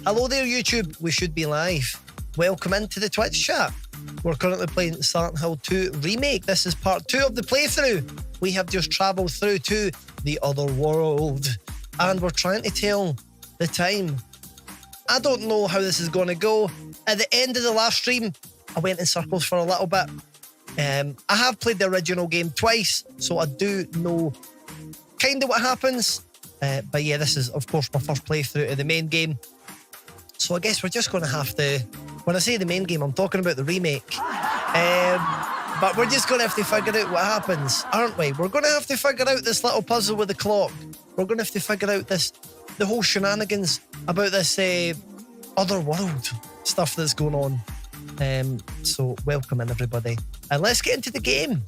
Hello there, YouTube. We should be live. Welcome into the Twitch chat. We're currently playing Silent Hill 2 Remake. This is part 2 of the playthrough. We have just travelled through to the other world. And we're trying to tell the time. I don't know how this is going to go. At the end of the last stream, I went in circles for a little bit. I have played the original game twice, so I do know kind of what happens. But yeah, this is, of course, my first playthrough of the main game. So I guess we're just going to have to... When I say the main game, I'm talking about the remake. But we're just going to have to figure out what happens, aren't we? We're going to have to figure out this little puzzle with the clock. We're going to have to figure out the whole shenanigans about this other world stuff that's going on. So welcome in, everybody. And let's get into the game.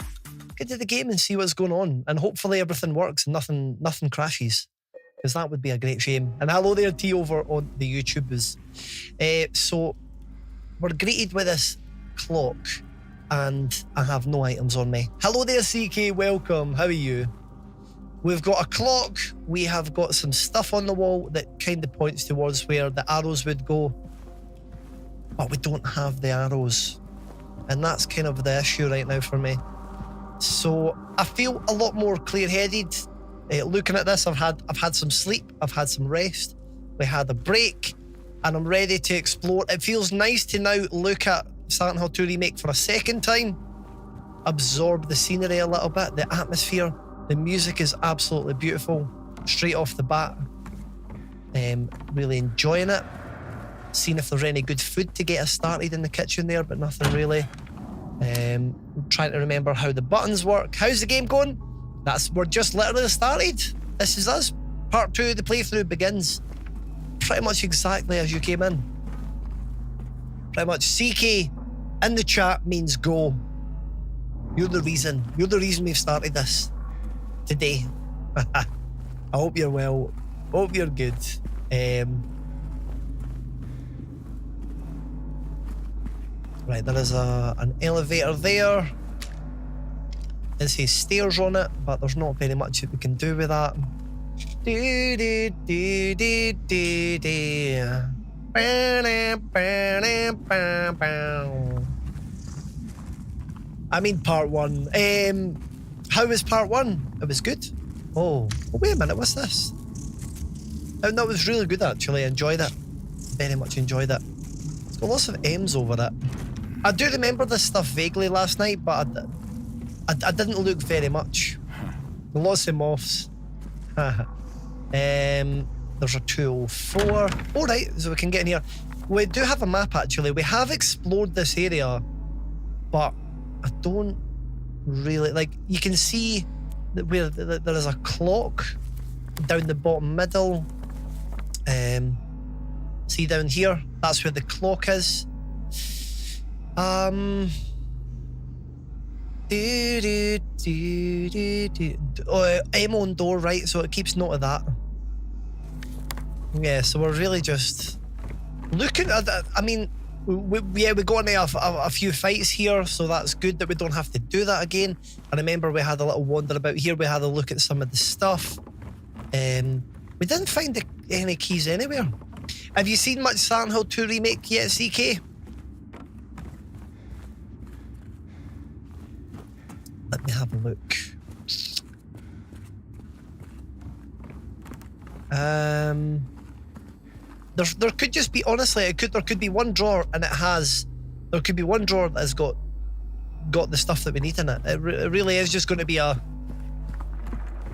Get into the game and see what's going on. And hopefully everything works and nothing crashes. Because that would be a great shame. And hello there, T, over on the YouTubers. So we're greeted with this clock, and I have no items on me. Hello there, CK, welcome. How are you? We've got a clock. We have got some stuff on the wall that kind of points towards where the arrows would go. But we don't have the arrows. And that's kind of the issue right now for me. So I feel a lot more clear-headed. Looking at this, I've had some sleep, I've had some rest, we had a break, and I'm ready to explore. It feels nice to now look at Silent Hill 2 Remake for a second time, absorb the scenery a little bit, the atmosphere. The music is absolutely beautiful, straight off the bat. Really enjoying it. Seeing if there's any good food to get us started in the kitchen there, but nothing really. Trying to remember how the buttons work. How's the game going? We're just literally started. This is us. Part 2 of the playthrough begins pretty much exactly as you came in. Pretty much. CK in the chat means go. You're the reason. You're the reason we've started this today. I hope you're well. Hope you're good. Right, there is an elevator there. It says stairs on it, but there's not very much that we can do with that. I mean part 1. How was part 1? It was good. Oh, wait a minute, what's this? Oh, no, it was really good actually. I enjoyed it. Very much enjoyed it. It's got lots of M's over it. I do remember this stuff vaguely last night, but I didn't look very much. Lots of moths. There's a 204. All right, so we can get in here. We do have a map actually. We have explored this area, but I don't really like. You can see that where there is a clock down the bottom middle. See down here, that's where the clock is. M on door, right? So it keeps note of that. Yeah, so we're really just looking at that. I mean, we got into a few fights here, so that's good that we don't have to do that again. I remember we had a little wander about here. We had a look at some of the stuff. We didn't find any keys anywhere. Have you seen much Silent Hill 2 Remake yet, CK? Let me have a look. There could just be, honestly, there could be one drawer and there could be one drawer that has got the stuff that we need in it. It really is just going to be a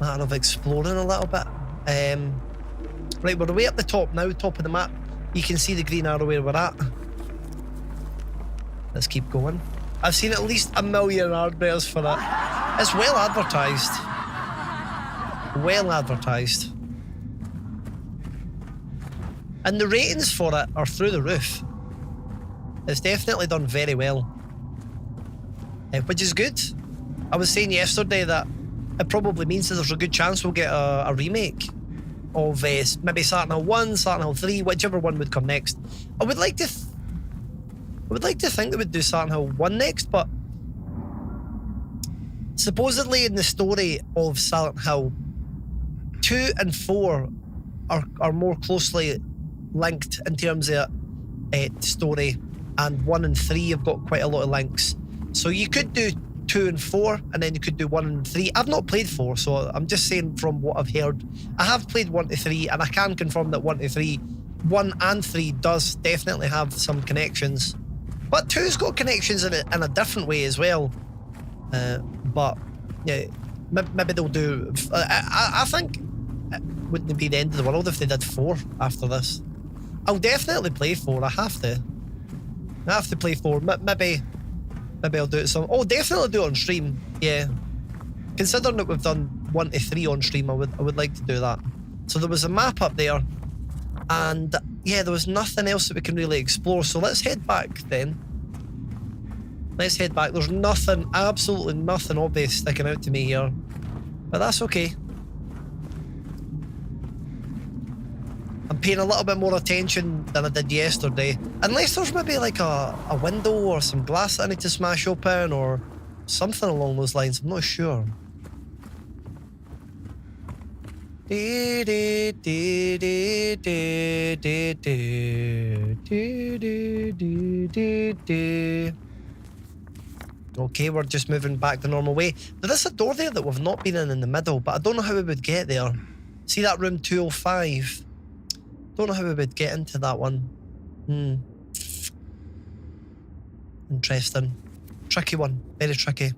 matter of exploring a little bit. Right, we're way up the top now, top of the map. You can see the green arrow where we're at. Let's keep going. I've seen at least 1 million adverts for that. It's well advertised. Well advertised. And the ratings for it are through the roof. It's definitely done very well. Which is good. I was saying yesterday that it probably means that there's a good chance we'll get a remake of maybe Silent Hill 1, Silent Hill 3, whichever one would come next. I would like to think they would do Silent Hill 1 next, but supposedly in the story of Silent Hill, 2 and 4 are more closely linked in terms of story, and 1 and 3 have got quite a lot of links. So you could do 2 and 4, and then you could do 1 and 3. I've not played 4, so I'm just saying from what I've heard. I have played 1 to 3, and I can confirm that 1 to 3, 1 and 3 does definitely have some connections. But 2's got connections in a different way as well. But yeah, maybe they'll do. I think it wouldn't be the end of the world if they did 4 after this. I'll definitely play 4. I have to play 4. Maybe I'll do it some. Oh, definitely do it on stream. Yeah. Considering that we've done 1 to 3 on stream, I would like to do that. So there was a map up there, and yeah, there was nothing else that we can really explore. So let's head back then. Let's head back. There's nothing, absolutely nothing obvious sticking out to me here, but that's okay. I'm paying a little bit more attention than I did yesterday. Unless there's maybe like a window or some glass that I need to smash open or something along those lines. I'm not sure. Okay, we're just moving back the normal way. There is a door there that we've not been in the middle, but I don't know how we would get there. See that room 205? Don't know how we would get into that one. Interesting. Tricky one. Very tricky.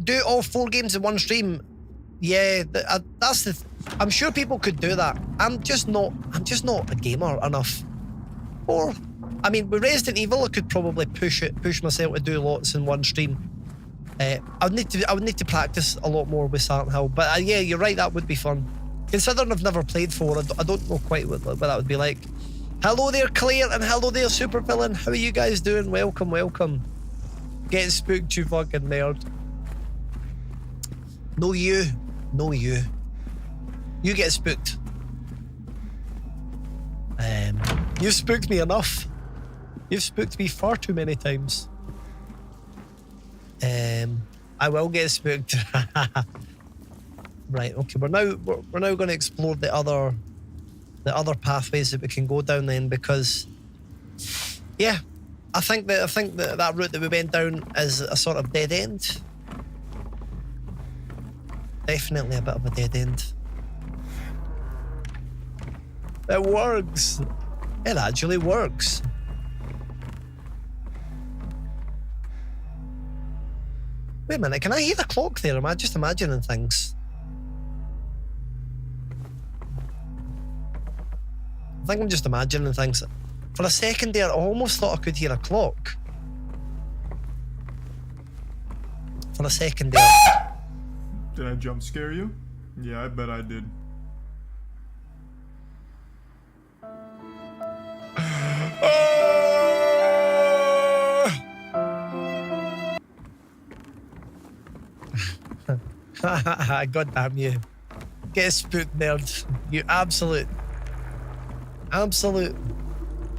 Do all 4 games in one stream. Yeah, that's the. I'm sure people could do that. I'm just not a gamer enough. Or, I mean, with Resident Evil, I could probably push myself to do lots in one stream. I would need to practice a lot more with Silent Hill. But yeah, you're right. That would be fun. Considering I've never played 4, I don't know quite what that would be like. Hello there, Claire, and hello there, Supervillain. How are you guys doing? Welcome, welcome. Getting spooked, you fucking nerd. No, you. No, you. You get spooked. You've spooked me enough. You've spooked me far too many times. I will get spooked. Right, okay, we're now going to explore the other pathways that we can go down then, because yeah, I think that route that we went down is a sort of dead end. Definitely a bit of a dead end. It works. It actually works. Wait a minute, can I hear the clock there? Am I just imagining things? I think I'm just imagining things. For a second there, I almost thought I could hear a clock. For a second there. Did I jump scare you? Yeah, I bet I did. God damn you. Get spooked, nerd. You absolute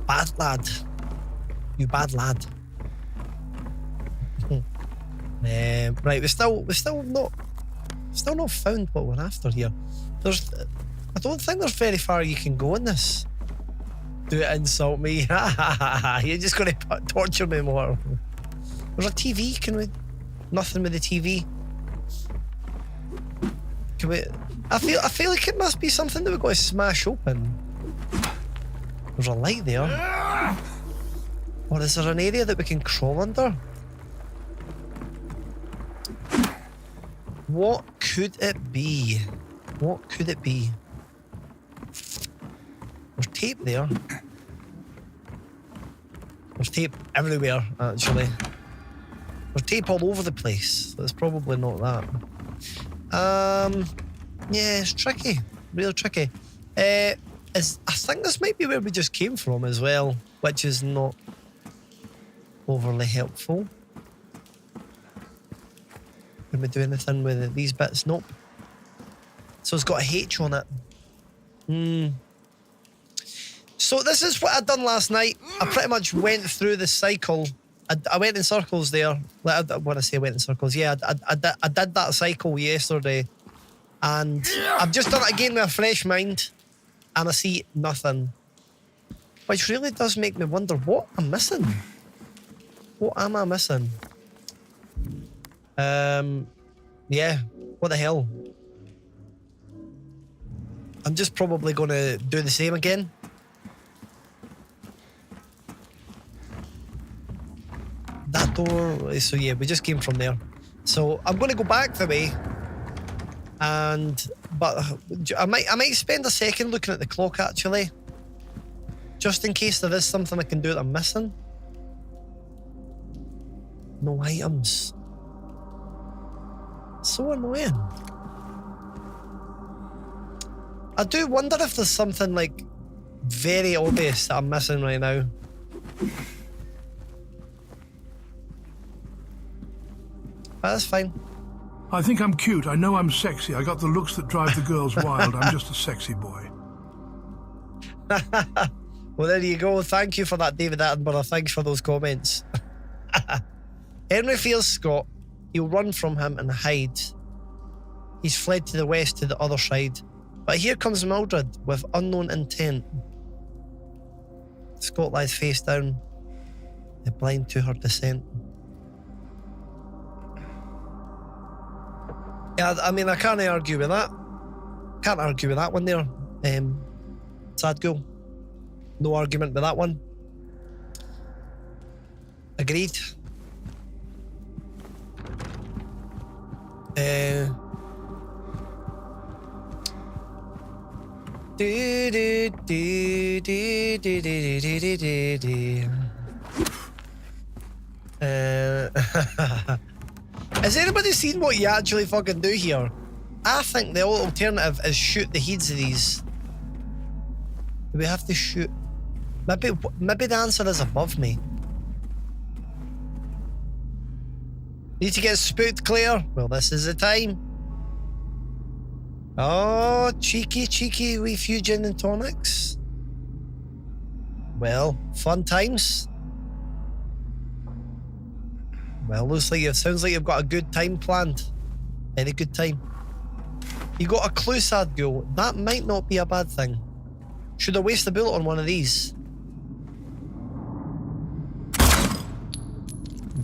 bad lad. You bad lad. Right, we still not found what we're after here. I don't think there's very far you can go in this. Do it, insult me. You're just gonna torture me more. There's a TV. Can we? Nothing with the TV. Can we? I feel like it must be something that we've got to smash open. There's a light there. Or is there an area that we can crawl under? What could it be? What could it be? There's tape there. There's tape everywhere, actually. There's tape all over the place. So it's probably not that. Yeah, it's tricky. Real tricky. I think this might be where we just came from as well, which is not overly helpful. Can we do anything with these bits? Nope. So it's got a H on it. So this is what I'd done last night. I pretty much went through the cycle. I went in circles there. When I say I went in circles, yeah, I did that cycle yesterday. And I've just done it again with a fresh mind. And I see nothing. Which really does make me wonder what I'm missing. What am I missing? Yeah, what the hell? I'm just probably going to do the same again. That door, so yeah, we just came from there. So I'm going to go back the way. But I might spend a second looking at the clock actually. Just in case there is something I can do that I'm missing. No items. So annoying. I do wonder if there's something like very obvious that I'm missing right now. But that's fine. I think I'm cute. I know I'm sexy. I got the looks that drive the girls wild. I'm just a sexy boy. Well, there you go. Thank you for that, David Attenborough. Thanks for those comments. Henry fears Scott. He'll run from him and hide. He's fled to the west to the other side. But here comes Mildred with unknown intent. Scott lies face down, blind to her descent. Yeah, I mean, I can't argue with that. Can't argue with that one there. Sad girl. No argument with that one. Agreed. Has anybody seen what you actually fucking do here? I think the alternative is shoot the heads of these. Do we have to shoot? Maybe the answer is above me. Need to get spooked, Claire? Well, this is the time. Oh, cheeky wee few gin and tonics. Well, fun times. Well, looks like it sounds like you've got a good time planned. Very good time. You got a clue, sad girl. That might not be a bad thing. Should I waste a bullet on one of these?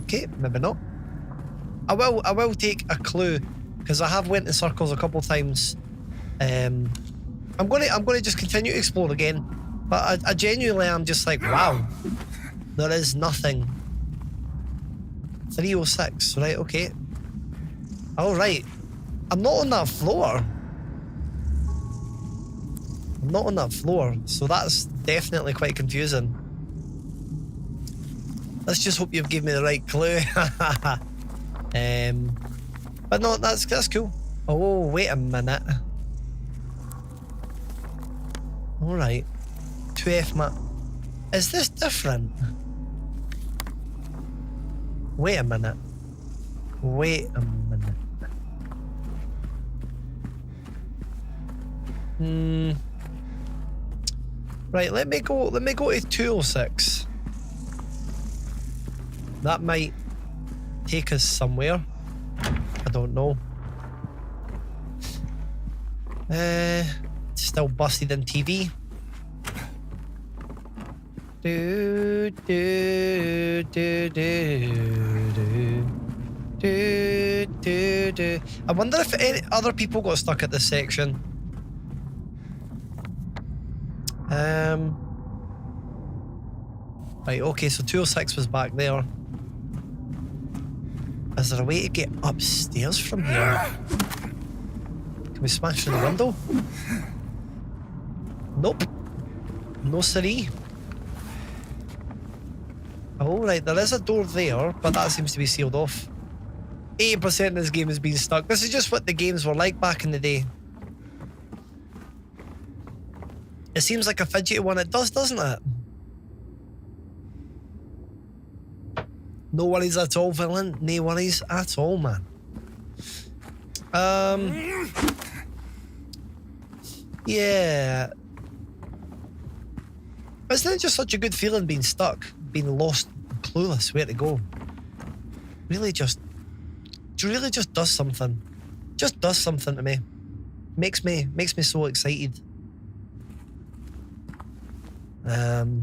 Okay, maybe not. I will take a clue because I have went in circles a couple times. I'm gonna just continue to explore again, but I genuinely am just like, wow, there is nothing. 306, right? Okay. All right. I'm not on that floor. I'm not on that floor, so that's definitely quite confusing. Let's just hope you've given me the right clue. But no, that's cool. Oh, wait a minute. All right. 2F map. Is this different? Wait a minute. Wait a minute. Right, let me go to 206. That might take us somewhere. I don't know. Still busted in TV. Do do do do do do do. I wonder if any other people got stuck at this section. Right, okay, so 206 was back there. Is there a way to get upstairs from here? Can we smash through the window? Nope. No siree. Oh, right, there is a door there, but that seems to be sealed off. 80% of this game has been stuck. This is just what the games were like back in the day. It seems like a fidgety one. It does, doesn't it? No worries at all, villain. No worries at all, man. Yeah. Isn't it just such a good feeling being stuck, being lost, clueless where to go? Really just does something. Just does something to me. Makes me so excited. It's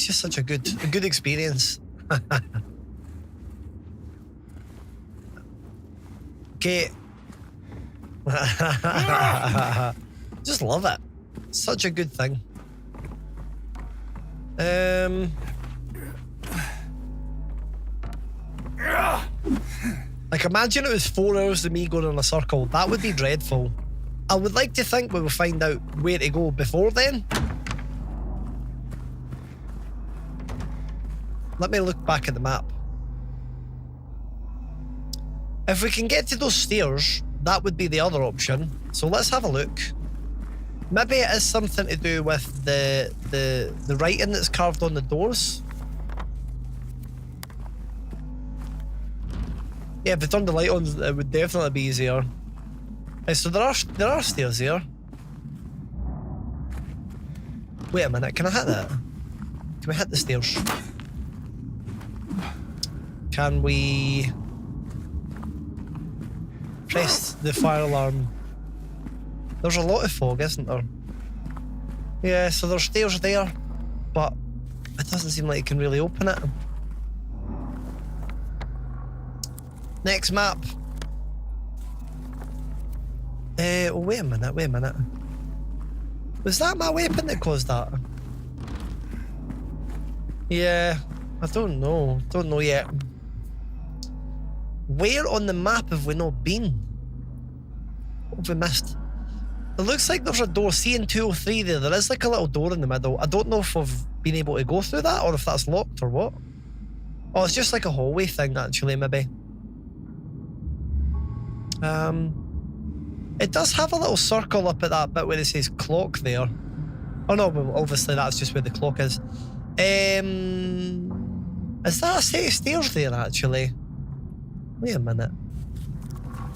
just such a good experience. Okay. Just love it. Such a good thing. Like, imagine it was 4 hours of me going in a circle. That would be dreadful. I would like to think we will find out where to go before then. Let me look back at the map. If we can get to those stairs, that would be the other option. So let's have a look. Maybe it is something to do with the writing that's carved on the doors. Yeah, if they turned the light on, it would definitely be easier. So there are stairs here. Wait a minute, can I hit that? Can we hit the stairs? Can we press the fire alarm? There's a lot of fog, isn't there? Yeah, so there's stairs there, but it doesn't seem like you can really open it. Next map. Oh, wait a minute. Was that my weapon that caused that? Yeah, I don't know. Don't know yet. Where on the map have we not been? What have we missed? It looks like there's a door. See in 203 there. There is like a little door in the middle. I don't know if we've been able to go through that or if that's locked or what. Oh, it's just like a hallway thing actually, maybe. It does have a little circle up at that bit where it says clock there. Oh no, well, obviously that's just where the clock is. Is that a set of stairs there actually? Wait a minute.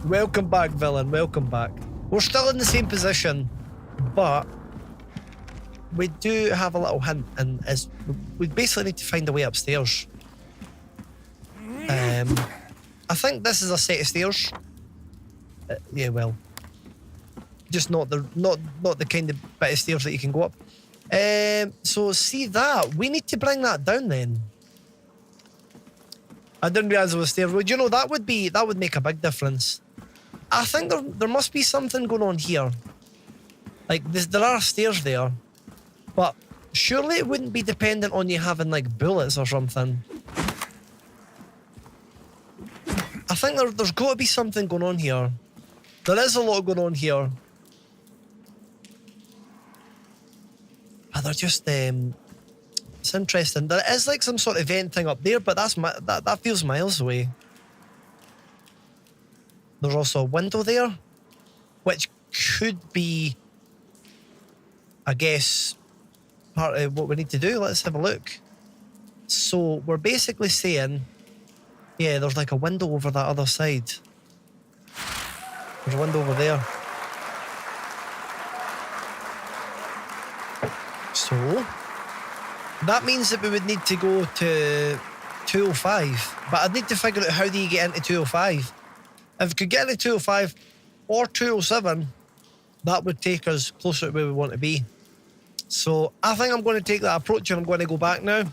Welcome back, villain, welcome back. We're still in the same position, but we do have a little hint, and we basically need to find a way upstairs. I think this is a set of stairs. Yeah, well, just not the kind of bit of stairs that you can go up. So see that we need to bring that down then. I didn't realise it was stairs. Well, you know, that would make a big difference. I think there must be something going on here. Like there are stairs there, but surely it wouldn't be dependent on you having like bullets or something. I think there's got to be something going on here. There is a lot going on here. But they're just it's interesting. There is like some sort of vent thing up there, but that feels miles away. There's also a window there, which could be, I guess, part of what we need to do. Let's have a look. So we're basically saying, yeah, there's like a window over that other side. There's a window over there. So that means that we would need to go to 205. But I'd need to figure out how do you get into 205. If we could get into 205 or 207, that would take us closer to where we want to be. So I think I'm going to take that approach and I'm going to go back now.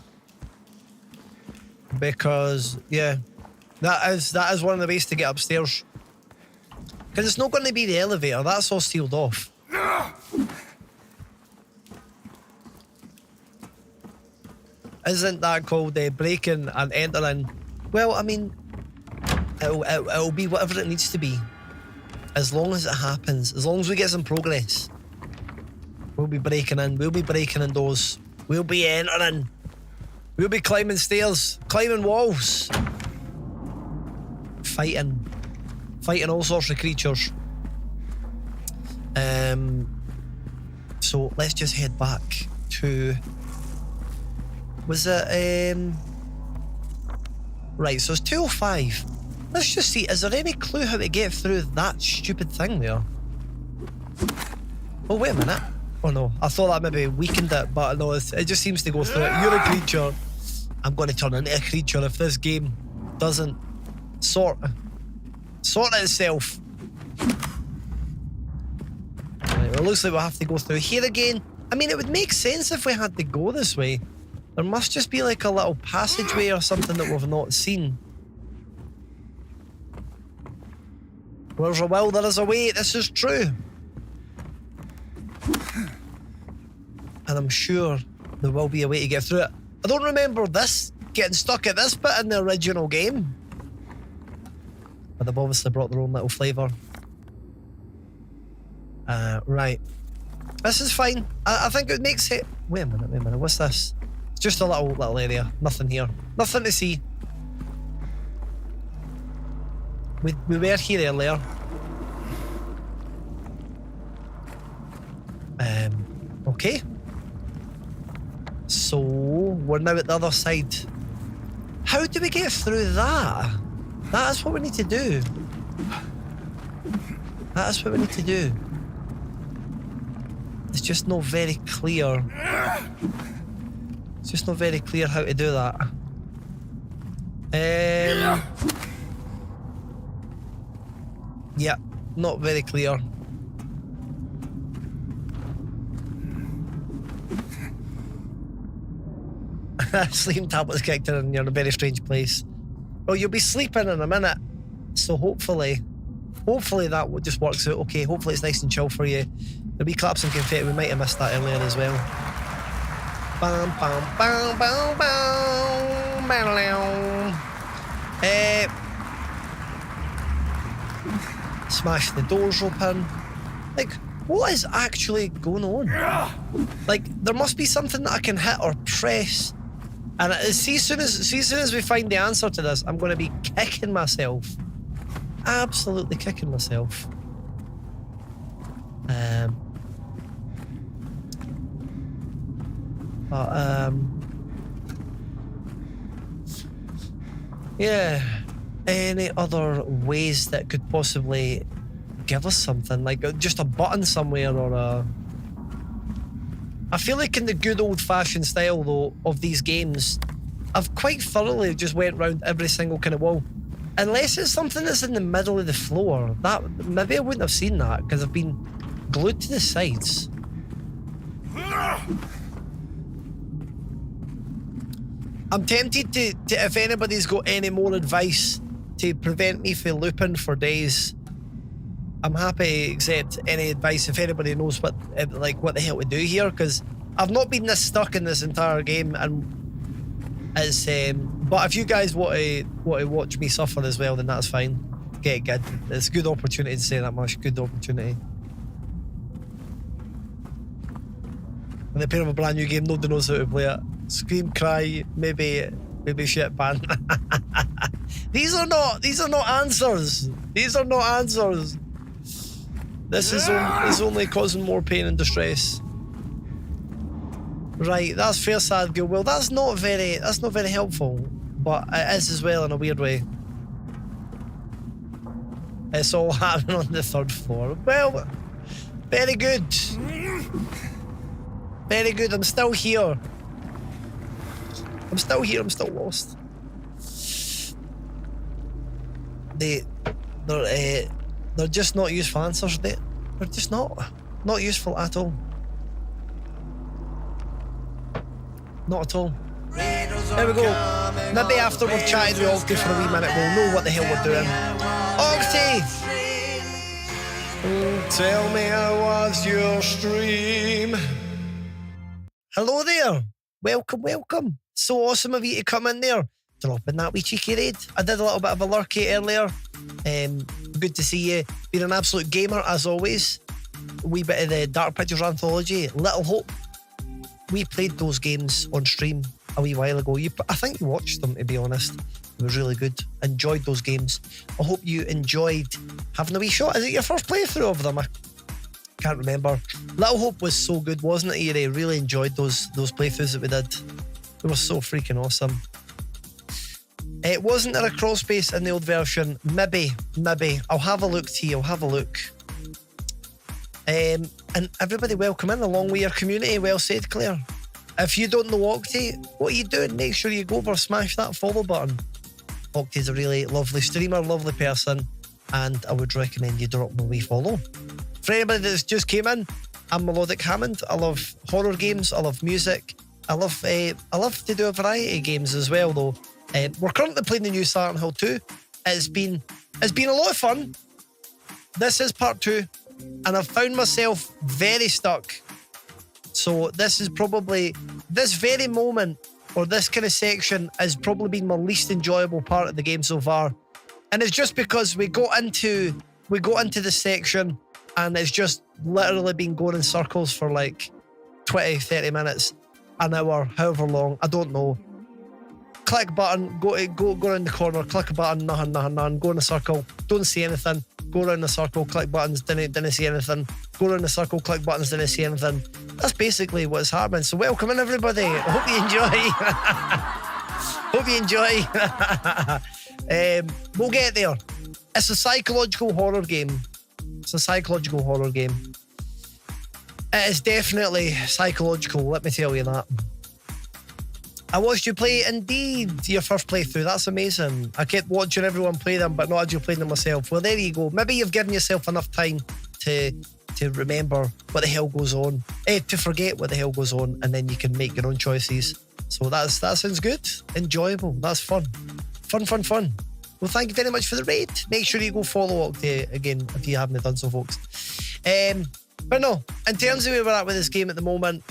Because, yeah, that is one of the ways to get upstairs. Because it's not going to be the elevator. That's all sealed off. Isn't that called breaking and entering? Well, I mean, it'll be whatever it needs to be. As long as it happens. As long as we get some progress. We'll be breaking in. We'll be breaking in doors. We'll be entering. We'll be climbing stairs. Climbing walls. Fighting all sorts of creatures. So let's just head back to... Was it... Right, so it's 205. Let's just see, is there any clue how to get through that stupid thing there? Oh, wait a minute. Oh no, I thought that maybe weakened it, but no, it just seems to go through it. You're a creature. I'm going to turn into a creature if this game doesn't sort itself. Right, well, it looks like we'll have to go through here again. I mean, it would make sense if we had to go this way. There must just be like a little passageway or something that we've not seen. Where's a will, there is a way. This is true. And I'm sure there will be a way to get through it. I don't remember this getting stuck at this bit in the original game. But they've obviously brought their own little flavour. Right. This is fine. I think it makes it... Wait a minute. What's this? It's just a little area. Nothing here. Nothing to see. We were here earlier. Okay. So, we're now at the other side. How do we get through that? That's what we need to do. That's what we need to do. It's just not very clear. It's just not very clear how to do that. Yeah, not very clear. Sleeping tablets kicked in and you're in a very strange place. Well, you'll be sleeping in a minute. So hopefully that just works out okay. Hopefully it's nice and chill for you. There'll be claps and confetti. We might have missed that earlier as well. Bam, bam, bam, bam, bam, bam. Smash the doors open. Like, what is actually going on? Like, there must be something that I can hit or press. And see, as soon as we find the answer to this, I'm going to be kicking myself. Absolutely kicking myself. Yeah. Any other ways that could possibly give us something? Like just a button somewhere or a... I feel like in the good old-fashioned style, though, of these games, I've quite thoroughly just went round every single kind of wall. Unless it's something that's in the middle of the floor. That maybe I wouldn't have seen that, because I've been glued to the sides. I'm tempted to if anybody's got any more advice to prevent me from looping for days, I'm happy to accept any advice if anybody knows what the hell to do here, because I've not been this stuck in this entire game, and it's but if you guys want to watch me suffer as well, then that's fine. Get good. It's a good opportunity to say that much. Good opportunity. When they pair of a brand new game, nobody knows how to play it. Scream, cry, maybe shit ban. These are not answers. These are not answers. This is only causing more pain and distress. Right, that's fair, sad girl. Well, that's not very helpful, but it is as well in a weird way. It's all happening on the 3rd floor. Well, very good. Very good. I'm still here. I'm still lost. They're just not useful answers. They're just not useful at all. Not at all. There we go. Maybe after we've chatted with Octi for a wee minute, we'll know what the hell we're doing. Octi! Tell me how was your stream? Hello there. Welcome. So awesome of you to come in there. Dropping that wee cheeky raid. I did a little bit of a lurky earlier. Good to see you. Been an absolute gamer as always. A wee bit of the Dark Pictures anthology. Little Hope. We played those games on stream a wee while ago. I think you watched them, to be honest. It was really good. Enjoyed those games. I hope you enjoyed having a wee shot. Is it your first playthrough of them? I can't remember. Little Hope was so good, wasn't it, Eerie? Really enjoyed those playthroughs that we did. They were so freaking awesome. It wasn't there a crawl space in the old version? Maybe. I'll have a look, T. I'll have a look. And everybody welcome in along with your community. Well said, Claire. If you don't know Octi, what are you doing? Make sure you go over, smash that follow button. Octi's a really lovely streamer, lovely person, and I would recommend you drop him a wee follow. For anybody that's just came in, I'm Melodic Hammond. I love horror games. I love music. I love to do a variety of games as well, though. We're currently playing the new Silent Hill 2. It's been a lot of fun. This is part 2, and I've found myself very stuck. So this is probably, this very moment, or this kind of section, has probably been my least enjoyable part of the game so far. And it's just because we got into this section, and it's just literally been going in circles for like 20, 30 minutes, an hour, however long, I don't know. Click button, go around the corner, click a button, nothing, go in a circle, don't see anything, go around the circle, click buttons, didn't see anything, go around the circle, click buttons, didn't see anything. That's basically what's happening. So welcome in, everybody. I hope you enjoy. We'll get there. It's a psychological horror game. It is definitely psychological, let me tell you that. I watched you play Indeed, your first playthrough. That's amazing. I kept watching everyone play them, but not actually playing them myself. Well, there you go. Maybe you've given yourself enough time to remember what the hell goes on, to forget what the hell goes on, and then you can make your own choices. So that sounds good. Enjoyable. That's fun. Fun. Well, thank you very much for the raid. Make sure you go follow Octay again if you haven't done so, folks. But no, in terms of where we're at with this game at the moment,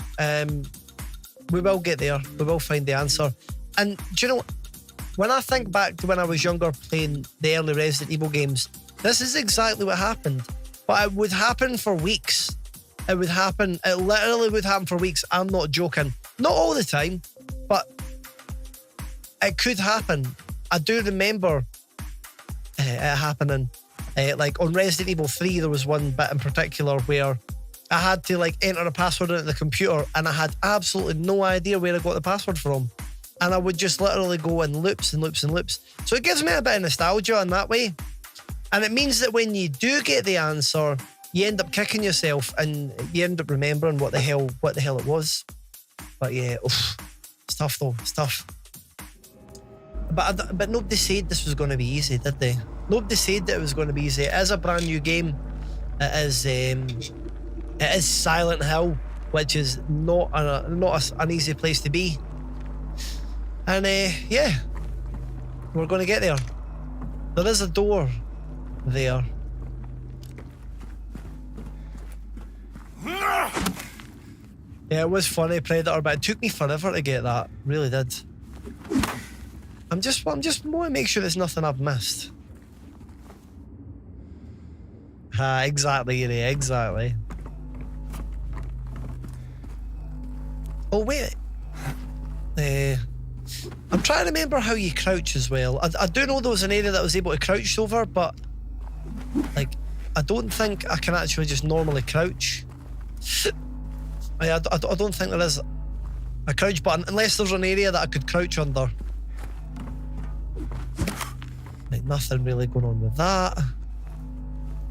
we will get there. We will find the answer. And do you know, when I think back to when I was younger playing the early Resident Evil games, this is exactly what happened. But it would happen for weeks. It literally would happen for weeks. I'm not joking. Not all the time, but it could happen. I do remember it happening. Like on Resident Evil 3, there was one bit in particular where I had to like enter a password into the computer, and I had absolutely no idea where I got the password from. And I would just literally go in loops and loops and loops. So it gives me a bit of nostalgia in that way. And it means that when you do get the answer, you end up kicking yourself and you end up remembering what the hell it was. But yeah, it's tough though. It's tough. But nobody said this was going to be easy, did they? Nobody said that it was going to be easy. It is a brand new game. It is Silent Hill, which is not an easy place to be. And yeah, we're going to get there. There is a door there. Yeah, it was funny, Predator, but it took me forever to get that. Really did. I'm just want to make sure there's nothing I've missed. Exactly, Yuri, exactly. Oh wait, I'm trying to remember how you crouch as well. I do know there was an area that I was able to crouch over, but like I don't think I can actually just normally crouch. I don't think there is a crouch button unless there's an area that I could crouch under. Like nothing really going on with that.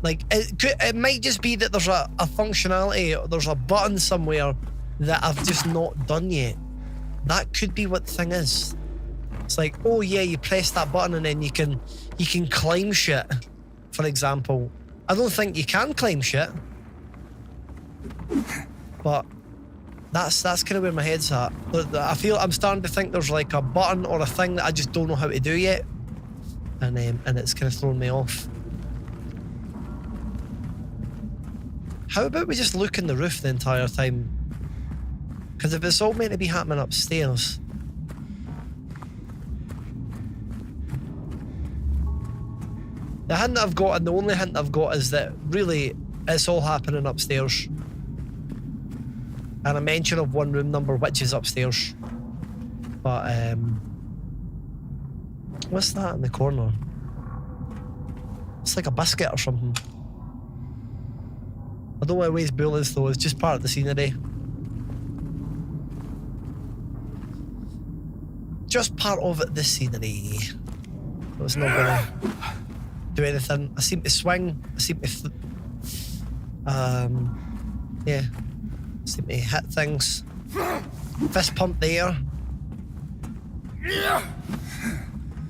Like it might just be that there's a functionality, or there's a button somewhere that I've just not done yet. That could be what the thing is. It's like, oh yeah, you press that button and then you can climb shit, for example. I don't think you can climb shit, but that's kind of where my head's at. I feel I'm starting to think there's like a button or a thing that I just don't know how to do yet, and it's kind of throwing me off. How about we just look in the roof the entire time? Because if it's all meant to be happening upstairs, the hint I've got, and the only hint I've got, is that really it's all happening upstairs. And a mention of one room number, which is upstairs. But what's that in the corner? It's like a biscuit or something. I don't want to waste bullets though, it's just part of the scenery. Just part of the scenery. So it's not gonna do anything. I seem to swing, I seem to yeah, I seem to hit things. Fist pump there.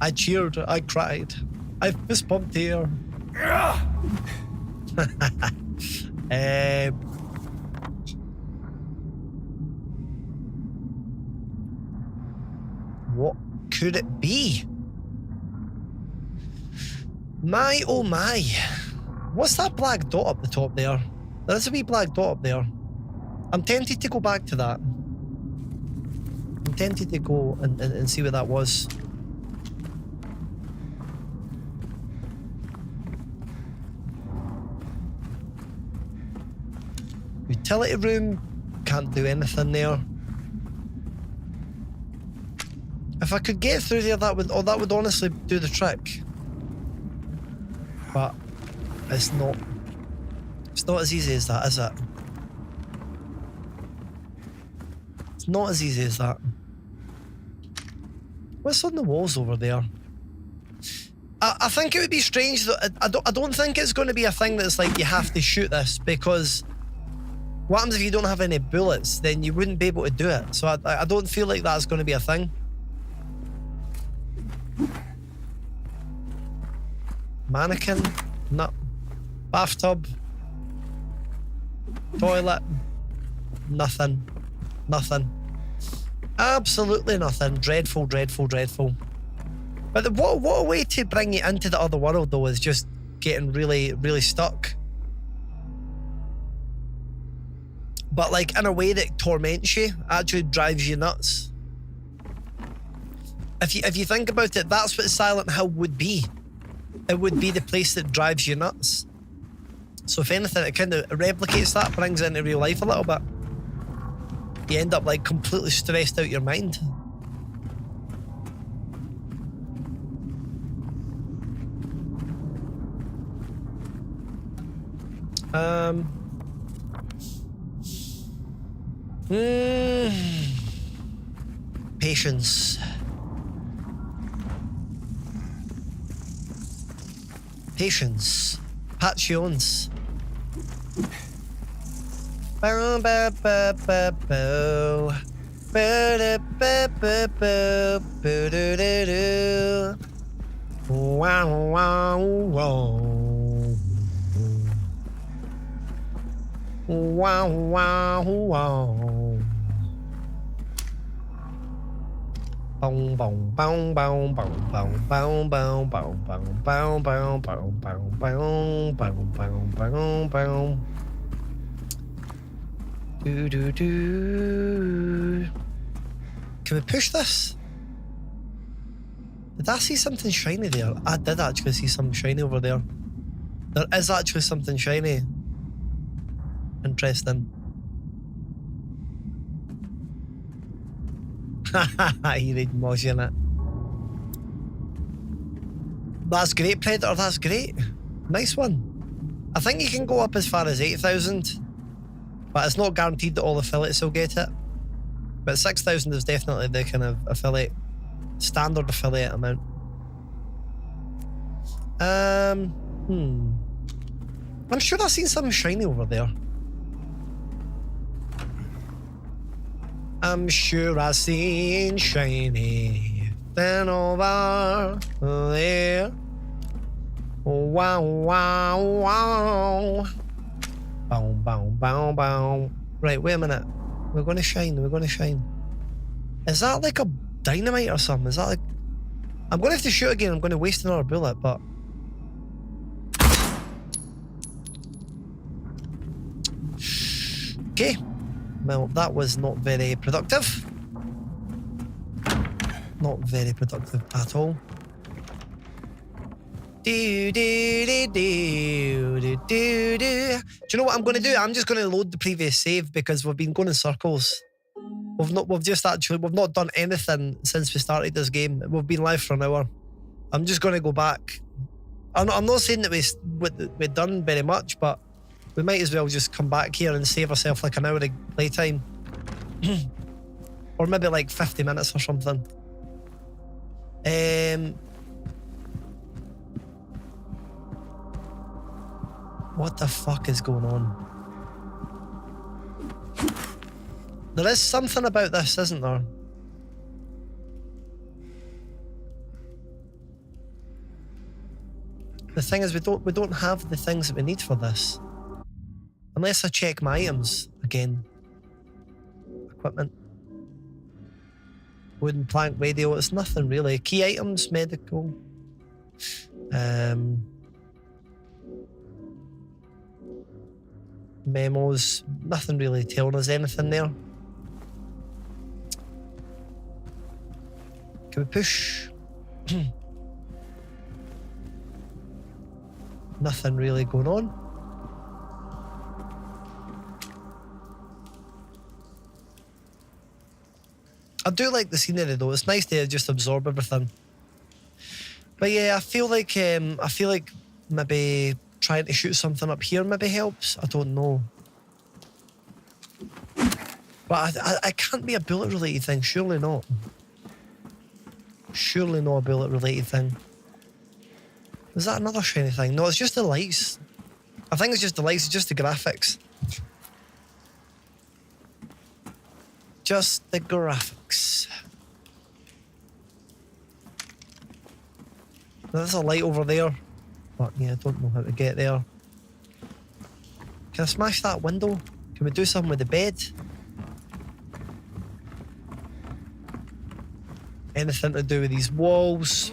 I cheered, I cried, I fist pumped here. What could it be? My, oh my. What's that black dot up the top there? There's a wee black dot up there. I'm tempted to go back to that. I'm tempted to go and see what that was. Utility room. Can't do anything there. If I could get through there, that would honestly do the trick. But it's not. It's not as easy as that, is it? It's not as easy as that. What's on the walls over there? I think it would be strange though. I don't think it's going to be a thing that's like you have to shoot this, because what happens if you don't have any bullets? Then you wouldn't be able to do it. So I don't feel like that's going to be a thing. Mannequin? No. Bathtub? Toilet? Nothing. Nothing. Absolutely nothing. Dreadful, dreadful, dreadful. But what a way to bring you into the other world though, is just getting really, really stuck. But like in a way that torments you, actually drives you nuts. If you think about it, that's what Silent Hill would be. It would be the place that drives you nuts. So if anything, it kind of replicates that, brings it into real life a little bit. You end up like completely stressed out your mind. Patience. Patience. Patience. Bow, bow, bow, bow, bow. Ba-da-ba-ba-ba. Ba-da-da-da. Wow, wow, wow. Wow, wow, wow. Bong bong bong bong bong bong bong bong bong bong bong bong bong bong bong bong bong bong. Do do do. Can we push this? Did I see something shiny there? I did actually see something shiny over there. There is actually something shiny. Interesting. Haha, you read motion it. That's great, Predator, that's great. Nice one. I think you can go up as far as 8,000, but it's not guaranteed that all affiliates will get it. But 6,000 is definitely the kind of affiliate, standard affiliate amount. I'm sure I've seen something shiny over there. I'm sure I've seen shiny then over there. Wow, wow, wow. Bow, bow, bow, bow. Right, wait a minute. We're going to shine, we're going to shine. Is that like a dynamite or something? Is that like... I'm going to have to shoot again. I'm going to waste another bullet, but... Okay. Well, that was not very productive. Not very productive at all. Do, do, do, do, do, do, do. Do you know what I'm going to do? I'm just going to load the previous save because we've been going in circles. We've not done anything since we started this game. We've been live for an hour. I'm just going to go back. I'm not saying that we've done very much, but we might as well just come back here and save ourselves like an hour of playtime. Or maybe like 50 minutes or something. What the fuck is going on? There is something about this, isn't there? The thing is, we don't have the things that we need for this. Unless I check my items again. Equipment. Wooden plank radio. It's nothing really. Key items, medical. Memos. Nothing really telling us anything there. Can we push? Nothing really going on. I do like the scenery though. It's nice to just absorb everything. But yeah, I feel like maybe trying to shoot something up here maybe helps. I don't know. But I can't be a bullet related thing. Surely not. Surely not a bullet related thing. Is that another shiny thing? No, it's just the lights. I think it's just the lights. It's just the graphics. Just the graphics. There's a light over there. But yeah, I don't know how to get there. Can I smash that window? Can we do something with the bed? Anything to do with these walls?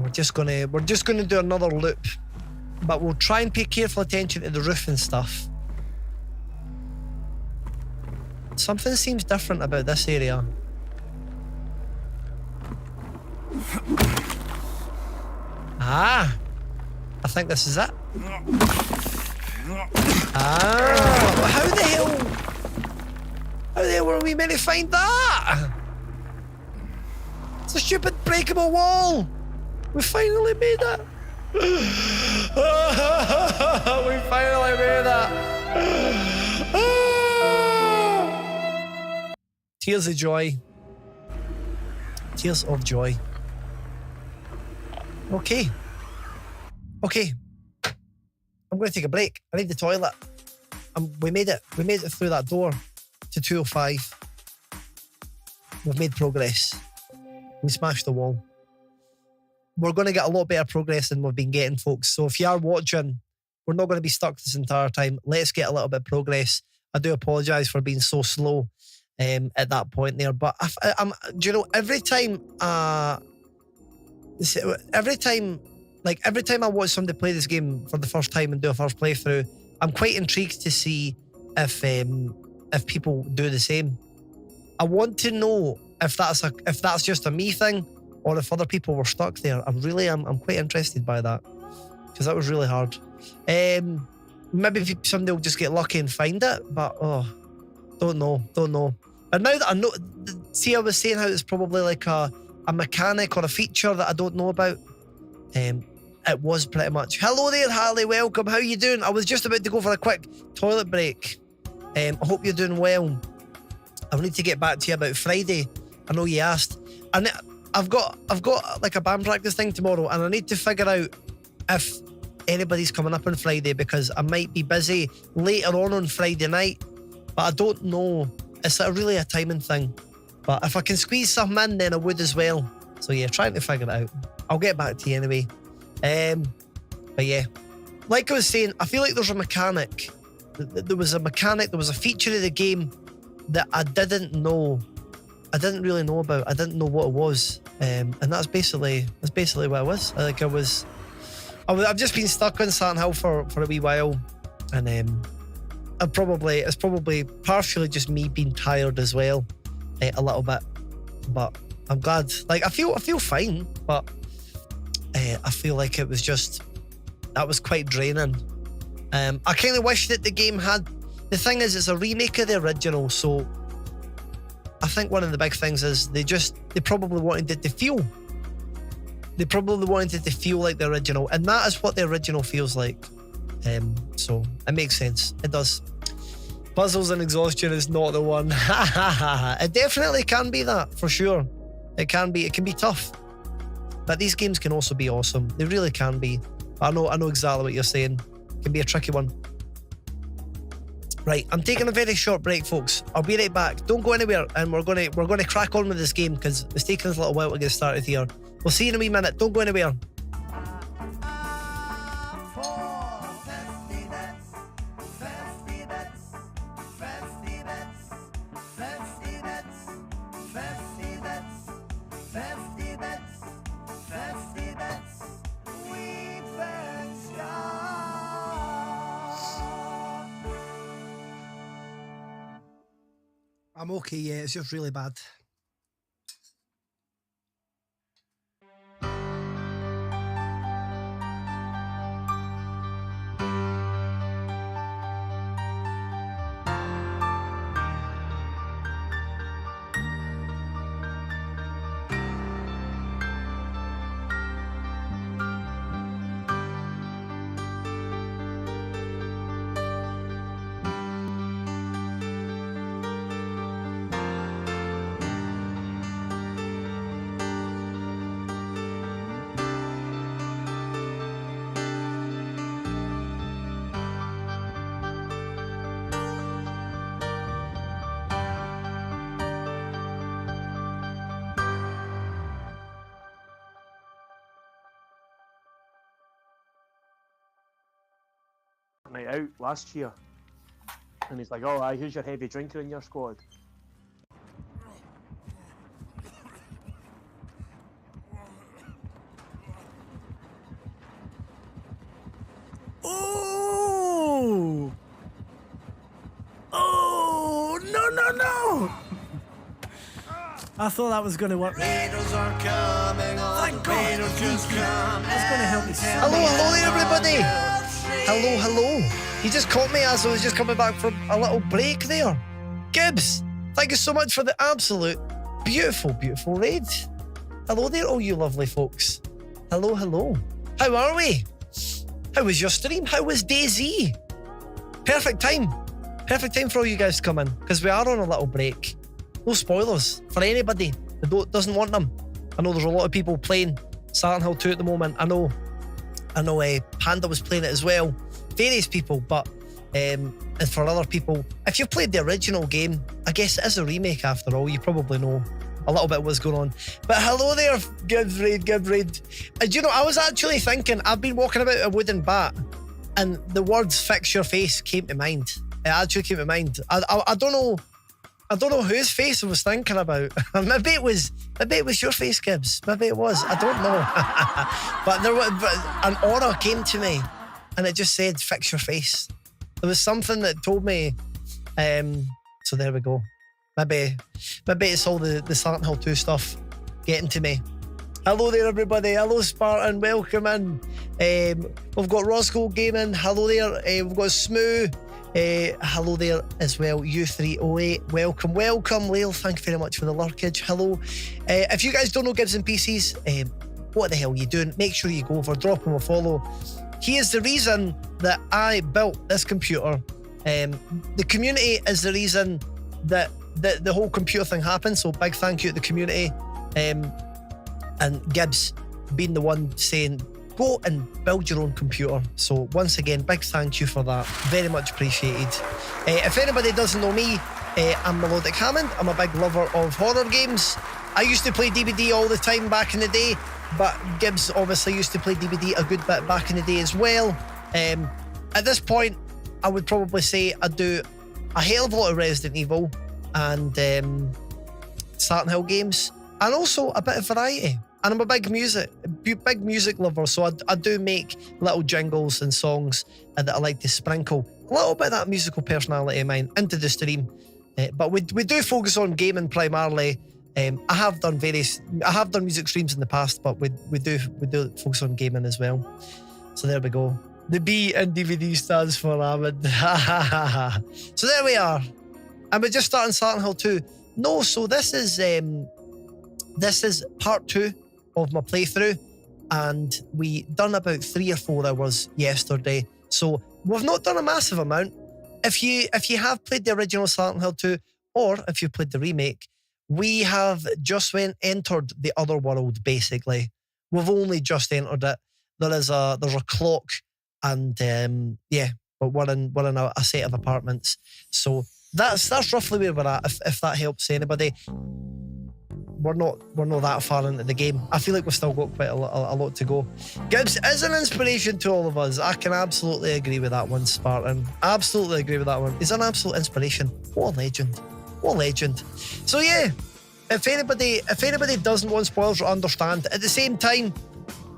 We're just gonna do another loop, but we'll try and pay careful attention to the roof and stuff. Something seems different about this area. Ah, I think this is it. Ah, how the hell were we meant to find that? It's a stupid breakable wall. We finally made it. We finally made it. Tears of joy. Tears of joy. Okay. Okay. I'm going to take a break. I need the toilet. We made it. We made it through that door to 205. We've made progress. We smashed the wall. We're going to get a lot better progress than we've been getting, folks. So if you are watching, we're not going to be stuck this entire time. Let's get a little bit of progress. I do apologise for being so slow at that point there. But do you know, every time I watch somebody play this game for the first time and do a first playthrough, I'm quite intrigued to see if people do the same. I want to know if that's just a me thing, or if other people were stuck there. I'm quite interested by that, because that was really hard. Maybe somebody will just get lucky and find it, but don't know. And now that I know, see, I was saying how it's probably like a mechanic or a feature that I don't know about. It was pretty much. Hello there, Harley. Welcome. How you doing? I was just about to go for a quick toilet break. I hope you're doing well. I need to get back to you about Friday. I know you asked, and I've got like a band practice thing tomorrow, and I need to figure out if anybody's coming up on Friday, because I might be busy later on Friday night, but I don't know. It's really a timing thing. But if I can squeeze something in, then I would as well. So yeah, trying to figure it out. I'll get back to you anyway. But yeah, like I was saying, I feel like there's a mechanic. There was a feature of the game that I didn't really know about. I didn't know what it was, and that's basically what it was. I've just been stuck on Silent Hill for a wee while, and it's probably partially just me being tired as well, a little bit. But I'm glad. Like I feel fine, but I feel like that was quite draining. I kind of wish that the game had. The thing is, it's a remake of the original, so I think one of the big things is they probably wanted it to feel. They probably wanted it to feel like the original, and that is what the original feels like. So it makes sense. It does. Puzzles and exhaustion is not the one. It definitely can be that, for sure. It can be tough. But these games can also be awesome. They really can be. I know exactly what you're saying. It can be a tricky one. Right, I'm taking a very short break, folks. I'll be right back. Don't go anywhere, and we're gonna crack on with this game, because it's taking us a little while to get started here. We'll see you in a wee minute. Don't go anywhere. I'm okay, yeah, it's just really bad. Night out last year, and he's like, "Oh, who's your heavy drinker in your squad?" Oh! Oh! No! I thought that was going to work. Raiders are coming on. Thank God. Raiders just come. That's going to help me. Hello there, everybody. Hello. He just caught me as I was just coming back from a little break there. Gibbs, thank you so much for the absolute beautiful raid. Hello there, all you lovely folks. Hello. How are we? How was your stream? How was DayZ? Perfect time for all you guys to come in, because we are on a little break. No spoilers for anybody that doesn't want them. I know there's a lot of people playing Silent Hill 2 at the moment. I know Panda was playing it as well. Various people, but and for other people, if you've played the original game, I guess it is a remake after all. You probably know a little bit what's going on. But hello there, Gibbs Raid. And you know, I was actually thinking, I've been walking about a wooden bat, and the words "fix your face" came to mind. It actually came to mind. I don't know whose face I was thinking about. Maybe it was your face, Gibbs. Maybe it was. I don't know. but an aura came to me, and it just said "fix your face." There was something that told me. So there we go. Maybe it's all the Silent Hill 2 stuff getting to me. Hello there, everybody. Hello, Spartan. Welcome in. We've got Roscoe Gaming. Hello there. We've got Smoo. Hello there as well, U308. Welcome. Lil, thank you very much for the lurkage. Hello. If you guys don't know Gibbs and PCs, what the hell are you doing? Make sure you go over, drop him a follow. He is the reason that I built this computer. The community is the reason that the whole computer thing happened. So big thank you to the community. And Gibbs being the one saying, go and build your own computer. So once again, big thank you for that. Very much appreciated. If anybody doesn't know me, I'm Melodic Hammond. I'm a big lover of horror games. I used to play DVD all the time back in the day, but Gibbs obviously used to play DVD a good bit back in the day as well. At this point, I would probably say I do a hell of a lot of Resident Evil and Silent Hill games, and also a bit of variety. And I'm a big music lover, so I do make little jingles and songs that I like to sprinkle a little bit of that musical personality of mine into the stream. But we do focus on gaming primarily. I have done music streams in the past, but we do focus on gaming as well. So there we go. The B in DVD stands for Hammond. So there we are. And we're just starting Silent Hill 2. No, so this is part 2 of my playthrough, and we done about 3 or 4 hours yesterday. So we've not done a massive amount. If you have played the original Silent Hill 2, or if you played the remake, we have just entered the other world. Basically, we've only just entered it. There's a clock, and but we're in a set of apartments. So that's roughly where we're at. If that helps anybody. We're not that far into the game. I feel like we've still got quite a lot to go. Gibbs is an inspiration to all of us. I can absolutely agree with that one, Spartan. Absolutely agree with that one. He's an absolute inspiration. What a legend. So yeah, if anybody doesn't want spoilers or understand, at the same time,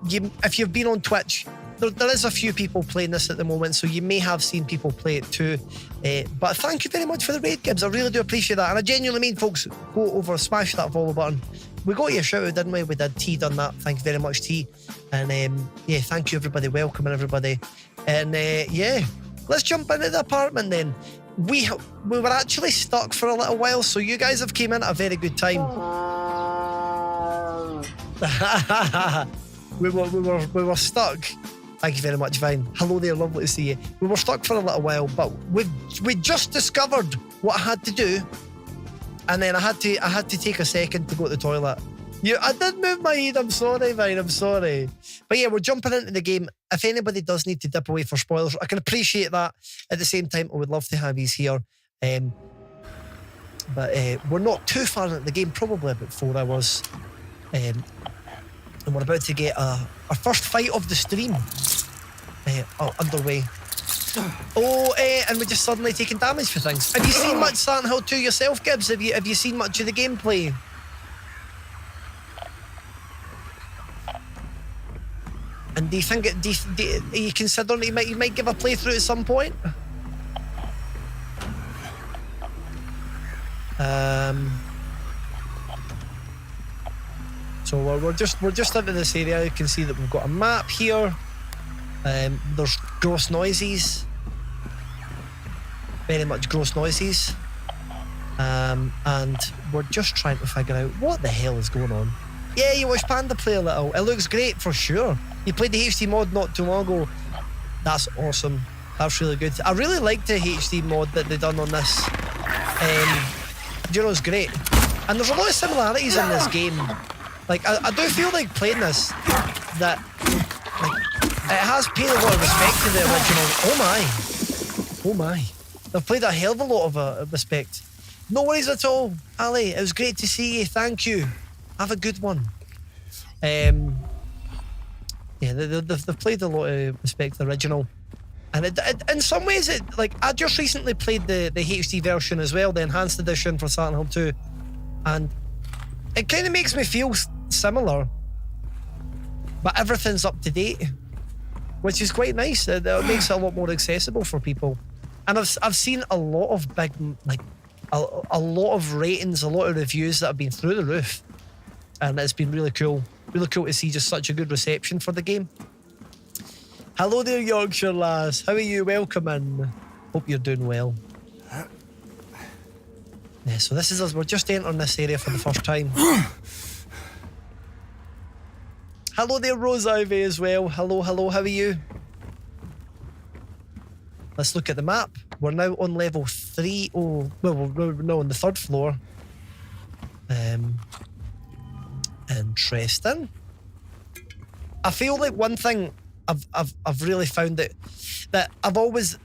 if you've been on Twitch, there is a few people playing this at the moment, so you may have seen people play it too. But thank you very much for the raid, Gibbs. I really do appreciate that. And I genuinely mean, folks, go over, smash that follow button. We got you a shout out, didn't we? We did. T done that. Thank you very much, T. And yeah, thank you, everybody. Welcome, everybody. And yeah, let's jump into the apartment then. We were actually stuck for a little while, so you guys have came in at a very good time. we were stuck. Thank you very much, Vine. Hello there, lovely to see you. We were stuck for a little while, but we just discovered what I had to do, and then I had to take a second to go to the toilet. I did move my head. I'm sorry, Vine. I'm sorry. But yeah, we're jumping into the game. If anybody does need to dip away for spoilers, I can appreciate that. At the same time, I would love to have you here. But we're not too far into the game, probably about 4 hours. And we're about to get our first fight of the stream underway. And we're just suddenly taking damage for things. Have you seen much Silent Hill 2 yourself, Gibbs? Have you seen much of the gameplay? And do you think are you considering you might give a playthrough at some point? So we're just into this area. You can see that we've got a map here. There's gross noises. Very much gross noises. And we're just trying to figure out what the hell is going on. Yeah, you watched Panda play a little. It looks great for sure. You played the HD mod not too long ago. That's awesome. That's really good. I really liked the HD mod that they done on this. You know, it's great. And there's a lot of similarities in this game. Like, I do feel like playing this, that like, it has paid a lot of respect to the original. Oh my. They've played a hell of a lot of respect. No worries at all, Ali. It was great to see you. Thank you. Have a good one. Yeah, they've played a lot of respect to the original. And in some ways, I just recently played the HD version as well, the enhanced edition for Silent Hill 2. And it kind of makes me feel similar. But everything's up to date, which is quite nice. It makes it a lot more accessible for people. And I've seen a lot of big, a lot of ratings, a lot of reviews that have been through the roof. And it's been really cool. Really cool to see just such a good reception for the game. Hello there, Yorkshire lass. How are you? Welcome in. Hope you're doing well. Yeah, so this is us. We're just entering this area for the first time. Hello there, Rose Ivy as well. Hello, how are you? Let's look at the map. We're now on level 3. Oh, well, we're now on the 3rd floor. Interesting. I feel like one thing I've really found that I've always,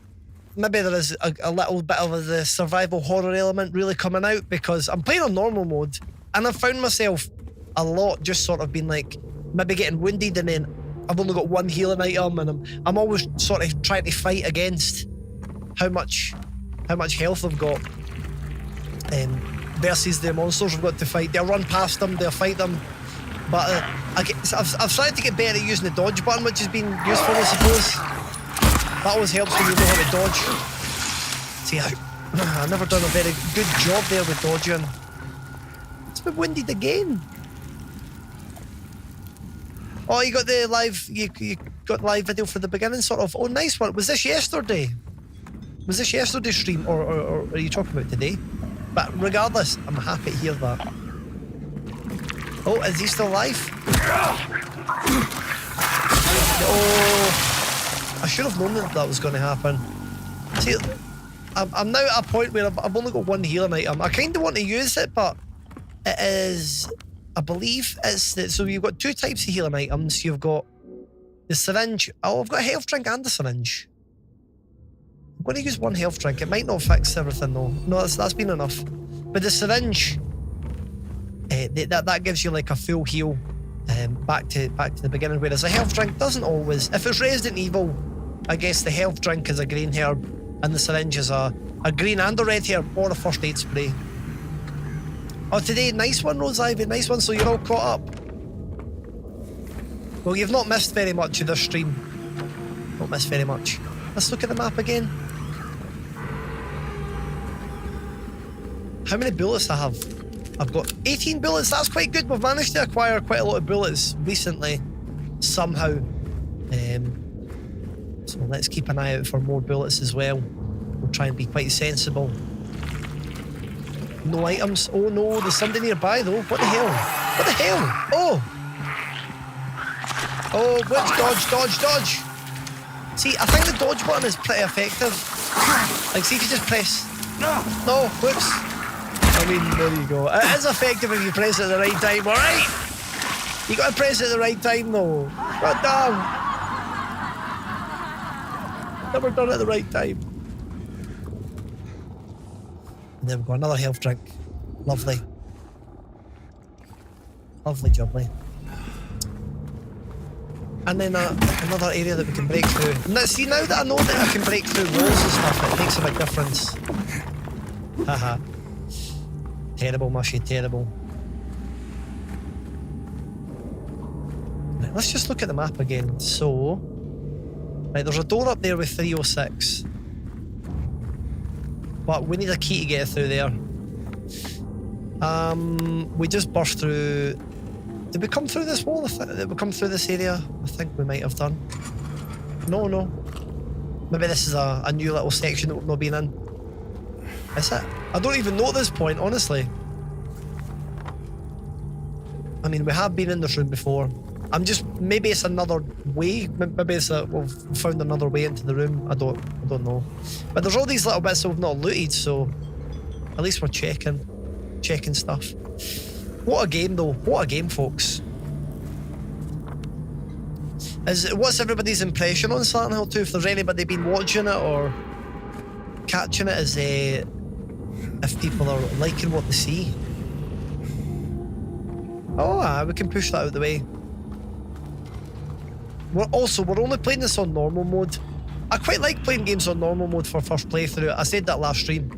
maybe there is a little bit of the survival horror element really coming out, because I'm playing on normal mode and I've found myself a lot just sort of being like maybe getting wounded, and then I've only got one healing item, and I'm always sort of trying to fight against how much health I've got versus the monsters I've got to fight. They'll run past them, they'll fight them. But I've started to get better at using the dodge button, which has been useful, I suppose. That always helps when you know how to dodge. See, I've never done a very good job there with dodging. It's been winded again. Oh, you got the live, you got live video for the beginning, sort of. Oh, nice one. Was this yesterday? Was this yesterday's stream, or are you talking about today? But regardless, I'm happy to hear that. Oh, is he still alive? Oh, I should have known that was going to happen. See, I'm now at a point where I've only got one healing item. I kind of want to use it, but it is, I believe it's, so you've got 2 types of healing items. You've got the syringe. Oh, I've got a health drink and a syringe. I'm going to use 1 health drink. It might not fix everything though. No, that's been enough. But the syringe, that gives you like a full heal back to the beginning, whereas a health drink doesn't always. If it's Resident Evil, I guess the health drink is a green herb and the syringe is a green and a red herb, or a first aid spray. Oh, today, nice one, Rose Ivy, nice one. So you're all caught up. Well, you've not missed very much of this stream. Don't miss very much. Let's look at the map again. How many bullets I have? I've got 18 bullets. That's quite good. We've managed to acquire quite a lot of bullets recently, somehow. So let's keep an eye out for more bullets as well. We'll try and be quite sensible. No items. Oh no, there's somebody nearby though. What the hell? What the hell? Oh! Oh, which dodge, dodge, dodge? See, I think the dodge button is pretty effective. Like, see if you just press... No, whoops. I mean, there you go. It is effective if you press it at the right time, alright? You gotta press it at the right time though. God damn. Never done it at the right time. And there we go, another health drink. Lovely. Lovely jubbly. And then another area that we can break through. Now, see, now that I know that I can break through walls and stuff, it makes a big difference. Haha. Terrible, mushy, terrible. Right, let's just look at the map again. So, right, there's a door up there with 306. But we need a key to get through there. We just burst through... Did we come through this wall? Did we come through this area? I think we might have done. No. Maybe this is a new little section that we've not been in. Is it? I don't even know at this point, honestly. I mean, we have been in this room before. I'm just... Maybe it's another way. Maybe it's we've found another way into the room. I don't know. But there's all these little bits that we've not looted, so... At least we're checking stuff. What a game, though. What a game, folks. What's everybody's impression on Silent Hill 2? If there's anybody been watching it or catching it, if people are liking what they see. Oh, we can push that out of the way. We're only playing this on normal mode. I quite like playing games on normal mode for first playthrough. I said that last stream.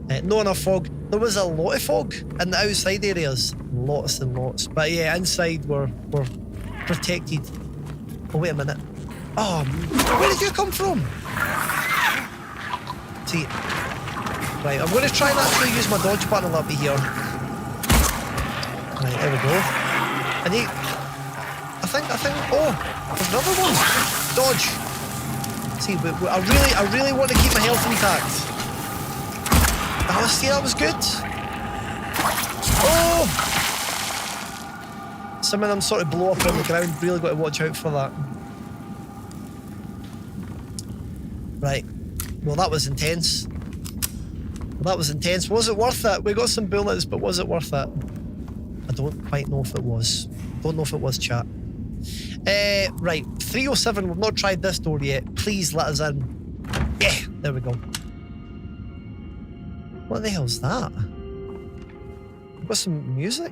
Not enough fog. There was a lot of fog in the outside areas. Lots and lots. But yeah, inside we're protected. Oh, wait a minute. Oh, where did you come from? See. Right, I'm going to try and actually use my dodge button a little bit here. Right, there we go. And I think, oh, there's another one. Dodge. See, I really want to keep my health intact. See, that was good. Oh! Some of them sort of blow up on the ground. Really got to watch out for that. Right. Well, that was intense. Was it worth it? We got some bullets, but was it worth it? I don't quite know if it was. Don't know if it was, chat. Right. 307. We've not tried this door yet. Please let us in. Yeah. There we go. What the hell's that? We've got some music.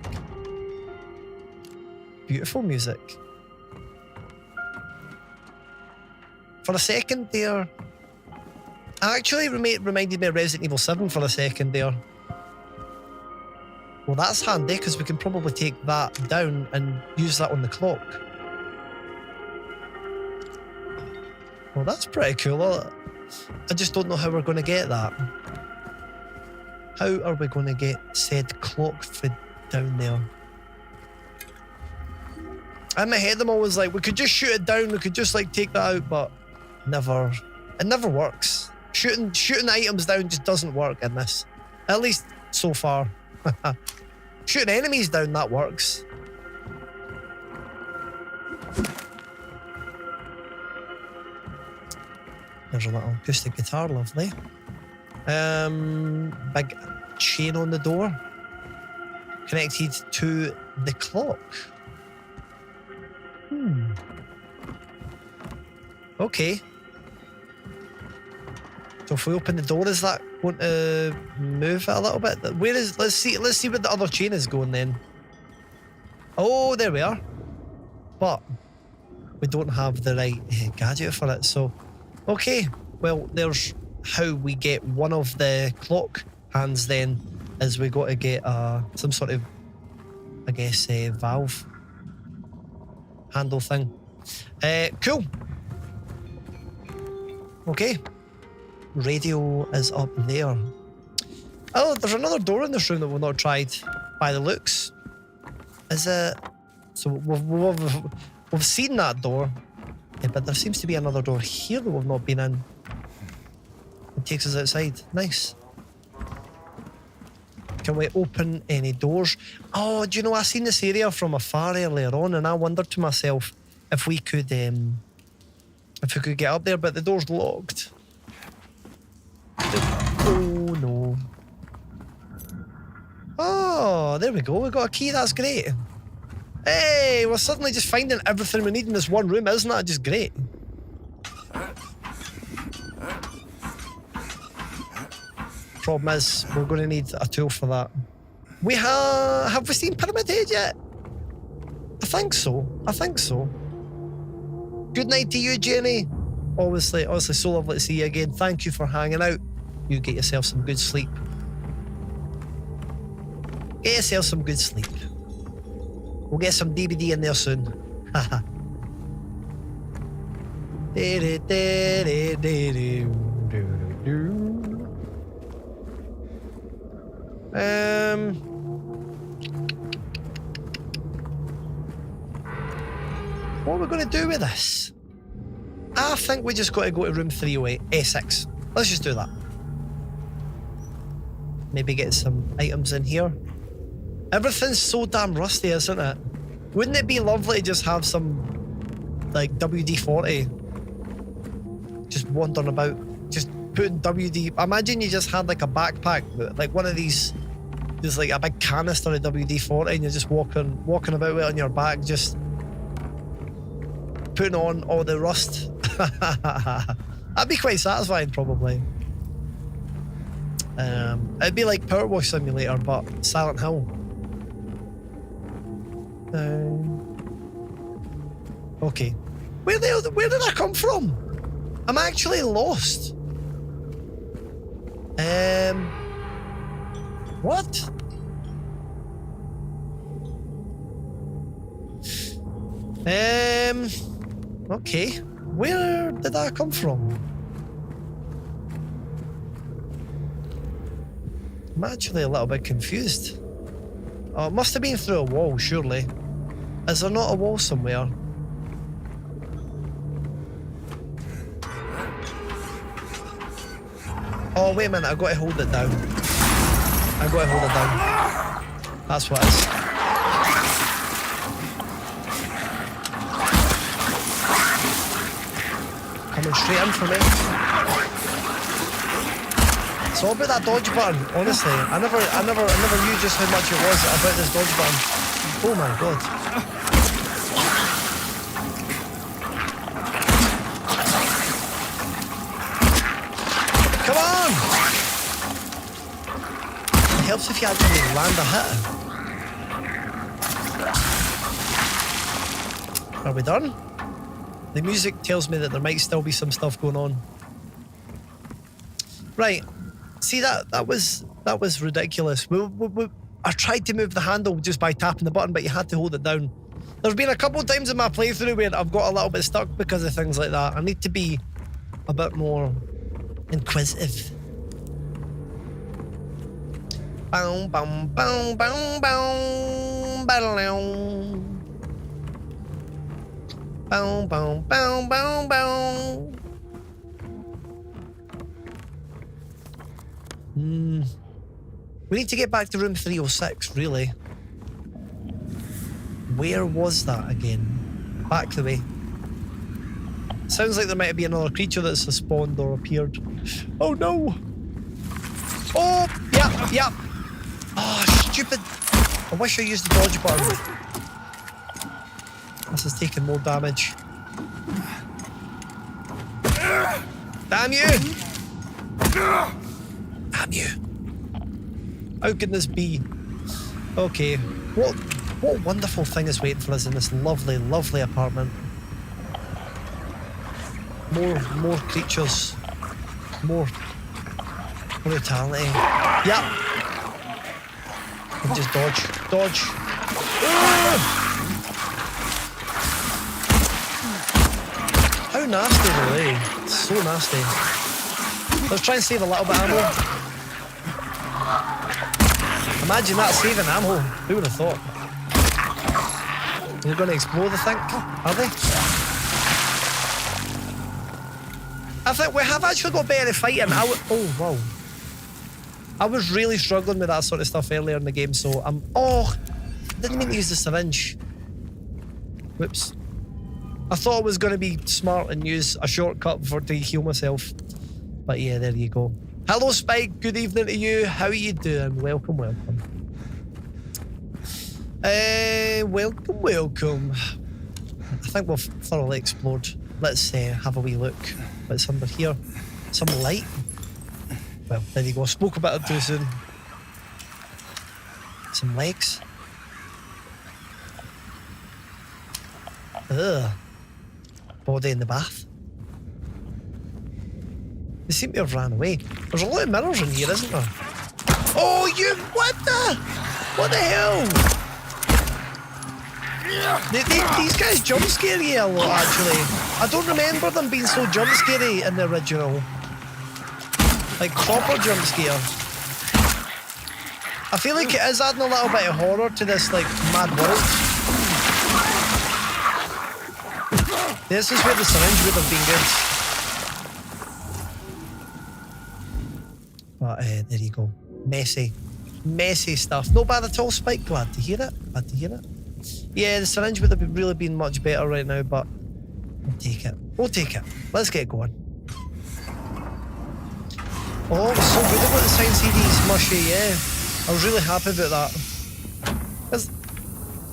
Beautiful music. For a second there... Actually, reminded me of Resident Evil 7 for a second there. Well, that's handy, because we can probably take that down and use that on the clock. Well, that's pretty cool. I just don't know how we're going to get that. How are we going to get said clock down there? In my head, I'm always like, we could just shoot it down, we could just like take that out, but never. It never works. Shooting items down just doesn't work in this. At least so far. Shooting enemies down, that works. There's a little acoustic guitar, lovely. Big chain on the door. Connected to the clock. Okay. So if we open the door, is that going to move it a little bit? Let's see where the other chain is going then. Oh, there we are. But we don't have the right gadget for it, so okay. Well, there's how we get one of the clock hands then, is we got to get some sort of, I guess, valve handle thing. Cool. Okay. Radio is up there. Oh, there's another door in this room that we've not tried by the looks. Is it... So we've seen that door, but there seems to be another door here that we've not been in. It takes us outside. Nice. Can we open any doors? Oh, do you know, I seen this area from afar earlier on, and I wondered to myself if we could get up there, but the door's locked. Oh no. Oh, there we go. We got a key. That's great. Hey, we're suddenly just finding everything we need in this one room. Isn't that just great? Problem is, we're going to need a tool for that. Have we seen Pyramid Head yet? I think so. I think so. Good night to you, Jenny. Obviously, so lovely to see you again. Thank you for hanging out. You get yourself some good sleep. Get yourself some good sleep. We'll get some DVD in there soon. Haha. What are we going to do with this? I think we just got to go to room 308, A6. Let's just do that. Maybe get some items in here. Everything's so damn rusty, isn't it? Wouldn't it be lovely to just have some, like, WD-40 just wandering about, just putting WD... Imagine you just had, like, a backpack, like one of these, just like a big canister of WD-40, and you're just walking about with it on your back, just putting on all the rust. That'd be quite satisfying, probably. It'd be like Power Wash Simulator, but Silent Hill. Okay. Where did I come from? I'm actually lost. What? Okay. Where did I come from? I'm actually a little bit confused. Oh, it must have been through a wall, surely. Is there not a wall somewhere? Oh, wait a minute, I've got to hold it down. I've got to hold it down. That's what it is. Coming straight in for me. It's all about that dodge button, honestly. I never knew just how much it was about this dodge button. Oh my god. Come on! It helps if you actually land a hit. Are we done? The music tells me that there might still be some stuff going on. Right. See, that was ridiculous. I tried to move the handle just by tapping the button, but you had to hold it down. There's been a couple of times in my playthrough where I've got a little bit stuck because of things like that. I need to be a bit more inquisitive. Bow, bow, bow, bow, bow, bow, bow, bow, bow, bow, bow. We need to get back to room 306, really. Where was that again? Back the way. Sounds like there might be another creature that's spawned or appeared. Oh no! Oh, yeah. Oh, stupid. I wish I used the dodge button. This is taking more damage. Damn you! Damn you. How can this be? Okay. What wonderful thing is waiting for us in this lovely, lovely apartment. More creatures. More brutality. Yep. And just dodge. How How nasty though, eh? So nasty. Let's try and save a little bit of ammo. Imagine that, saving ammo. Who would have thought? They're going to explode, I think. Are they? I think we have actually got better at fighting. Oh, wow. I was really struggling with that sort of stuff earlier in the game, so I'm... Oh! I didn't mean to use the syringe. Whoops. I thought it was going to be smart and use a shortcut to heal myself. But yeah, there you go. Hello, Spike. Good evening to you. How are you doing? Welcome, welcome. Welcome. I think we've thoroughly explored. Let's have a wee look. What's under here? Some light. Well, there you go. Spoke about it too soon. Some legs. Ugh. Body in the bath. They seem to have ran away. There's a lot of mirrors in here, isn't there? Oh, you... What the hell? These guys jump scare you a lot, actually. I don't remember them being so jump scary in the original. Like, proper jump scare. I feel like it is adding a little bit of horror to this, like, mad world. This is where the syringe would have been good. But, there you go. Messy. Messy stuff. Not bad at all, Spike. Glad to hear it. Glad to hear it. Yeah, the syringe would have really been much better right now, but we'll take it. We'll take it. Let's get going. Oh, it was so good about the signed CDs, Mushy, yeah. I was really happy about that. Because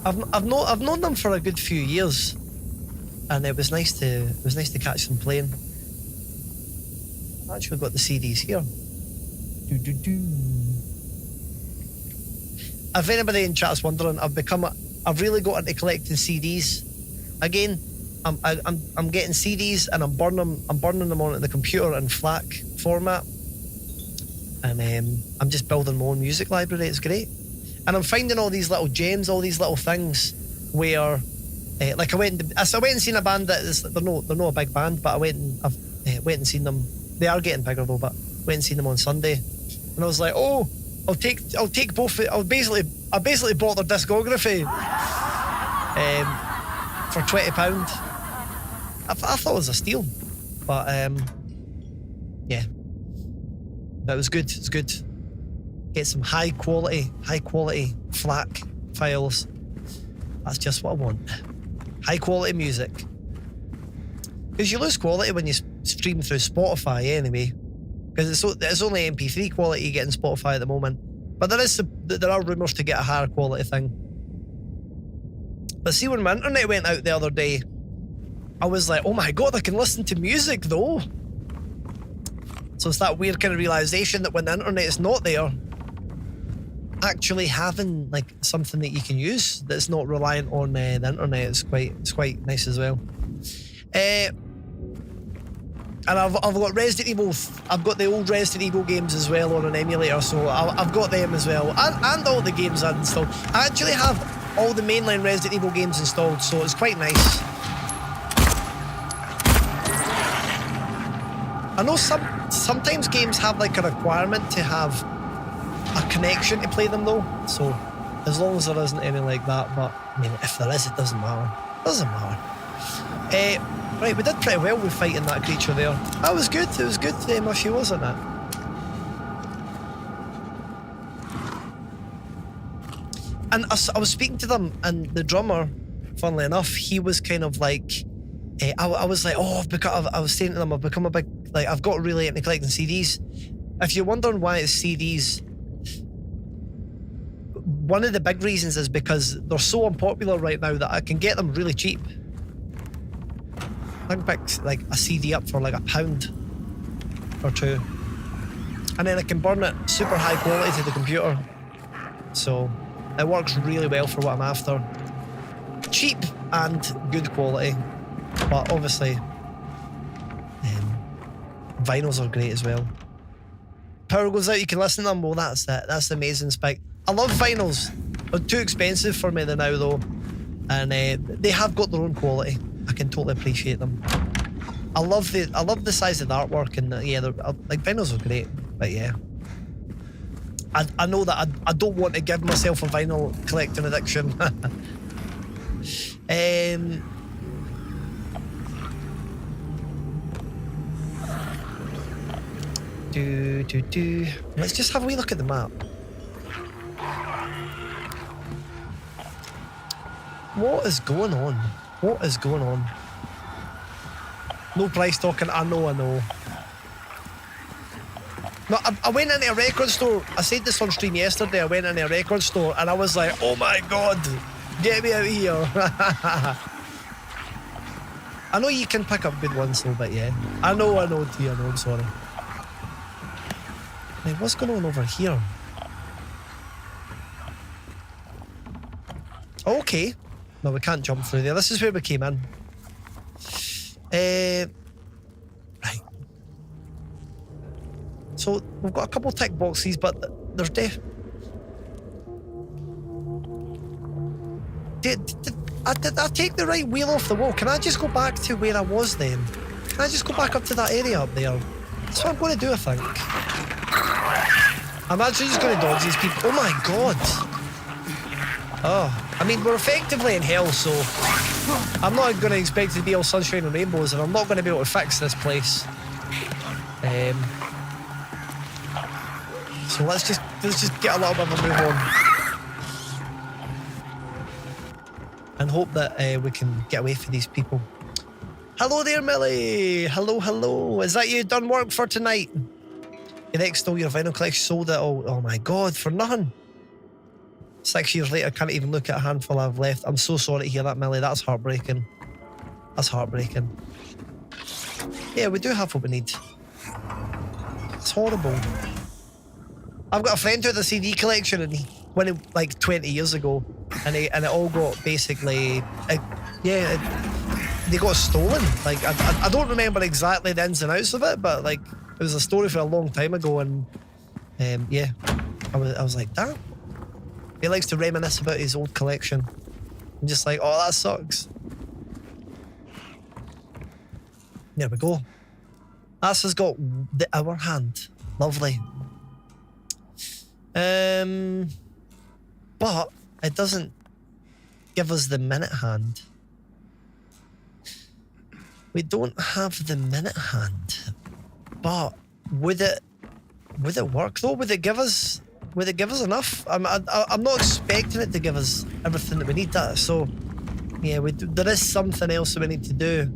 I've known them for a good few years. And it was nice to catch them playing. I've actually got the CDs here. If anybody in chat's wondering, I've really got into collecting CDs. Again, I'm getting CDs and I'm burning them onto the computer in FLAC format. And I'm just building my own music library. It's great. And I'm finding all these little gems, all these little things where, like I went and seen a band that is, they're not a big band, but I went and seen them. They are getting bigger though, but went and seen them on Sunday, and I was like, oh, I'll take both. I basically bought their discography for £20. I thought it was a steal, but yeah, that was good. It's good. Get some high quality FLAC files. That's just what I want. High quality music. Because you lose quality when you stream through Spotify anyway. Because it's only MP3 quality you get in Spotify at the moment. But there are rumours to get a higher quality thing. But see, when my internet went out the other day, I was like, oh my god, I can listen to music though. So it's that weird kind of realisation that when the internet is not there, actually having like something that you can use that's not reliant on the internet is quite nice as well. And I've got Resident Evil. I've got the old Resident Evil games as well on an emulator, so I've got them as well, and all the games I've installed. I actually have all the mainline Resident Evil games installed, so it's quite nice. I know sometimes games have like a requirement to have a connection to play them though, so as long as there isn't any like that, but I mean, if there is, it doesn't matter. Right, we did pretty well with fighting that creature there. That was good. It was good, Mushy, wasn't it? And I was speaking to them, and the drummer, funnily enough, he was kind of like, I was like, oh, I was saying to them, I've become a big, like, I've got really into collecting CDs. If you're wondering why it's CDs, one of the big reasons is because they're so unpopular right now that I can get them really cheap. I can pick like a CD up for like £1 or £2, and then I can burn it super high quality to the computer, so it works really well for what I'm after. Cheap and good quality, but obviously vinyls are great as well. Power goes out, you can listen to them. Well, that's it. That's the amazing spec. I love vinyls. They're too expensive for me now though, and they have got their own quality. I can totally appreciate them. I love the size of the artwork, and yeah, like vinyls are great, but yeah. I know that I don't want to give myself a vinyl collecting addiction. Let's just have a wee look at the map. What is going on? What is going on? No price talking, I know. No, I went into a record store. I said this on stream yesterday. I went into a record store and I was like, oh my god, get me out of here. I know you can pick up good ones though, but yeah. I know, T, I know, I'm sorry. Hey, what's going on over here? Okay. No, we can't jump through there. This is where we came in. Right. So, we've got a couple tick boxes, but there's Did I take the right wheel off the wall? Can I just go back to where I was then? Can I just go back up to that area up there? That's what I'm going to do, I think. I'm actually just going to dodge these people. Oh my god. Oh, I mean, we're effectively in hell, so I'm not going to expect it to be all sunshine and rainbows, and I'm not going to be able to fix this place. So let's just get a little bit of a move on, and hope that we can get away from these people. Hello there, Millie. Hello. Is that you done work for tonight? You next stole your vinyl collection, sold it all. Oh my god, for nothing. 6 years later, can't even look at a handful I've left. I'm so sorry to hear that, Millie. That's heartbreaking. That's heartbreaking. Yeah, we do have what we need. It's horrible. I've got a friend who had a CD collection, and he went in like 20 years ago, and it all got basically, they got stolen. Like I don't remember exactly the ins and outs of it, but like it was a story for a long time ago, and yeah, I was like, damn. He likes to reminisce about his old collection. I'm just like, oh, that sucks. There we go. Ass has got the hour hand. Lovely. But it doesn't give us the minute hand. We don't have the minute hand. But would it work though? Would it give us enough? I'm not expecting it to give us everything that we need. So yeah, there is something else that we need to do.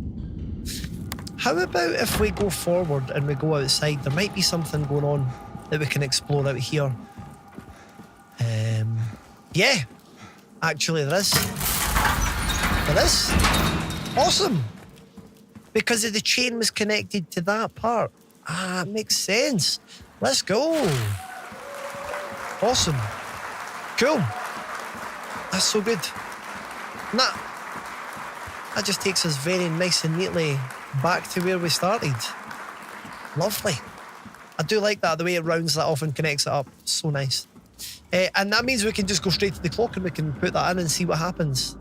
How about if we go forward and we go outside? There might be something going on that we can explore out here. Yeah, actually there is. There is. Awesome. Because the chain was connected to that part. Ah, it makes sense. Let's go. Awesome. Cool. That's so good. Nah. That just takes us very nice and neatly back to where we started. Lovely. I do like that, the way it rounds that off and connects it up. So nice. And that means we can just go straight to the clock and we can put that in and see what happens.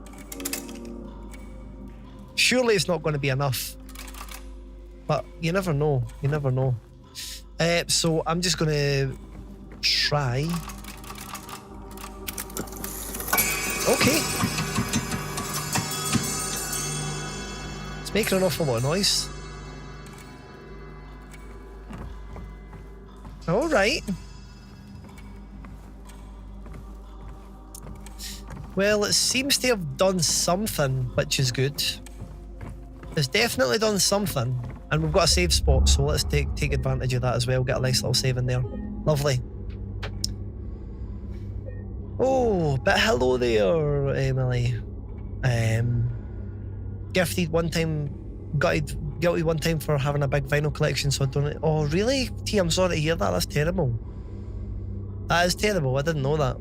Surely it's not going to be enough. But you never know. You never know. So I'm just going to try. Okay. It's making an awful lot of noise. All right. Well, it seems to have done something, which is good. It's definitely done something. And we've got a save spot, so let's take advantage of that as well. Get a nice little save in there. Lovely. Oh, but hello there, Emily. Gifted one time, guilty one time for having a big vinyl collection, so I don't... Oh, really? T, I'm sorry to hear that. That's terrible. That is terrible. I didn't know that.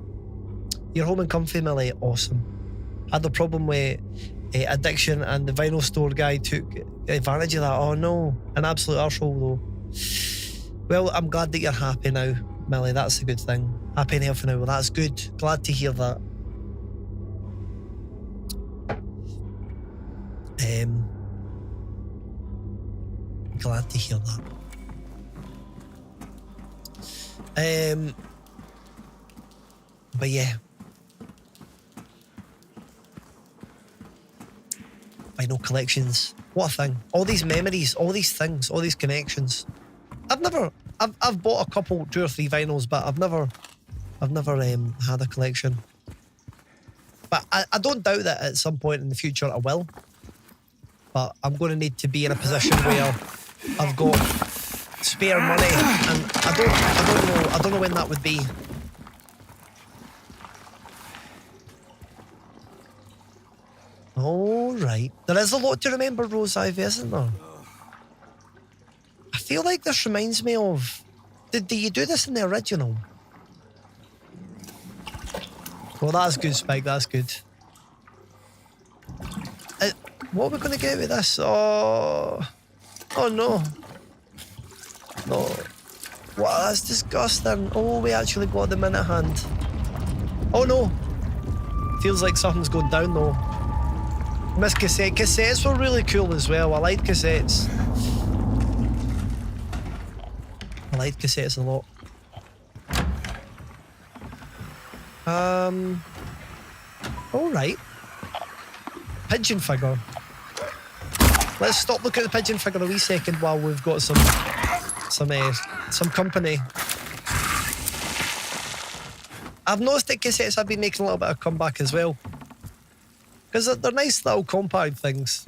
You're home and comfy, Millie. Awesome. Had the problem with addiction, and the vinyl store guy took advantage of that. Oh no, an absolute arsehole though. Well, I'm glad that you're happy now, Millie. That's a good thing. Happy and healthy now. Well, that's good. Glad to hear that. glad to hear that. But yeah. Vinyl collections. What a thing. All these memories, all these things, all these connections. I've bought a couple, 2 or 3 vinyls, but I've never had a collection. But I don't doubt that at some point in the future I will. But I'm going to need to be in a position where I've got spare money, and I don't know when that would be. All right, there is a lot to remember, Rose Ivy, isn't there? I feel like this reminds me of. Did you do this in the original? Well, that's good, Spike. That's good. What are we going to get with this? Oh no. No. Wow, that's disgusting. Oh, we actually got the minute hand. Oh no. Feels like something's going down though. Miss cassette. Cassettes were really cool as well. I liked cassettes. I liked cassettes a lot. Alright. Pigeon figure. Let's stop looking at the pigeon figure a wee second while we've got some company. I've noticed that cassettes have been making a little bit of comeback as well. Because they're nice little compact things.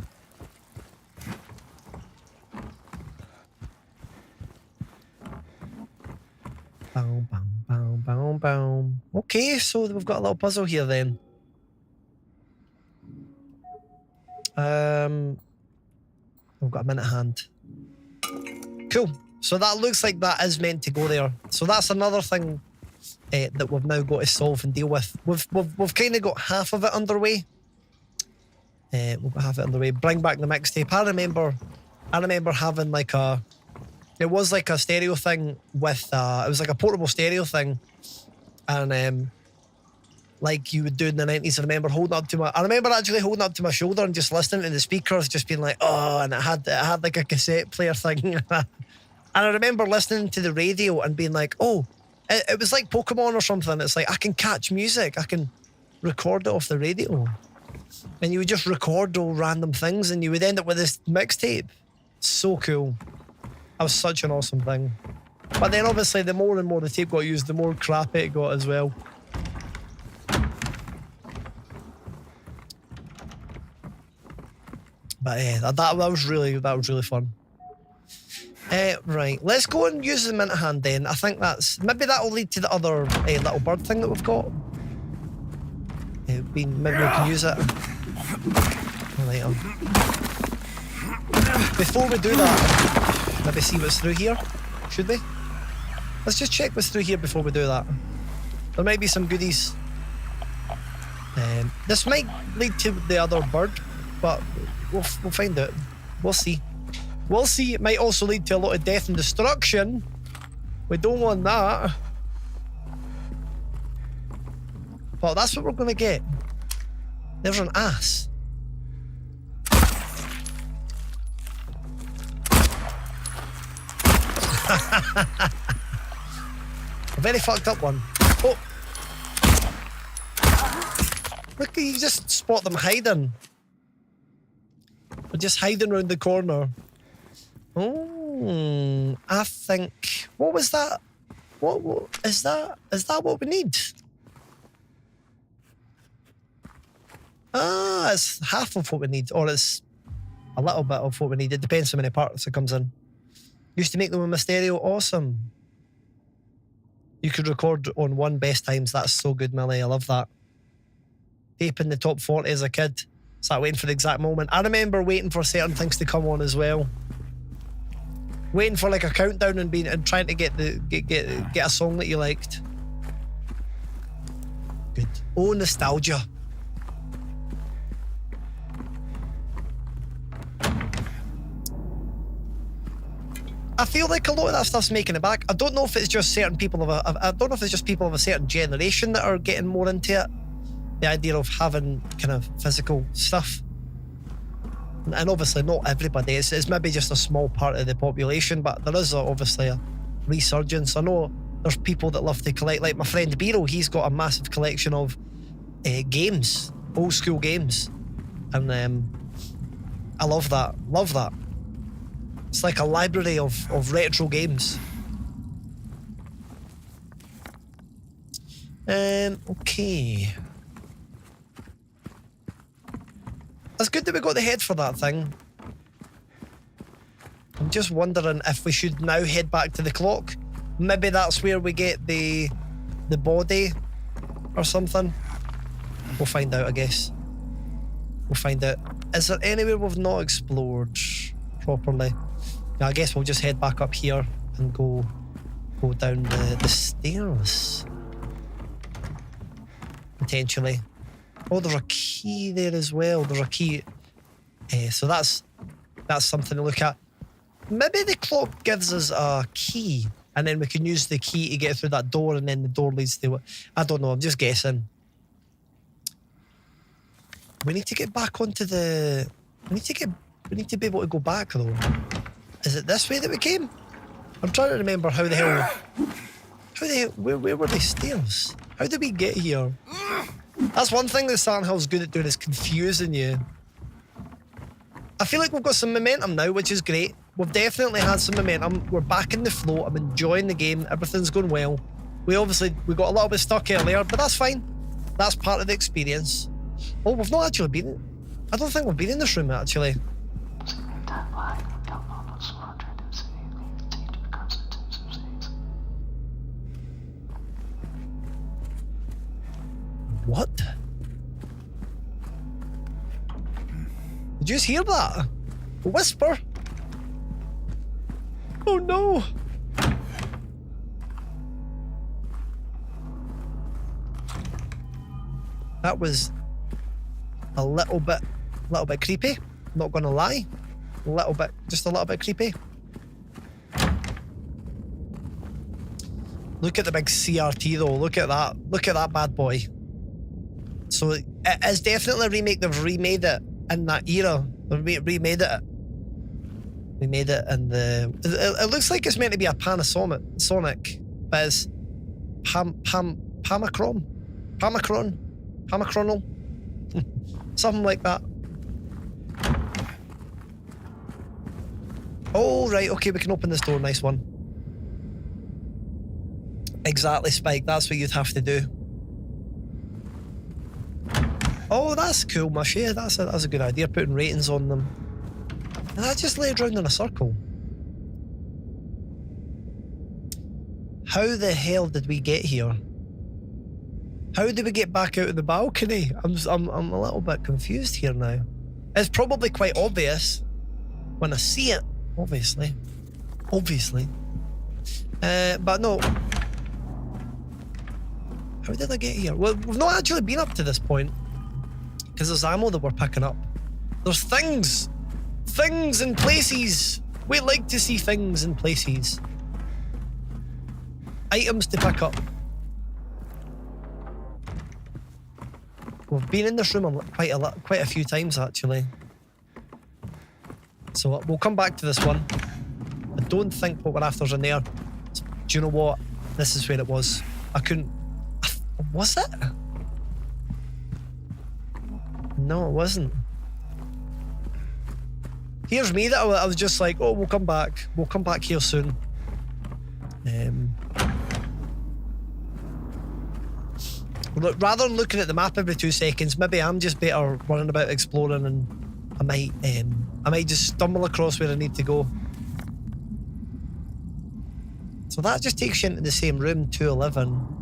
Boom, boom, boom, boom, boom. Okay, so we've got a little puzzle here then. We've got a minute hand. Cool. So that looks like that is meant to go there. So that's another thing that we've now got to solve and deal with. We've kind of got half of it underway. We've got half it underway. Bring back the mixtape. I remember having like a. It was like a stereo thing with. It was like a portable stereo thing, and like you would do in the 90s. I remember actually holding up to my shoulder and just listening to the speakers, just being like, oh, and it had like a cassette player thing. And I remember listening to the radio and being like, oh, it was like Pokemon or something. It's like I can catch music, I can record it off the radio, and you would just record all random things, and you would end up with this mixtape. So cool. That was such an awesome thing. But then obviously the more and more the tape got used, the more crap it got as well. But yeah, that was really fun. Right, let's go and use the minute hand then. I think maybe that'll lead to the other little bird thing that we've got. Maybe we can use it later. Before we do that, maybe see what's through here. Should we? Let's just check what's through here before we do that. There might be some goodies. This might lead to the other bird, but we'll find out. We'll see. We'll see. It might also lead to a lot of death and destruction. We don't want that. But that's what we're going to get. There's an ass. A very fucked up one. Oh. Look, you just spot them hiding. They're just hiding around the corner. Oh, I think. What was that? What is that? Is that what we need? Ah, it's half of what we need, or it's a little bit of what we need. It depends how many parts it comes in. Used to make them in my stereo. Awesome. You could record on one best times. That's so good, Millie. I love that. Tape in the top 40 as a kid. Start waiting for the exact moment. I remember waiting for certain things to come on as well. Waiting for like a countdown and trying to get a song that you liked. Good. Oh, nostalgia. I feel like a lot of that stuff's making it back. I don't know if it's just certain people I don't know if it's just people of a certain generation that are getting more into it. The idea of having kind of physical stuff. And obviously not everybody, it's maybe just a small part of the population, but there is obviously a resurgence. I know there's people that love to collect, like my friend Biro, he's got a massive collection of games, old school games, and I love that. It's like a library of retro games. Okay. It's good that we got the head for that thing. I'm just wondering if we should now head back to the clock. Maybe that's where we get the body or something. We'll find out, I guess. We'll find out. Is there anywhere we've not explored properly? Yeah, I guess we'll just head back up here and go down the stairs. Potentially. Oh, there's a key there as well. There's a key. So that's something to look at. Maybe the clock gives us a key, and then we can use the key to get through that door, and then the door leads to it. I don't know. I'm just guessing. We need to get back onto the. We need to be able to go back though. Is it this way that we came? I'm trying to remember how the hell. Where were the stairs? How did we get here? That's one thing that Silent Hill's good at doing, is confusing you. I feel like we've got some momentum now, which is great. We've definitely had some momentum. We're back in the flow. I'm enjoying the game. Everything's going well. We got a little bit stuck earlier, but that's fine. That's part of the experience. Oh, we've not actually been... I don't think we've been in this room, actually. What? Did you just hear that? A whisper? Oh no! That was a little bit creepy. Not gonna lie. Just a little bit creepy. Look at the big CRT though. Look at that. Look at that bad boy. So it is definitely a remake. They've remade it in that era. They've remade it. We made it in the... It looks like it's meant to be a Panasonic, but it's Pamachronal? Something like that. Oh, right, okay, we can open this door. Nice one. Exactly, Spike. That's what you'd have to do. Oh, that's cool, Mushy. That's a good idea, putting ratings on them. And I just laid around in a circle. How the hell did we get here? How did we get back out of the balcony? I'm a little bit confused here now. It's probably quite obvious when I see it, obviously. But no. How did I get here? Well, we've not actually been up to this point, because there's ammo that we're picking up. There's things in places. We like to see things in places. Items to pick up. We've been in this room quite a few times actually. So we'll come back to this one. I don't think what we're after's in there. Do you know what? This is where it was. Was it? No, it wasn't. Here's me that I was just like, oh, we'll come back. We'll come back here soon. Look, rather than looking at the map every 2 seconds, maybe I'm just better running about exploring, and I might just stumble across where I need to go. So that just takes you into the same room, 211.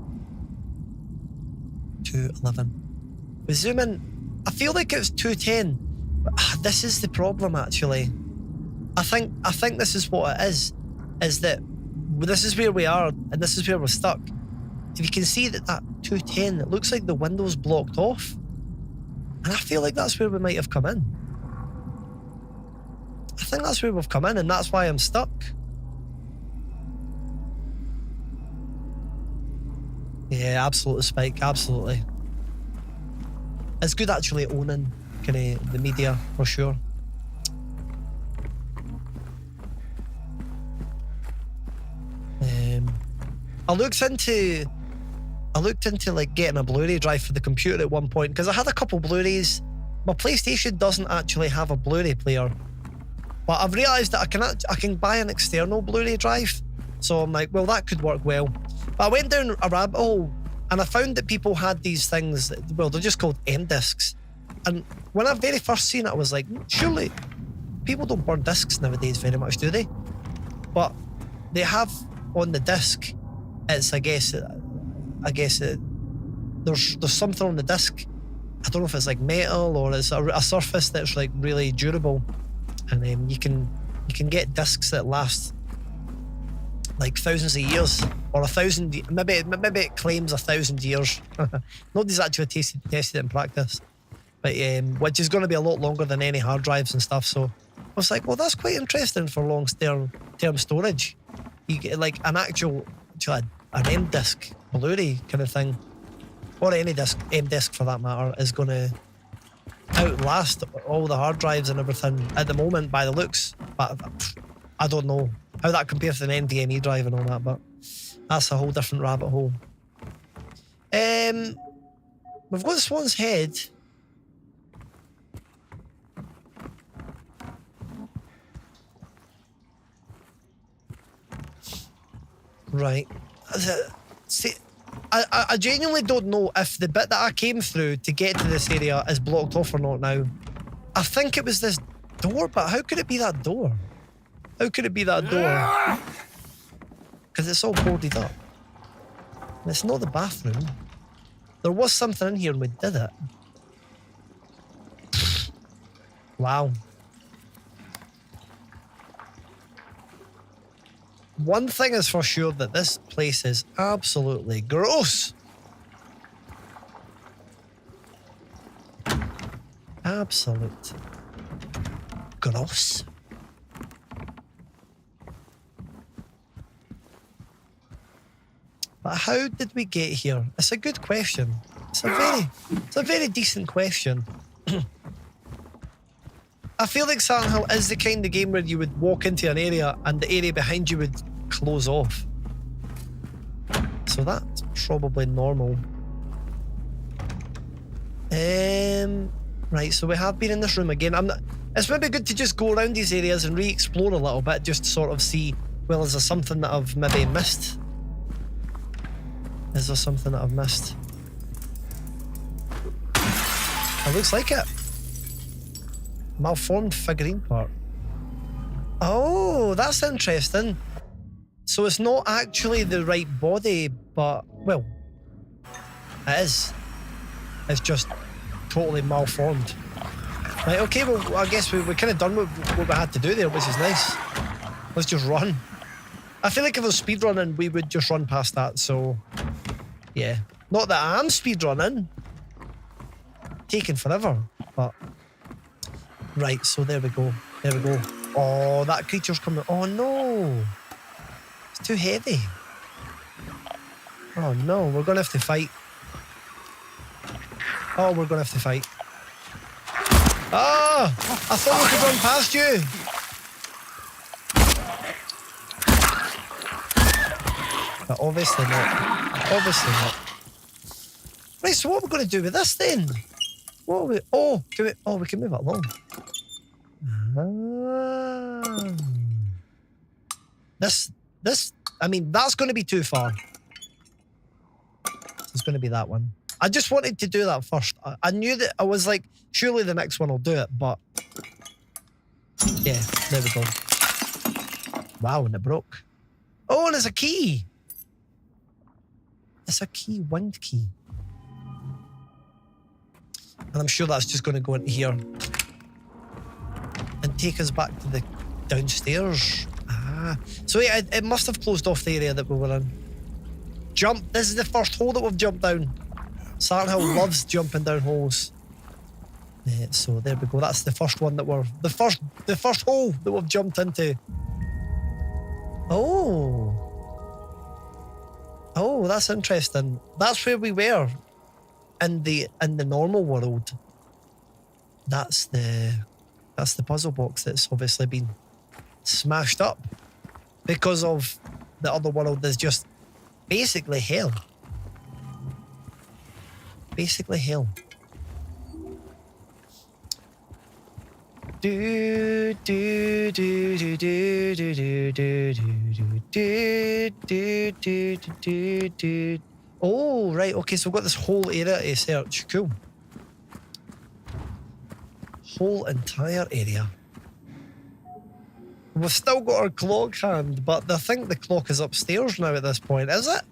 211. We zoom in. I feel like it's 210. But this is the problem, actually. I think this is what it is that this is where we are, and this is where we're stuck. If you can see that 210, it looks like the window's blocked off. And I feel like that's where we might have come in. I think that's where we've come in, and that's why I'm stuck. Yeah, absolutely, Spike, absolutely. It's good actually owning kind of the media, for sure. I looked into like getting a Blu-ray drive for the computer at one point because I had a couple Blu-rays. My PlayStation doesn't actually have a Blu-ray player, but I've realised that I can buy an external Blu-ray drive. So I'm like, well, that could work well. But I went down a rabbit hole and I found that people had these things. Well, they're just called M discs. And when I very first seen it, I was like, surely people don't burn discs nowadays very much, do they? But they have on the disc. It's there's something on the disc. I don't know if it's like metal or it's a surface that's like really durable, and you can get discs that last like thousands of years, or 1,000. Maybe it claims 1,000 years. Nobody's actually tested it in practice, but which is going to be a lot longer than any hard drives and stuff. So I was like, well, that's quite interesting for long-term storage. You get like an M disc Blu-ray kind of thing, or any disc, M disc for that matter, is going to outlast all the hard drives and everything at the moment by the looks. But I don't know how that compares to an NVMe drive and all that, but that's a whole different rabbit hole. We've got Swan's Head. Right. See, I genuinely don't know if the bit that I came through to get to this area is blocked off or not now. I think it was this door, but how could it be that door? How could it be that door? Because it's all boarded up. And it's not the bathroom. There was something in here and we did it. Wow. One thing is for sure, that this place is absolutely gross. Absolute gross. But how did we get here? It's a good question. It's a very decent question. I feel like Silent Hill is the kind of game where you would walk into an area and the area behind you would close off. So that's probably normal. Right, so we have been in this room again. It's maybe good to just go around these areas and re-explore a little bit, just to sort of see, well, is there something that I've maybe missed? Is there something that I've missed? It looks like it. Malformed figurine part. Oh, that's interesting. So it's not actually the right body, but, well, it is. It's just totally malformed. Right, okay, well, I guess we kind of done what we had to do there, which is nice. Let's just run. I feel like if I was speedrunning, we would just run past that, so... yeah. Not that I am speedrunning. Taking forever, but... right, so there we go. There we go. Oh, that creature's coming. Oh, no. It's too heavy. Oh, no. We're going to have to fight. Oh, we're going to have to fight. Ah! I thought we could run past you. But obviously not. Obviously not. Right, so what are we going to do with this then? What are we... oh, we can move it along. This, I mean, that's going to be too far. It's going to be that one. I just wanted to do that first. I knew that, I was like, surely the next one will do it, but... yeah, there we go. Wow, and it broke. Oh, and it's a key. It's a key, winged key. And I'm sure that's just going to go into here and take us back to the downstairs. Ah, so yeah, it must have closed off the area that we were in. Jump. This is the first hole that we've jumped down. Silent Hill loves jumping down holes. Yeah, so there we go. That's the first one that we're... the first hole that we've jumped into. Oh. Oh, that's interesting. That's where we were in the normal world. That's the puzzle box that's obviously been smashed up because of the other world is just Basically hell. Basically hell. Do do do do do do do do do do do do do. Oh right, okay, so we've got this whole area to search. Cool. Whole entire area. We've still got our clock hand, but I think the clock is upstairs now at this point, is it?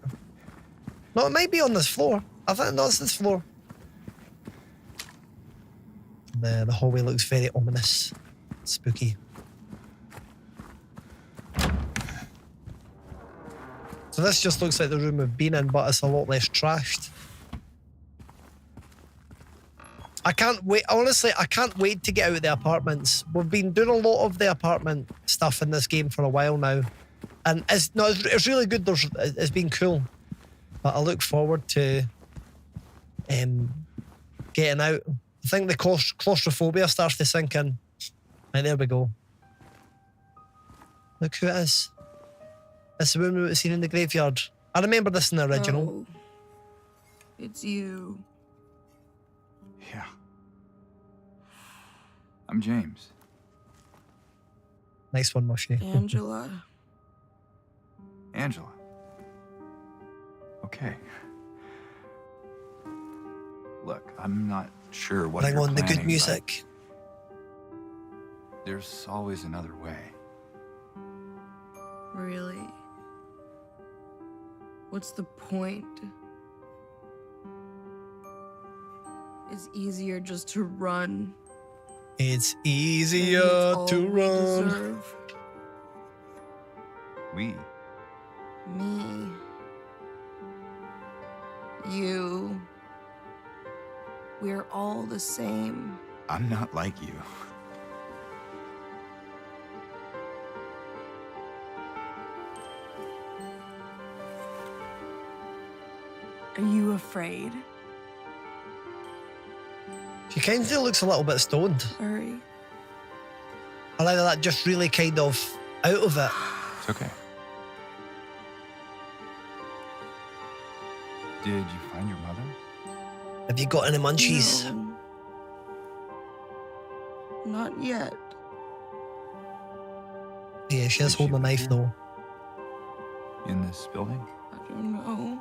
No, it might be on this floor. I think that's this floor. The hallway looks very ominous. Spooky. So this just looks like the room we've been in, but it's a lot less trashed. I can't wait, honestly, I can't wait to get out of the apartments. We've been doing a lot of the apartment stuff in this game for a while now. And it's really good, it's been cool. But I look forward to getting out. I think the claustrophobia starts to sink in. Right, there we go. Look who it is. It's the woman we've seen in the graveyard. I remember this in the original. Oh, it's you. Yeah. I'm James. Nice one, Mushy. Angela. Angela. Okay. Look, I'm not sure what Bring you're on the good planning, music. but there's always another way. Really? What's the point? It's easier just to run. It's Maybe easier it's all to we run. deserve. We? Me. You. We're all the same. I'm not like you. Are you afraid? She kind of looks a little bit stoned. Sorry. I like that just really kind of out of it. It's okay. Did you find your mother? Have you got any munchies? No. Not yet. Yeah, she is Did she holding a knife appear? though. In this building? I don't know.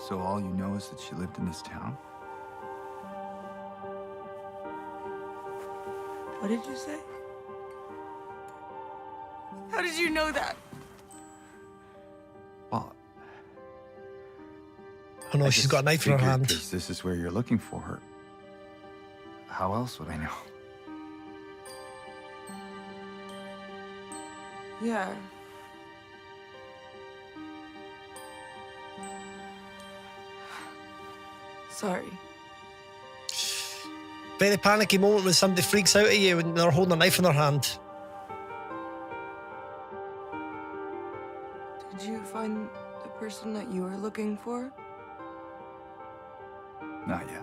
So all you know is that she lived in this town? What did you say? How did you know that? Well, Oh no, I she's just got a knife in her figured hand. 'cause this is where you're looking for her. How else would I know? Yeah. Sorry. Very panicky moment when somebody freaks out at you when they're holding a knife in their hand. Did you find the person that you were looking for? Not yet.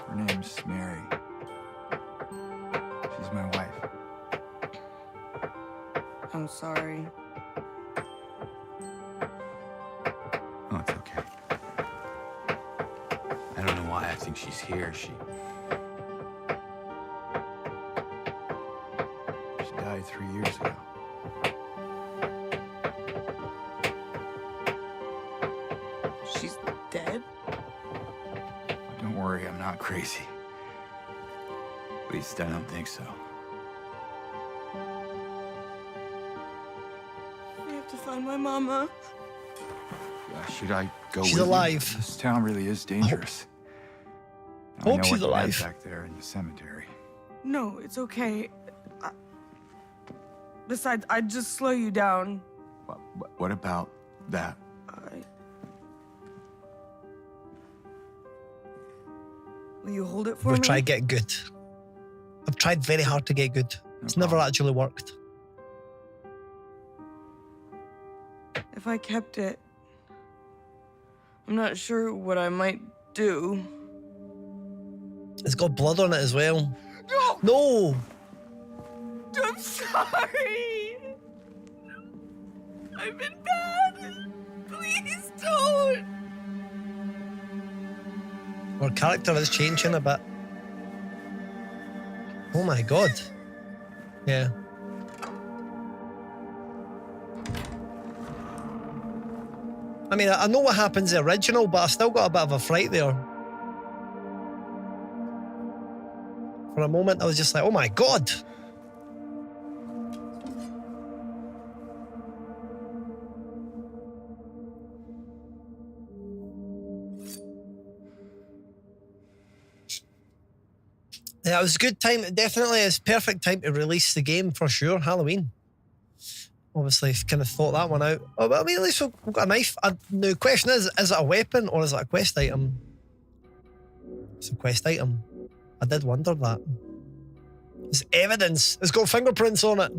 Her name's Mary. She's my wife. I'm sorry. Oh, it's okay. I don't know why I think she's here. She died 3 years ago. She's dead? Don't worry, I'm not crazy. At least I don't think so. I have to find my mama. Should I go She's with you? alive. This town really is dangerous. I Hope know she's what you had alive. back there in the cemetery. No, it's okay. Besides, I'd just slow you down. What about that? Will you hold it for We've me? tried get good. I've tried very hard to get good. It's never problem. actually worked. If I kept it, I'm not sure what I might do. It's got blood on it as well. No! I'm sorry. I've been bad. Please don't. Our character is changing a bit. Oh my god. Yeah. I mean, I know what happens in the original, but I still got a bit of a fright there. For a moment, I was just like, oh my god. Yeah, it was a good time. Definitely, it's perfect time to release the game for sure. Halloween. Obviously, kind of thought that one out. Oh, but I mean, at least we've got a knife. The question is it a weapon or is it a quest item? It's a quest item. I did wonder that. It's evidence. It's got fingerprints on it.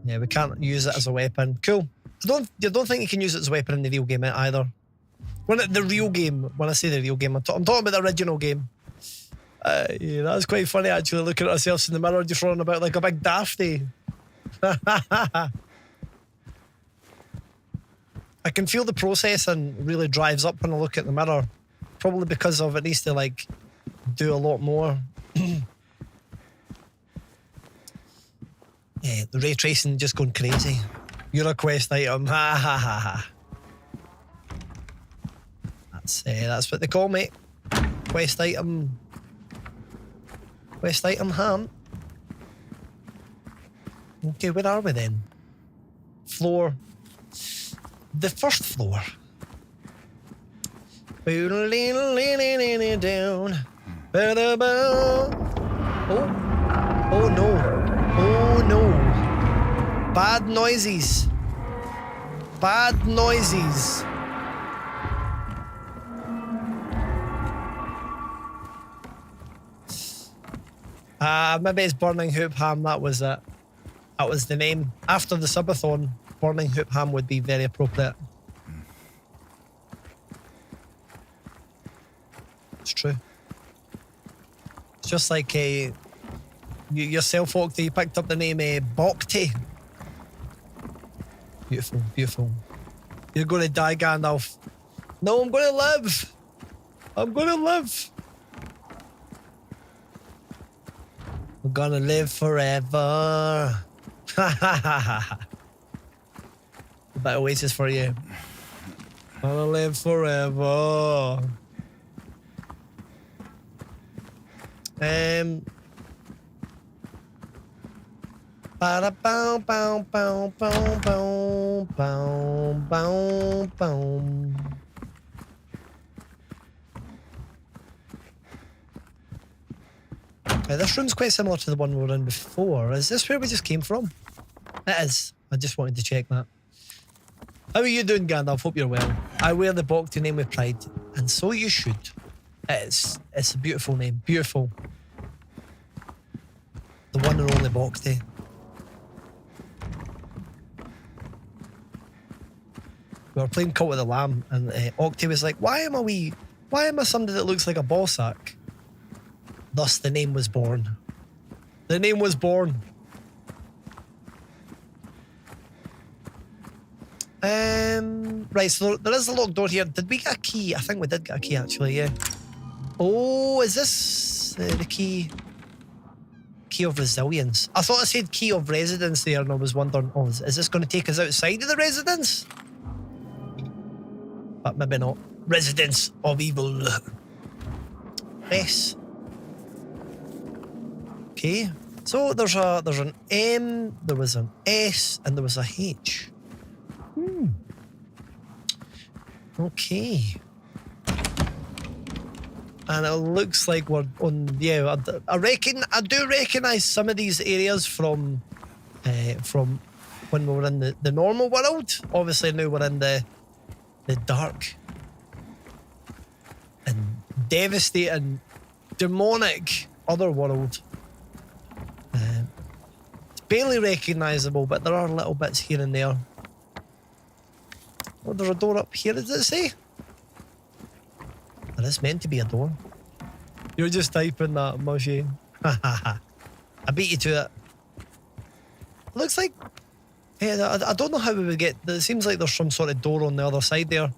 Yeah, we can't use it as a weapon. Cool. I don't think you can use it as a weapon in the real game either. When the real game, when I say the real game, I'm talking about the original game. Yeah, that's quite funny actually, looking at ourselves in the mirror just running about like a big dafty. I can feel the processing really drives up when I look at the mirror. Probably because of it needs to like do a lot more. Yeah, the ray tracing just going crazy. You're a quest item. Ha ha ha ha. That's what they call me. Quest item. Quest item ham. Okay, where are we then? Floor. The first floor. Down. Oh no. Oh no. Bad noises. Bad noises. Maybe it's Burning Hoop Ham, that was it. That was the name. After the subathon, Burning Hoop Ham would be very appropriate. It's true. It's just like yourself, Octa, you picked up the name Bokti. Beautiful, beautiful. You're going to die, Gandalf. No, I'm going to live. I'm going to live. I'm gonna live forever. Ha ha ha ha. A bit of Oasis for you. Gonna live forever. Ba bow bow bow bow bow bow bow bow. This room's quite similar to the one we were in before. Is this where we just came from? It is. I just wanted to check that. How are you doing, Gandalf? Hope you're well. I wear the Bokti name with pride, and so you should. It's a beautiful name. Beautiful. The one and only Bokti. We were playing Cult of the Lamb, and Octi was like, why am I somebody that looks like a ball sack? Thus, the name was born. The name was born. Right, so there is a locked door here. Did we get a key? I think we did get a key, actually, yeah. Oh, is this the key? Key of resilience. I thought I said key of residence there, and I was wondering, oh, is this going to take us outside of the residence? But maybe not. Residence of evil. Yes. Okay, so there's an M, there was an S, and there was a H. Okay. And it looks like we're on, yeah, I do recognise some of these areas from when we were in the normal world. Obviously now we're in the dark and devastating, demonic other world. It's barely recognisable, but there are little bits here and there. Oh, there's a door up here, does it say? There is meant to be a door. You're just typing that, Mushy. I beat you to it. Looks like... Yeah, I don't know how we would get... It seems like there's some sort of door on the other side there.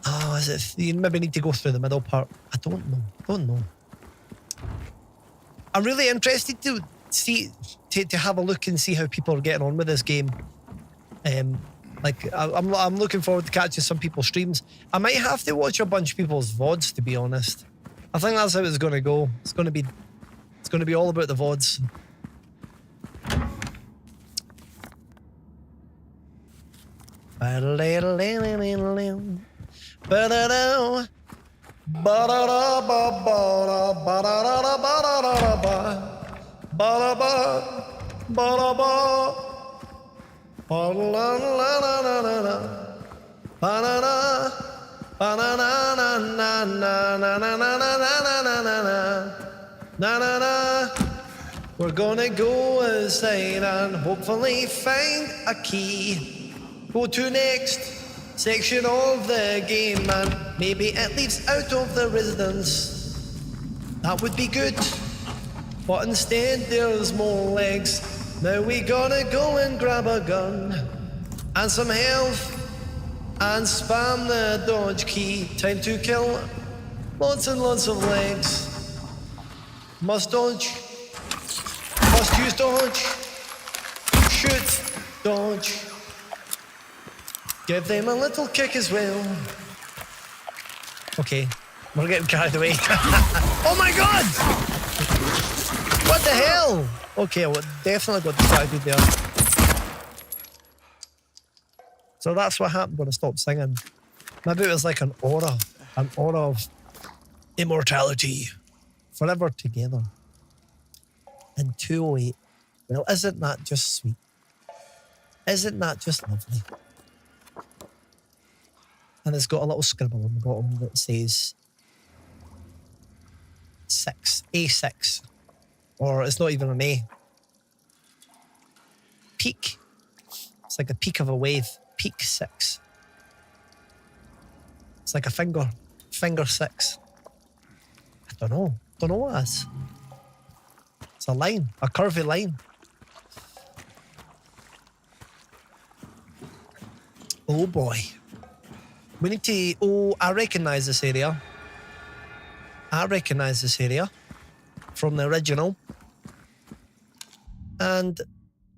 Oh, is it... You maybe need to go through the middle part. I don't know. I'm really interested to see... To have a look and see how people are getting on with this game. Like, I'm looking forward to catching some people's streams. I might have to watch a bunch of people's VODs, to be honest. I think that's how it's going to go. It's going to be all about the VODs. We're gonna go inside and hopefully find a key. Go to next section of the game and maybe it leads out of the residence. That would be good. But instead there's more legs. Now we gotta go and grab a gun and some health and spam the dodge key. Time to kill lots and lots of legs. Must dodge. Must use dodge. Shoot. Dodge. Give them a little kick as well. Okay, we're getting carried away. Oh my god! What the hell? Okay, well, definitely got distracted there. So that's what happened when I stopped singing. Maybe it was like an aura of immortality. Forever together. And 208. Well, isn't that just sweet? Isn't that just lovely? And it's got a little scribble on the bottom that says 6, A6. Or it's not even an A. Peak. It's like the peak of a wave. Peak 6. It's like a finger. Finger 6. I don't know. Don't know what it is. It's a line. A curvy line. Oh boy. We need to... Oh, I recognise this area. I recognise this area from the original. And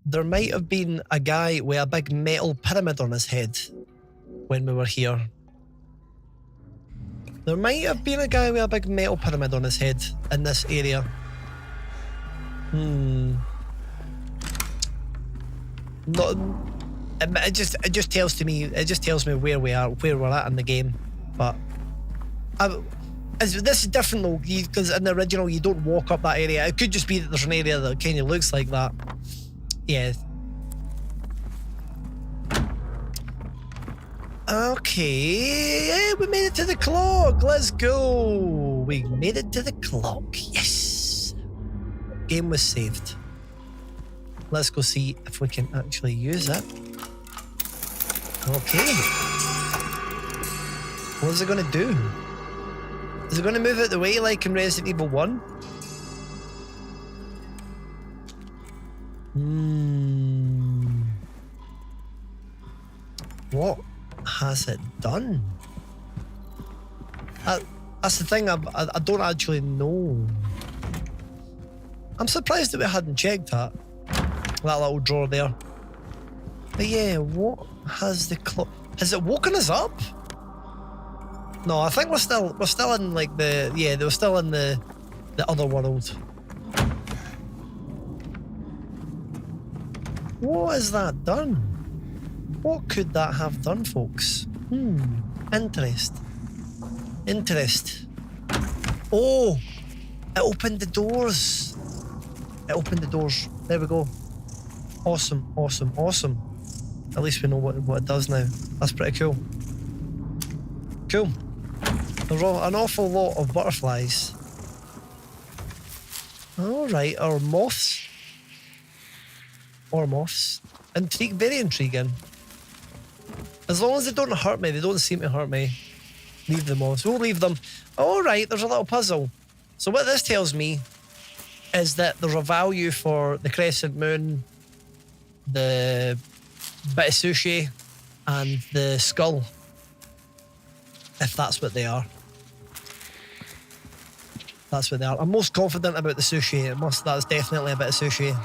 there might have been a guy with a big metal pyramid on his head when we were here. There might have been a guy with a big metal pyramid on his head in this area. Not... It just tells me where we are, where we're at in the game. But this is different though, because in the original you don't walk up that area. It could just be that there's an area that kind of looks like that. Yeah. Okay, we made it to the clock. Let's go. We made it to the clock. Yes. Game was saved. Let's go see if we can actually use it. Okay. What is it going to do? Is it going to move out the way like in Resident Evil 1? What has it done? That's the thing, I don't actually know. I'm surprised that we hadn't checked that little drawer there. But yeah, what has the clock... Has it woken us up? No, I think we're still in like the... Yeah, they were still in the other world. What has that done? What could that have done, folks? Interest. Oh! It opened the doors. There we go. Awesome. At least we know what it does now. That's pretty cool. Cool. There's an awful lot of butterflies. Alright, or moths. Very intriguing. As long as they don't hurt me, they don't seem to hurt me. Leave them all. So we'll leave them. All right, there's a little puzzle. So what this tells me is that there's a value for the crescent moon, the bit of sushi, and the skull. If that's what they are. That's what they are. I'm most confident about the sushi. That's definitely a bit of sushi.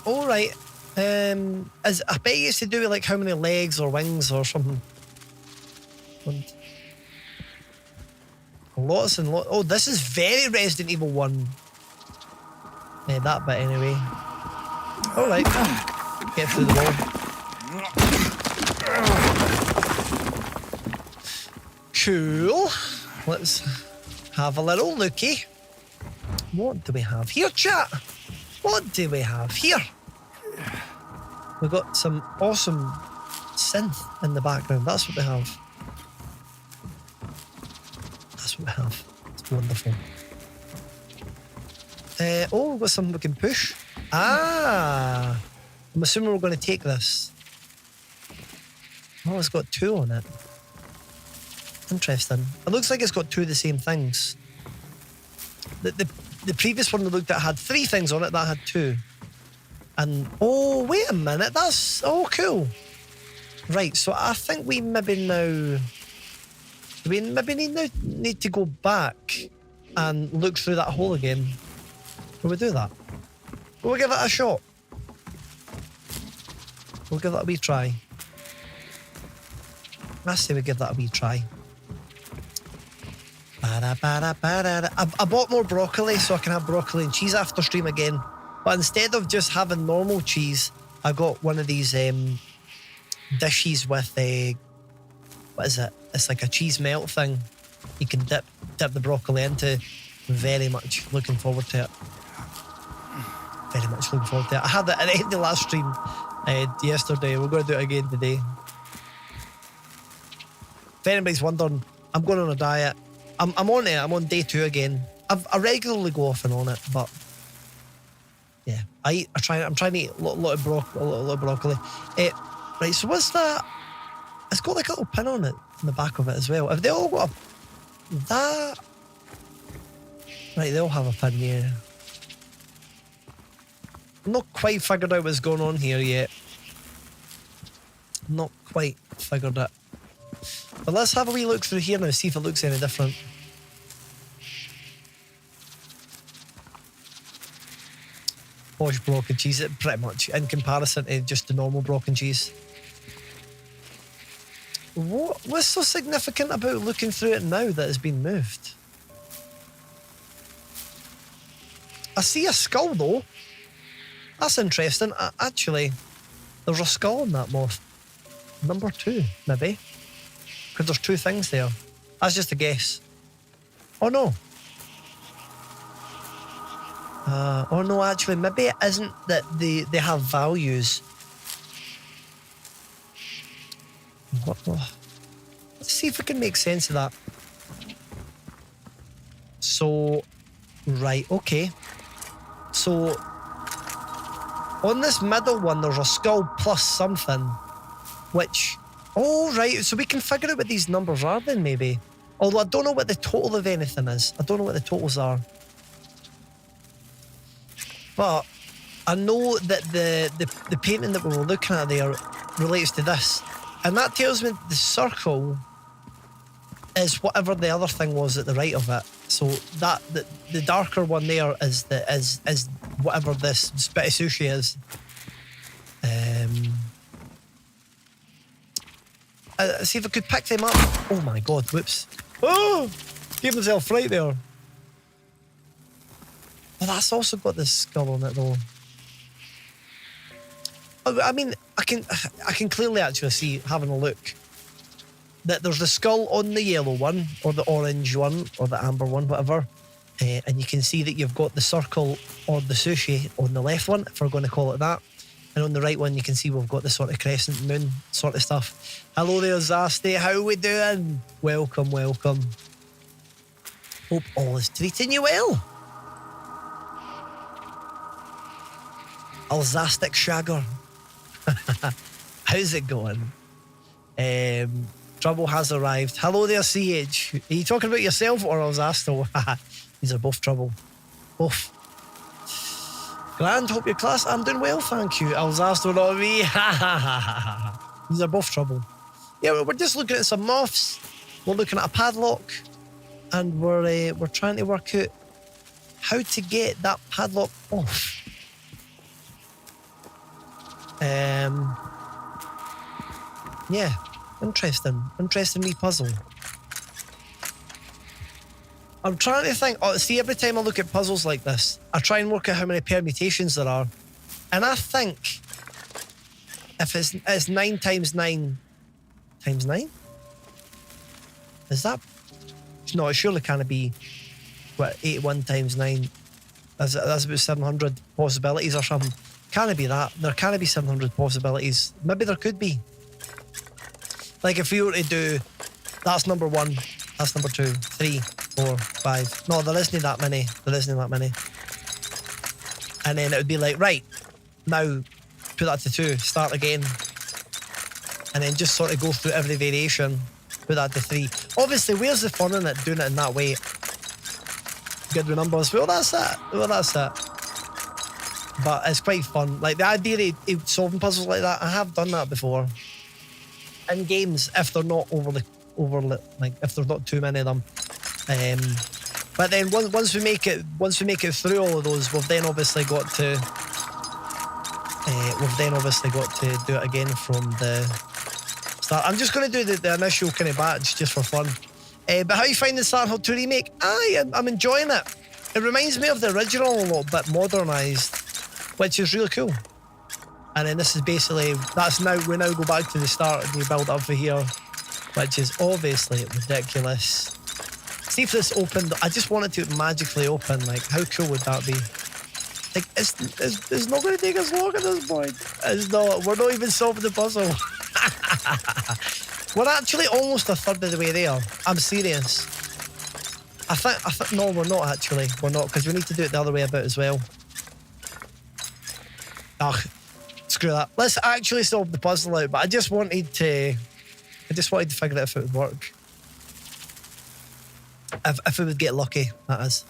All right. I bet you used to do with like how many legs or wings or something. Lots and lots. Oh, this is very Resident Evil 1. That bit anyway. All right. Get through the wall. Cool. Let's have a little looky. What do we have here, chat? What do we have here? We've got some awesome synth in the background. That's what we have. That's what we have. It's wonderful. Oh, we've got something we can push. Ah! I'm assuming we're going to take this. Oh, it's got 2 on it. Interesting. It looks like it's got 2 of the same things. The previous one we looked at had 3 things on it, that had 2. And, oh, wait a minute, that's, oh, cool. Right, so I think we maybe now, we maybe need to go back and look through that hole again. Will we do that? Will we give it a shot? We'll give that a wee try. I say we give that a wee try. I bought more broccoli so I can have broccoli and cheese after stream again. But instead of just having normal cheese, I got one of these dishes with a, what is it? It's like a cheese melt thing. You can dip the broccoli into. Very much looking forward to it. Very much looking forward to it. I had it at the end of the last stream yesterday. We're going to do it again today. If anybody's wondering, I'm going on a diet. I'm on it. I'm on day 2 again. I regularly go off and on it, but yeah, I'm trying to eat a lot of broccoli. Right, so what's that? It's got like a little pin on it in the back of it as well. Have they all got that? Right, they all have a pin here. I'm not quite figured out what's going on here yet. Not quite figured it. But let's have a wee look through here now, see if it looks any different. Posh block and cheese, pretty much, in comparison to just the normal block and cheese. What's so significant about looking through it now that it's been moved? I see a skull though. That's interesting. Actually, there's a skull in that moth. Number 2, maybe. Because there's 2 things there. That's just a guess. Oh no. Oh no, actually, maybe it isn't that they have values. Let's see if we can make sense of that. So, right, okay. So, on this middle one, there's a skull plus something, which, oh right, so we can figure out what these numbers are then maybe. Although I don't know what the total of anything is. I don't know what the totals are. But I know that the painting that we were looking at there relates to this. And that tells me the circle is whatever the other thing was at the right of it. So that the darker one there is whatever this bit of sushi is. See if I could pick them up. Oh my god, whoops. Oh! Gave myself fright there. Well, that's also got this skull on it though. I mean, I can clearly actually see, having a look, that there's the skull on the yellow one, or the orange one, or the amber one, whatever. And you can see that you've got the circle or the sushi on the left one, if we're going to call it that. And on the right one, you can see we've got the sort of crescent moon sort of stuff. Hello there, Zasti. How we doing? Welcome, welcome. Hope all is treating you well. Alzastic Shagger. How's it going? Trouble has arrived. Hello there, CH. Are you talking about yourself or Alzasto? These are both trouble. Both. Grand, hope your class. I'm doing well, thank you. Alzasto, not me. These are both trouble. Yeah, we're just looking at some moths. We're looking at a padlock, and we're trying to work out how to get that padlock off. Yeah, interesting wee puzzle. I'm trying to think. Oh, see, every time I look at puzzles like this, I try and work out how many permutations there are, and I think if it's 9 times 9 times 9, is that? No, it surely can't be. What, 81 times 9? That's about 700 possibilities or something. Can't it be that? There can't be 700 possibilities. Maybe there could be. Like if we were to do, that's number 1, that's number 2, 3, 4, 5. No, there isn't that many. There isn't that many. And then it would be like, right, now put that to 2, start again. And then just sort of go through every variation, put that to 3. Obviously, where's the fun in it, doing it in that way? Good with numbers. Well, that's it. Well, that's it. But it's quite fun. Like the idea of solving puzzles like that, I have done that before. In games, if they're not overly like if there's not too many of them. But then once we make it through all of those, we've then obviously got to do it again from the start. I'm just going to do the initial kind of batch just for fun. But how you find the Silent Hill 2 remake? I'm enjoying it. It reminds me of the original a little bit modernised, which is really cool. And then this is basically, we now go back to the start and you build up for here, which is obviously ridiculous. See if this opened, I just want it to magically open, like how cool would that be? Like it's not going to take us long at this point. It's not, we're not even solving the puzzle. We're actually almost a third of the way there. I'm serious. I think, no, we're not actually. We're not, because we need to do it the other way about as well. Ugh. Screw that. Let's actually solve the puzzle out, but I just wanted to figure out if it would work. If we would get lucky, that is.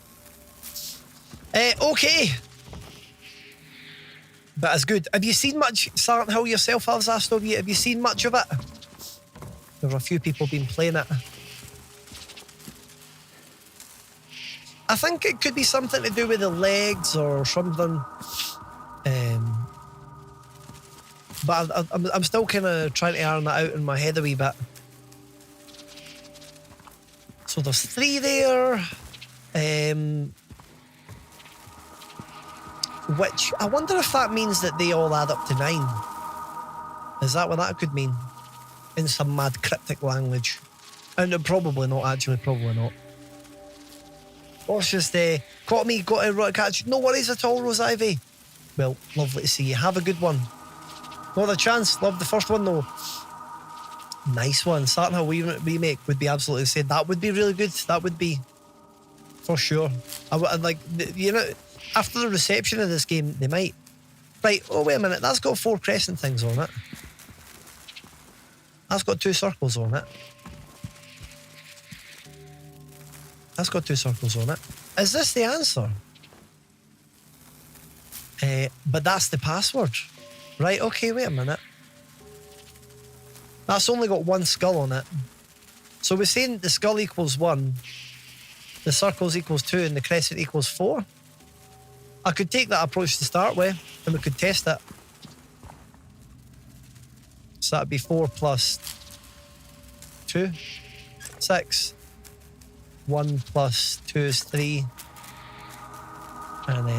Okay. But it's good. Have you seen much Silent Hill yourself, Alzasto? Have you seen much of it? There were a few people been playing it. I think it could be something to do with the legs or something. But I'm still kind of trying to iron that out in my head a wee bit. So there's 3 there. Which, I wonder if that means that they all add up to 9. Is that what that could mean? In some mad cryptic language. And probably not, actually, probably not. Let's just, got to catch. No worries at all, Rose Ivy. Well, lovely to see you. Have a good one. Not a chance. Love the first one though. Nice one. Silent Hill remake would be absolutely insane. That would be really good. That would be for sure. I'd like, you know, after the reception of this game, they might. Right. Oh wait a minute. That's got 4 crescent things on it. That's got 2 circles on it. That's got 2 circles on it. Is this the answer? But that's the password. Right, okay, wait a minute. That's only got 1 skull on it. So we're saying the skull equals 1, the circles equals 2, and the crescent equals 4. I could take that approach to start with, and we could test it. So that'd be 4 plus 2, 6. 1 plus 2 is 3. And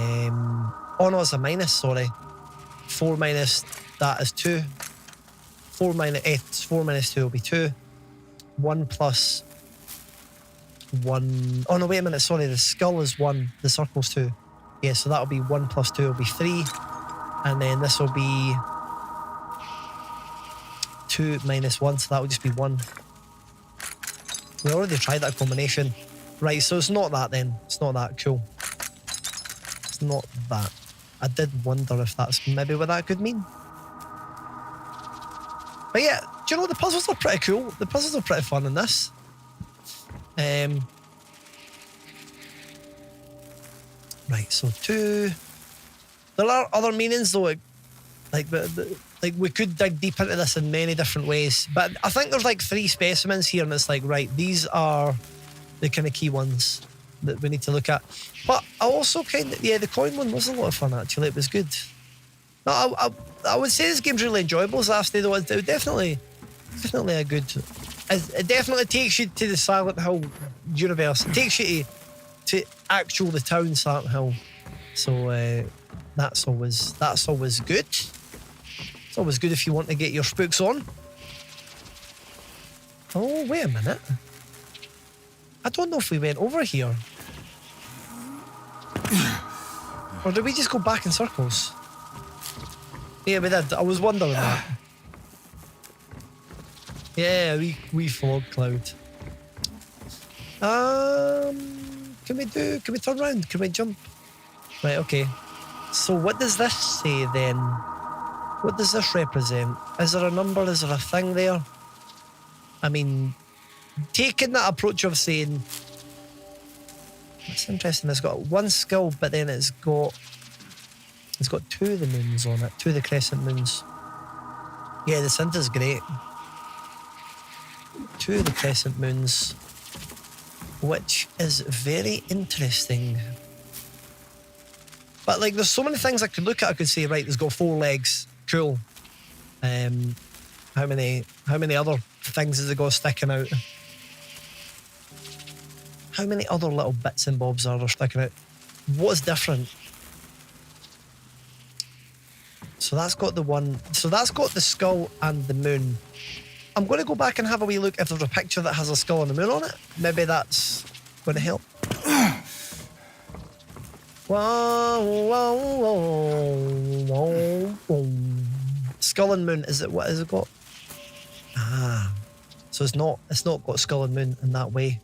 oh no, it's a minus, sorry. 4 minus that is 2. 4 minus 2 will be 2. 1 plus 1. Oh no, wait a minute, sorry, the skull is 1, the circle's 2. Yeah, so that'll be 1 plus 2 will be 3. And then this will be 2 minus 1, so that will just be 1. We already tried that combination. Right, so it's not that then. It's not that, cool. It's not that. I did wonder if that's maybe what that could mean. But yeah, do you know the puzzles are pretty cool? The puzzles are pretty fun in this. Right, so 2. There are other meanings though. Like we could dig deep into this in many different ways. But I think there's like 3 specimens here, and it's like, right, these are the kind of key ones that we need to look at. But I also kind of, yeah, the coin one was a lot of fun actually. It was good. No, I would say this game's really enjoyable as last day though. It's definitely a good. It definitely takes you to the Silent Hill universe. It takes you to the town Silent Hill. So that's always good. It's always good if you want to get your spooks on. Oh, wait a minute. I don't know if we went over here. Or did we just go back in circles? Yeah, we did. I was wondering that. Yeah, we fog cloud. Can we turn around? Can we jump? Right, okay. So what does this say then? What does this represent? Is there a number? Is there a thing there? I mean, taking that approach of saying, it's interesting, it's got 1 skull, but then it's got 2 of the moons on it, 2 of the crescent moons. Yeah, the synth is great. 2 of the crescent moons, which is very interesting. But like, there's so many things I could look at. I could say, right, it's got 4 legs. Cool. How many other things has it got sticking out? How many other little bits and bobs are there sticking out? What's different? So that's got the one. So that's got the skull and the moon. I'm going to go back and have a wee look if there's a picture that has a skull and a moon on it. Maybe that's going to help. Whoa, whoa, whoa, whoa, whoa. Skull and moon, is it? What has it got? Ah, so it's not got skull and moon in that way.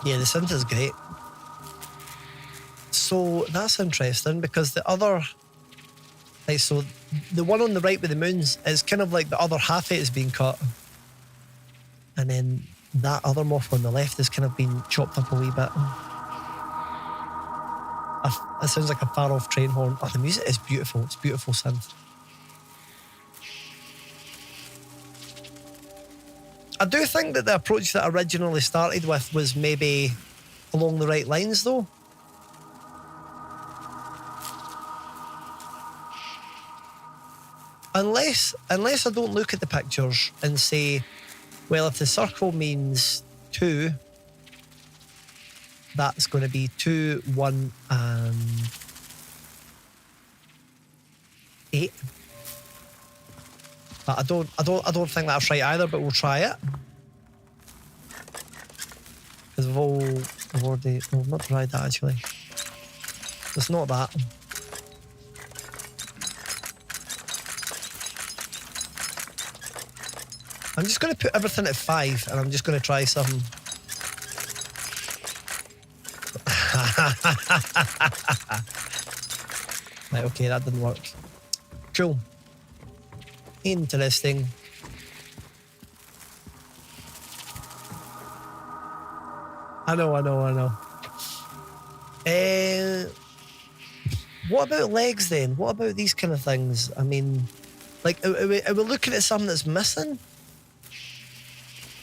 Yeah, the synth is great. So that's interesting because the other, like, so the one on the right with the moons is kind of like the other half of it is being cut, and then that other morph on the left has kind of been chopped up a wee bit. It sounds like a far-off train horn. Oh, the music is beautiful. It's beautiful synth. I do think that the approach that I originally started with was maybe along the right lines, though. Unless I don't look at the pictures and say, well, if the circle means 2, that's going to be 2, 1, and 8. But I don't think that's right either. But we'll try it because we've not tried that actually. It's not that. I'm just going to put everything at 5, and I'm just going to try something. Right, okay, that didn't work. Cool. Interesting. I know. What about legs then? What about these kind of things? I mean, like, are we looking at something that's missing?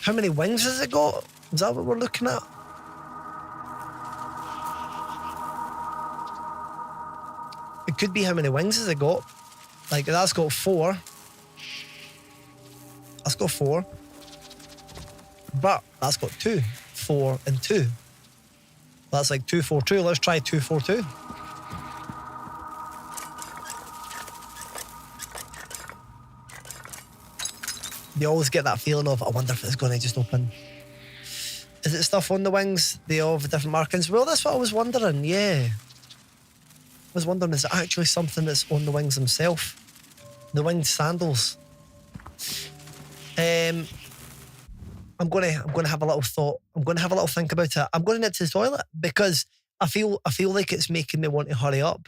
How many wings has it got? Is that what we're looking at? It could be how many wings has it got? Like, that's got 4. That's got 4. But that's got 2. 4 and 2. That's like 2, 4, 2. Let's try 2, 4, 2. You always get that feeling of, I wonder if it's going to just open. Is it stuff on the wings? They all have different markings. Well, that's what I was wondering, yeah. I was wondering, is it actually something that's on the wings themselves? The winged sandals. I'm gonna have a little thought. I'm gonna have a little think about it. I'm going to nip to the toilet because I feel like it's making me want to hurry up.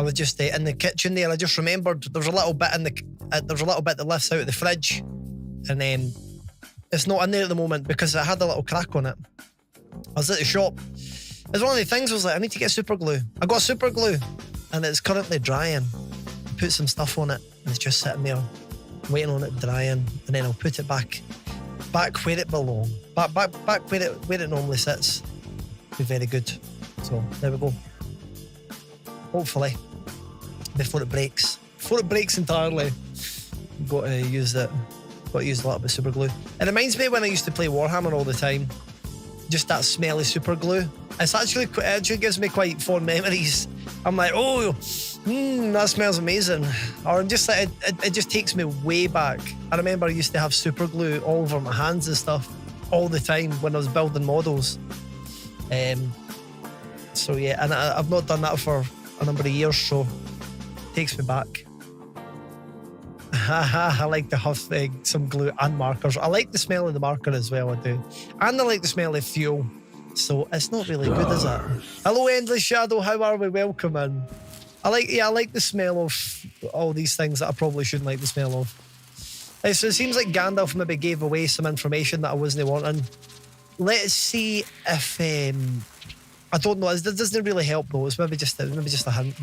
I was just in the kitchen there. I just remembered there was a little bit in the there was a little bit that lifts out of the fridge, and it's not in there at the moment because it had a little crack on it. I was at the shop. It's one of the things. I was like, I need to get super glue. I got super glue, and it's currently drying. I put some stuff on it, and it's just sitting there, waiting on it drying, and then I'll put it back where it belongs, back where it normally sits. Be very good. So there we go. Hopefully, before it breaks entirely, got to use it. Got to use a little bit of super glue. It reminds me when I used to play Warhammer all the time. Just that smelly super glue. It actually gives me quite fond memories. I'm like, oh, that smells amazing. Or I'm just like, it just takes me way back. I remember I used to have super glue all over my hands and stuff all the time when I was building models. So yeah, and I've not done that for a number of years, so it takes me back. I like to huff some glue and markers. I like the smell of the marker as well, I do. And I like the smell of fuel. So it's not really good, is it? Hello, Endless Shadow, how are we? Welcome in. I like the smell of all these things that I probably shouldn't like the smell of. So it seems like Gandalf maybe gave away some information that I wasn't wanting. Let's see if I don't know. It doesn't really help though. It's maybe just a hint.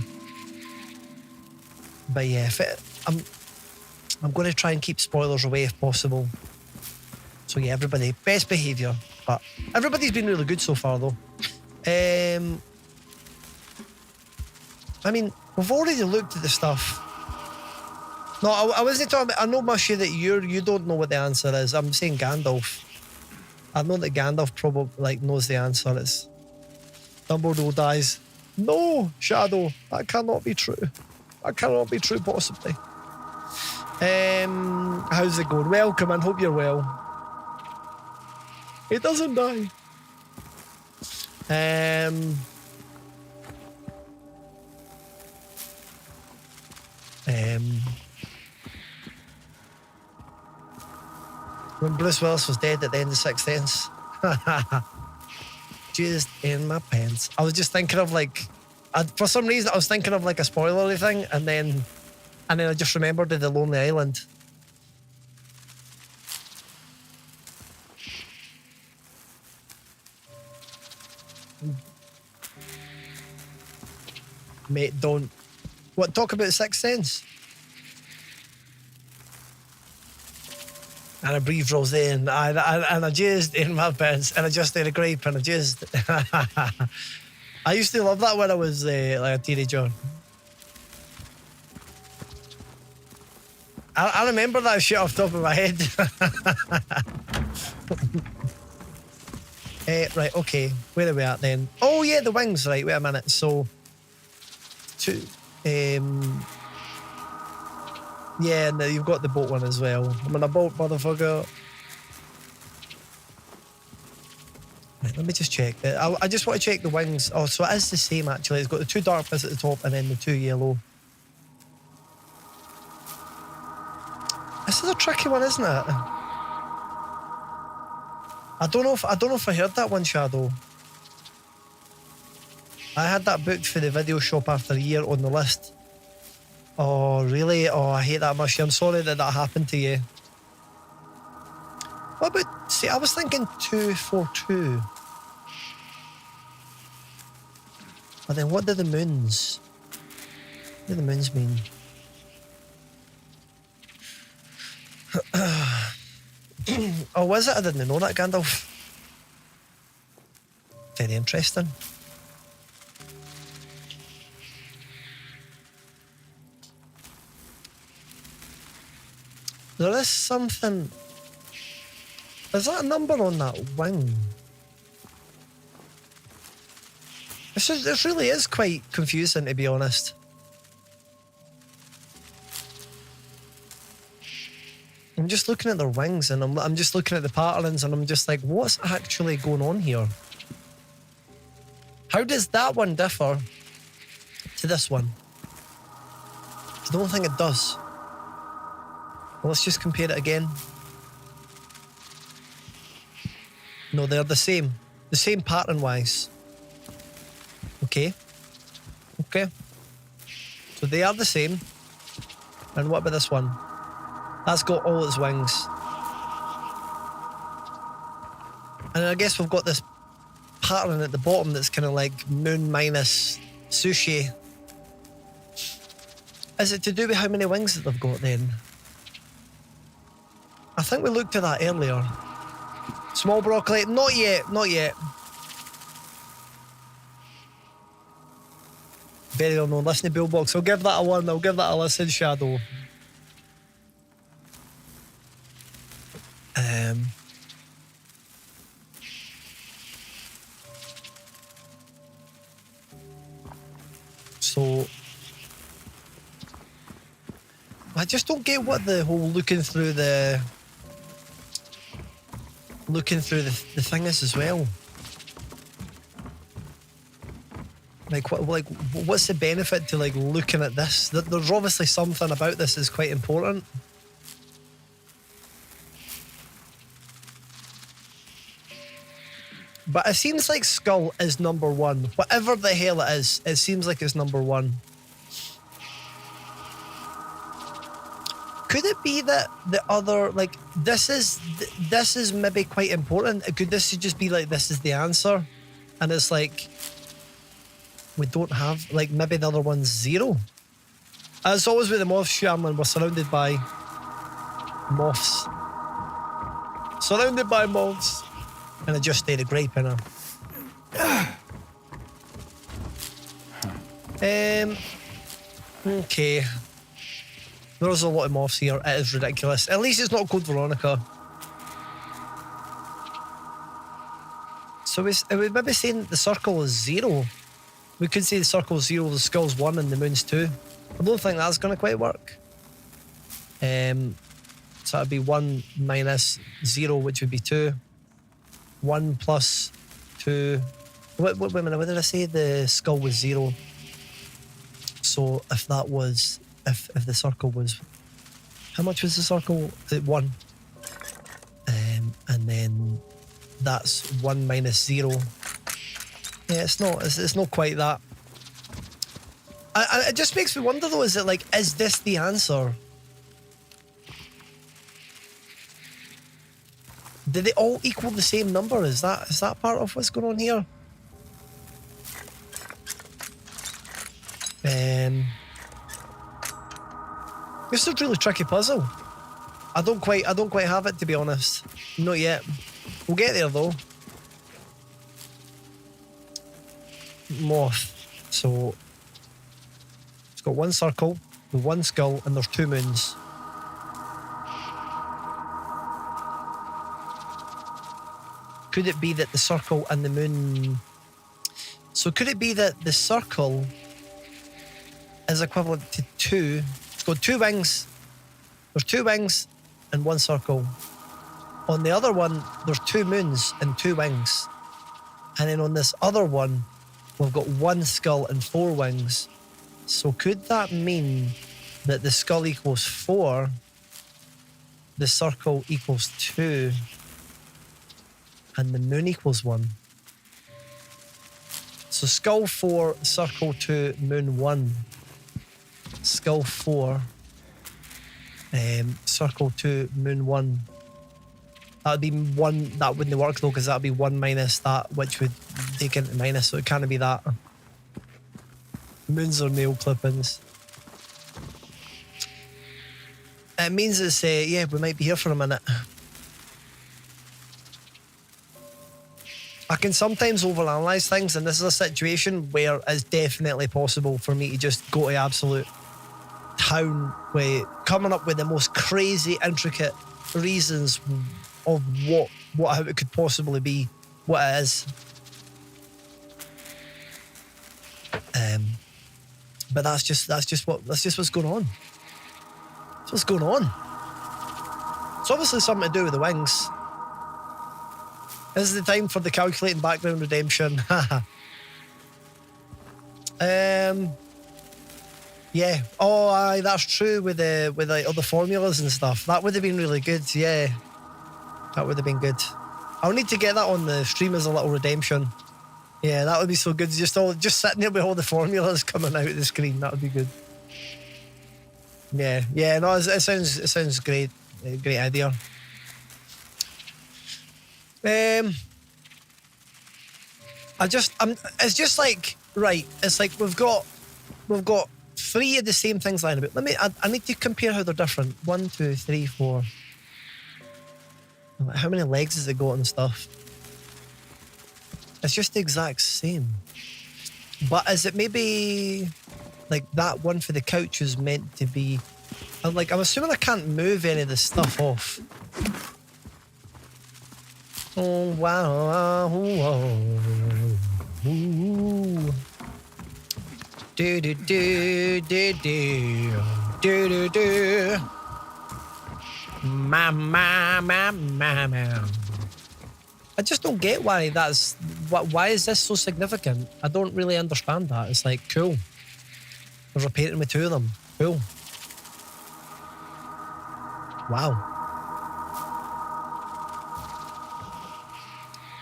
But yeah, I'm going to try and keep spoilers away if possible. So yeah, everybody, best behaviour. But everybody's been really good so far though. I mean, we've already looked at the stuff. No, I wasn't talking about, I know, Mushy, that you don't know what the answer is. I'm saying Gandalf. I know that Gandalf probably knows the answer. It's Dumbledore dies. No, Shadow, that cannot be true. That cannot be true, possibly. How's it going? Welcome and hope you're well. He doesn't die. When Bruce Willis was dead at the end of Sixth Sense. Just in my pants. I was just thinking of for some reason I was thinking of like a spoilery thing, and then I just remembered the Lonely Island. Mate, don't. What, talk about Sixth Sense? And a brief rolls in, and I jizzed in my pants, and I just did a grape, and I jizzed. I used to love that when I was like a teenager. I remember that shit off the top of my head. Right, okay. Where are we at then? Oh yeah, the wings. Right, wait a minute. So, yeah, and you've got the boat one as well. I'm on a boat, motherfucker. Right, let me just check. I just want to check the wings. Oh, so it is the same actually. It's got the two dark bits at the top and then the two yellow. This is a tricky one, isn't it? I don't know if I heard that one, Shadow. I had that booked for the video shop after a year on the list. Oh, really? Oh, I hate that much. I'm sorry that happened to you. What about... See, I was thinking 242. But then what do the moons... What do the moons mean? Oh, was it? I didn't know that, Gandalf. Very interesting. There is something... Is that a number on that wing? This really is quite confusing, to be honest. I'm just looking at their wings, and I'm just looking at the patterns, and I'm just like, what's actually going on here? How does that one differ to this one? I don't think it does. Well, let's just compare it again. No, they're the same. The same pattern-wise. Okay. Okay. So they are the same. And what about this one? That's got all its wings. And I guess we've got this pattern at the bottom that's kind of like moon minus sushi. Is it to do with how many wings that they've got then? I think we looked at that earlier. Small broccoli, not yet, not yet. Very well known. Listen to Billbox. I'll give that a 1. I'll give that a listen, Shadow. So I just don't get what the whole looking through the thing is as well. Like what's the benefit to like looking at this? There's obviously something about this that's quite important. But it seems like Skull is number 1. Whatever the hell it is, it seems like it's number 1. Could it be that the other, like, this is maybe quite important? Could this just be like, this is the answer? And it's like, we don't have, like, maybe the other one's 0? As always with the moths, Shamlin, we're surrounded by moths. Surrounded by moths. And I just stayed a grape in her. Okay. There's a lot of moths here. It is ridiculous. At least it's not called Veronica. So it would maybe saying the circle is 0. We could say the circle is 0, the skull's 1, and the moon's 2. I don't think that's going to quite work. So that'd be 1 minus 0, which would be 2. 1 plus 2. Wait a minute, what did I say? The skull was 0. So if that was, if the circle was, how much was the circle? 1. And then that's 1 minus 0. Yeah, it's not quite that. It just makes me wonder though, is this the answer? Do they all equal the same number? Is that part of what's going on here? This is a really tricky puzzle. I don't quite have it, to be honest. Not yet. We'll get there though. Moth. So it's got 1 circle, with 1 skull, and there's 2 moons. Could it be that the circle and the moon... So could it be that the circle is equivalent to 2? It's got 2 wings. There's 2 wings and 1 circle. On the other one, there's 2 moons and 2 wings. And then on this other one, we've got 1 skull and 4 wings. So could that mean that the skull equals 4, the circle equals 2, and the moon equals 1? So skull 4, circle 2, moon 1. Skull 4, circle 2, moon 1. That would be 1. That wouldn't work though, because that would be 1 minus that, which would take into minus, so it can't be that. Moons are nail clippings. It means it's, yeah, we might be here for a minute. I can sometimes overanalyze things, and this is a situation where it's definitely possible for me to just go to absolute town with coming up with the most crazy, intricate reasons of how it could possibly be, what it is. But that's just what's going on. That's what's going on. It's obviously something to do with the wings. This is the time for the calculating background redemption. Yeah. Oh, aye, that's true with like all the formulas and stuff. That would have been really good. Yeah, that would have been good. I'll need to get that on the stream as a little redemption. Yeah, that would be so good. Just sitting there with all the formulas coming out of the screen. That would be good. Yeah. No, it sounds great. Great idea. It's just like, right. It's like we've got 3 of the same things lying about. I need to compare how they're different. 1, 2, 3, 4. How many legs has it got and stuff? It's just the exact same. But is it maybe like that one for the couch is meant to be? I'm assuming I can't move any of this stuff off. Oh wow! Ooh. Do do do do do do do do. Ma. I just don't get why why is this so significant? I don't really understand that. It's like, cool. There's a painting with 2 of them. Cool. Wow.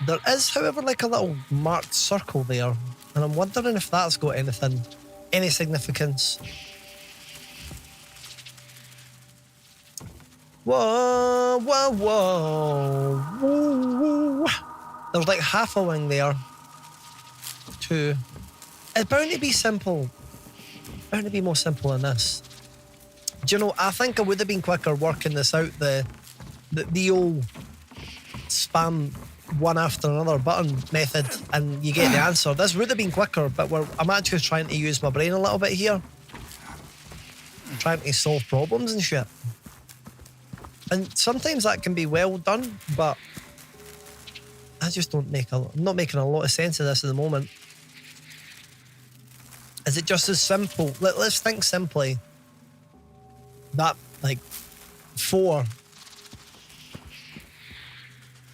There is, however, like a little marked circle there, and I'm wondering if that's got any significance. Whoa, whoa, whoa, whoa. There's like half a wing there. 2. It's bound to be simple. Bound to be more simple than this. Do you know, I think I would have been quicker working this out, the old spam one after another button method and you get the answer. This would have been quicker, but I'm actually trying to use my brain a little bit here. I'm trying to solve problems and shit. And sometimes that can be well done, but I just I'm not making a lot of sense of this at the moment. Is it just as simple? Let's think simply. That, like, 4,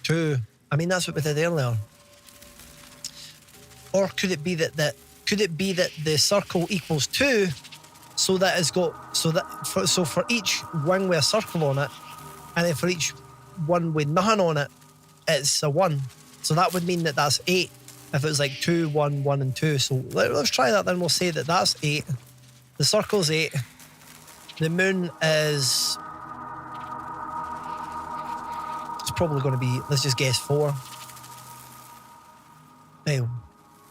2. I mean, that's what we did earlier. Or could it be that the circle equals 2, so that it's got for each wing with a circle on it, and then for each one with nothing on it, it's a 1. So that would mean that that's 8. If it was like 2, 1, 1, and 2. So let's try that. Then we'll say that that's 8. The circle's 8. The moon is. It's probably going to be. Let's just guess 4. Oh,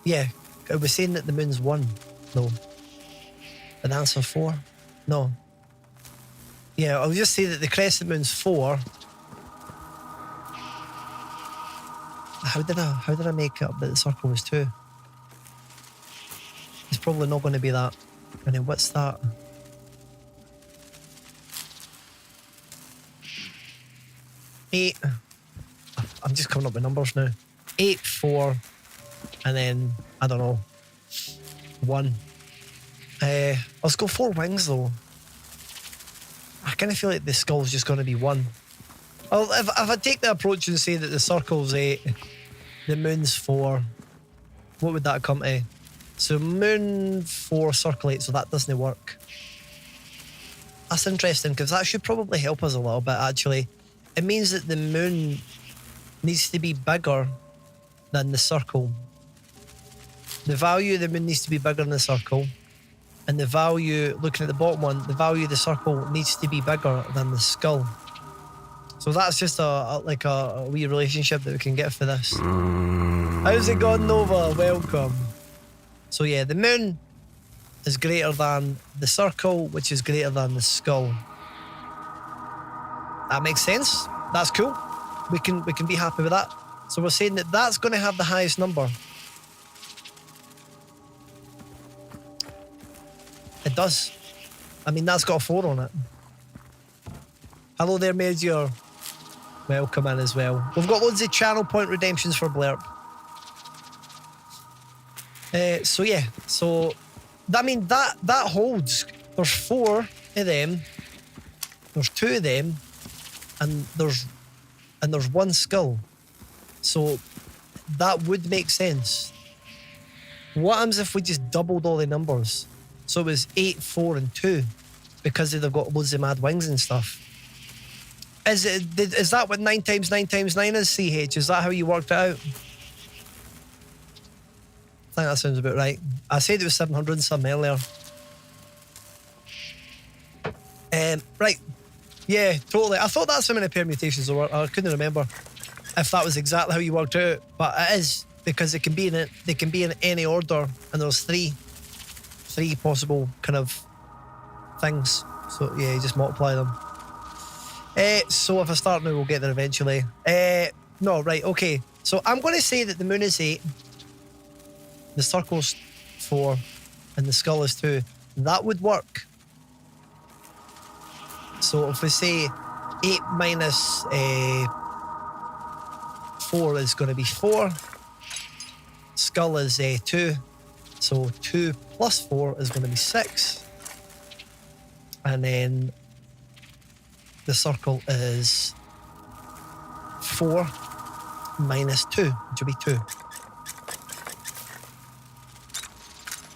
yeah. I was saying that the moon's 1. No. The answer 4. No. Yeah, I'll just say that the crescent moon's 4. How did I make up that the circle was 2? It's probably not going to be that. And then what's that? Eight. I'm just coming up with numbers now. 8, 4, and then I don't know. 1. Let's go 4 wings though. I kind of feel like the skull's just going to be 1. Well, if I take the approach and say that the circle's 8, the moon's 4, what would that come to? So moon 4, circle 8, so that doesn't work. That's interesting, because that should probably help us a little bit, actually. It means that the moon needs to be bigger than the circle. The value of the moon needs to be bigger than the circle. And the value, looking at the bottom one, the value of the circle needs to be bigger than the skull. So that's just a wee relationship that we can get for this. How's it going, Nova? Welcome. So yeah, the moon is greater than the circle, which is greater than the skull. That makes sense. That's cool. We can be happy with that. So we're saying that that's going to have the highest number. It does. I mean, that's got a 4 on it. Hello there, Major. Welcome in as well. We've got loads of channel point redemptions for Blurp. So yeah, so I mean that holds. There's 4 of them. There's 2 of them, and there's 1 skull. So that would make sense. What happens if we just doubled all the numbers? So it was 8, 4, and 2, because they've got loads of mad wings and stuff. Is that what 9 times 9 times 9 is, CH? Is that how you worked it out? I think that sounds about right. I said it was 700 and some earlier. Right. Yeah, totally. I thought that's how many permutations there were. I couldn't remember if that was exactly how you worked out, but it is because it can be they can be in any order, and there's three possible kind of things. So yeah, you just multiply them. So if I start now, we'll get there eventually. No, right, okay. So I'm going to say that the moon is 8, the circle's 4, and the skull is 2. That would work. So if we say 8 minus 4 is going to be 4. Skull is 2. So 2 plus 4 is going to be 6. And then the circle is 4 minus 2, which will be 2.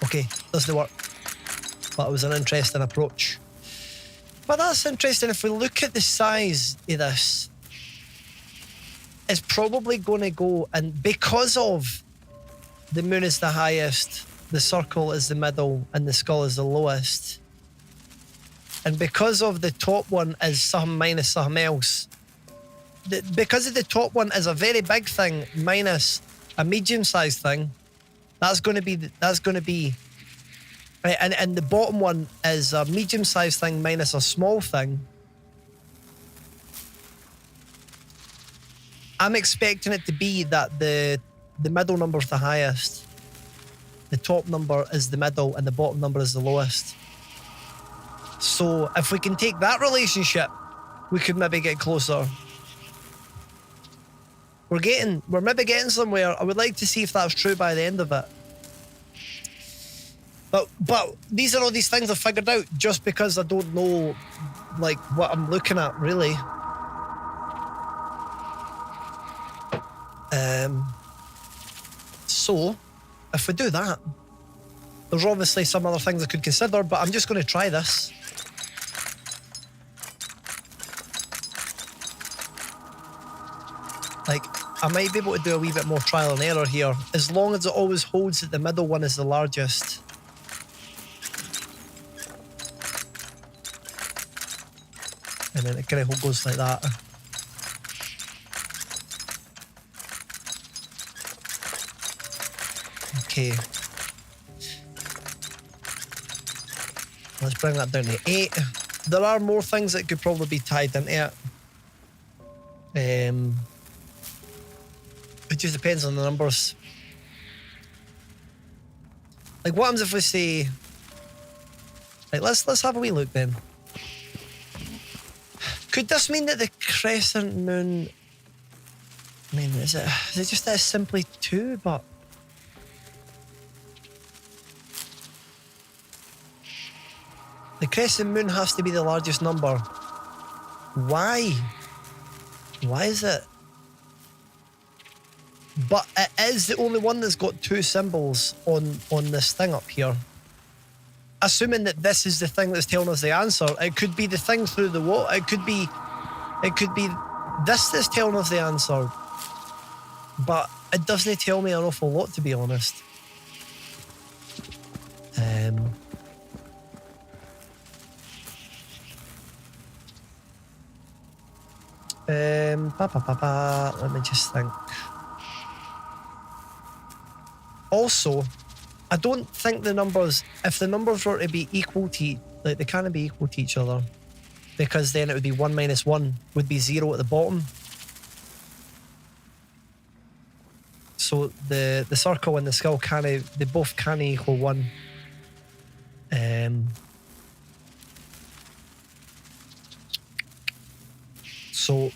Okay, doesn't work. That was an interesting approach. But that's interesting. If we look at the size of this, it's probably going to go, and because of the moon is the highest, the circle is the middle, and the skull is the lowest, and because of the top one is something minus something else, because of the top one is a very big thing minus a medium-sized thing, that's going to be right, and the bottom one is a medium-sized thing minus a small thing. I'm expecting it to be that the middle number is the highest, the top number is the middle, and the bottom number is the lowest. So if we can take that relationship, we could maybe get closer. We're maybe getting somewhere. I would like to see if that's true by the end of it. But these are all these things I've figured out just because I don't know, like, what I'm looking at, really. So, if we do that, there's obviously some other things I could consider, but I'm just going to try this. Like, I might be able to do a wee bit more trial and error here, as long as it always holds that the middle one is the largest. And then it kind of goes like that. Okay. Let's bring that down to 8. There are more things that could probably be tied into it. It just depends on the numbers. Like, what happens if we say... Like, let's have a wee look then. Could this mean that the crescent moon... I mean, is it just that it's simply 2, but... The crescent moon has to be the largest number. Why? Why is it? But it is the only one that's got 2 symbols on this thing up here. Assuming that this is the thing that's telling us the answer, it could be the thing through the wall. It could be this that's telling us the answer. But it doesn't tell me an awful lot, to be honest. Let me just think. Also, I don't think the numbers, if the numbers were to be equal to, like, they can't be equal to each other, because then it would be 1 minus 1 would be 0 at the bottom. So the circle and the skull they both can't equal 1. So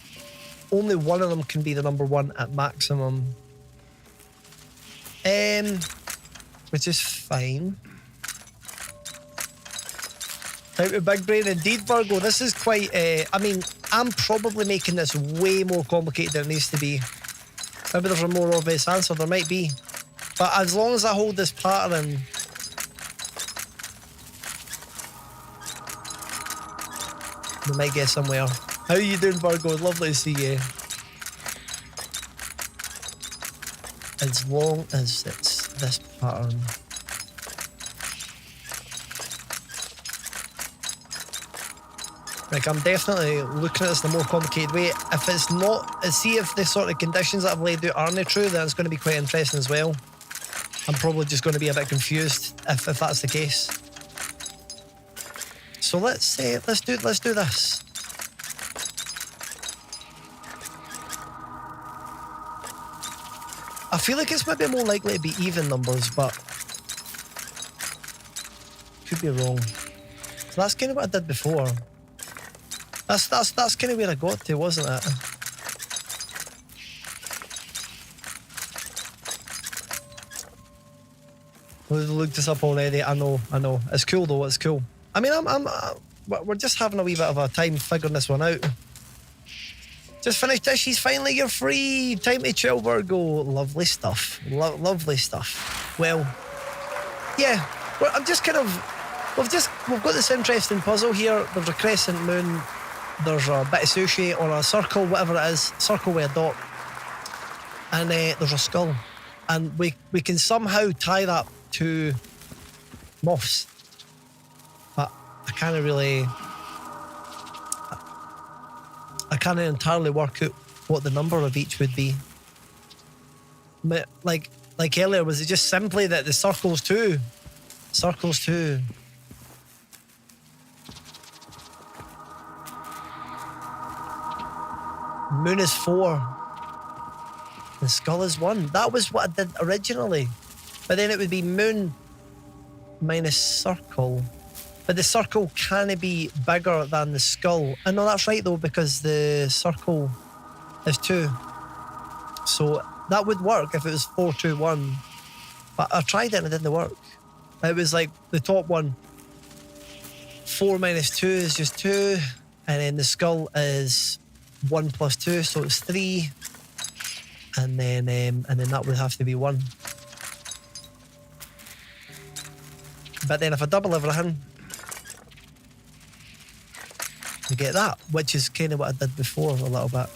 only one of them can be the number 1 at maximum. Which is fine. Out of big brain indeed, Virgo. This is quite, I mean, I'm probably making this way more complicated than it needs to be. Maybe there's a more obvious answer, there might be. But as long as I hold this pattern, we might get somewhere. How are you doing, Virgo? Lovely to see you. As long as it's this pattern. Like, I'm definitely looking at this in a more complicated way. If it's not, see if the sort of conditions that I've laid out aren't true, then it's going to be quite interesting as well. I'm probably just going to be a bit confused if that's the case. So let's do this. I feel like it's maybe more likely to be even numbers, but could be wrong. So that's kind of what I did before. That's kind of where I got to, wasn't it? We looked this up already. I know. It's cool though. It's cool. I mean, we're just having a wee bit of a time figuring this one out. Just finished dishes. Finally, you're free. Time to chill, Virgo. Lovely stuff. Lovely stuff. Well, yeah. I'm just kind of. We've got this interesting puzzle here. There's a crescent moon. There's a bit of sushi or a circle, whatever it is. Circle with a dot. And there's a skull. And we can somehow tie that to moths. But I can't entirely work out what the number of each would be. Like earlier, was it just simply that the circle's 2? Circle's 2. Moon is 4. The skull is 1. That was what I did originally. But then it would be moon minus circle. But the circle can't be bigger than the skull. And no, that's right though, because the circle is 2. So that would work if it was 4, 2, 1. But I tried it and it didn't work. It was like the top one. 4 minus 2 is just 2. And then the skull is 1 plus 2, so it's 3. And then that would have to be 1. But then if I double everything, you get that, which is kind of what I did before a little bit.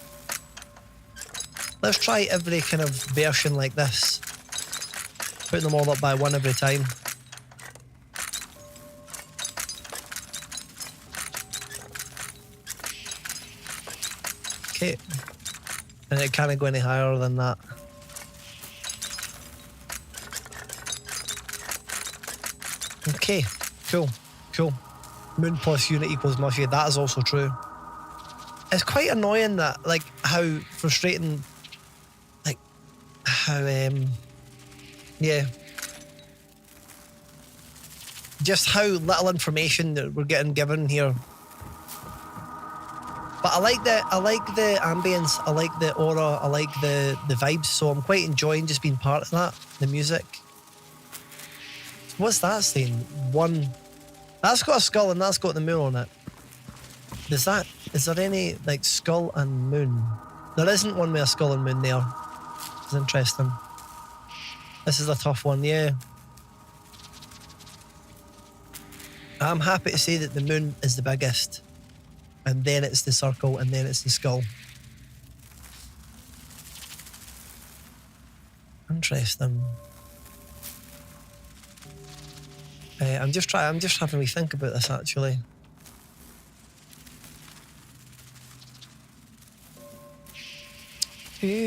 Let's try every kind of version like this. Putting them all up by 1 every time. Okay. And it can't go any higher than that. Okay, cool. Moon plus unit equals mushy. That is also true. It's quite annoying that, like, how frustrating, like, how, yeah. Just how little information that we're getting given here. But I like the ambience, I like the aura, I like the vibes, so I'm quite enjoying just being part of that, the music. What's that saying? 1. That's got a skull and that's got the moon on it. Is there any, like, skull and moon? There isn't one with a skull and moon there. It's interesting. This is a tough one, yeah. I'm happy to say that the moon is the biggest. And then it's the circle, and then it's the skull. Interesting. I'm just having to think about this actually. Do.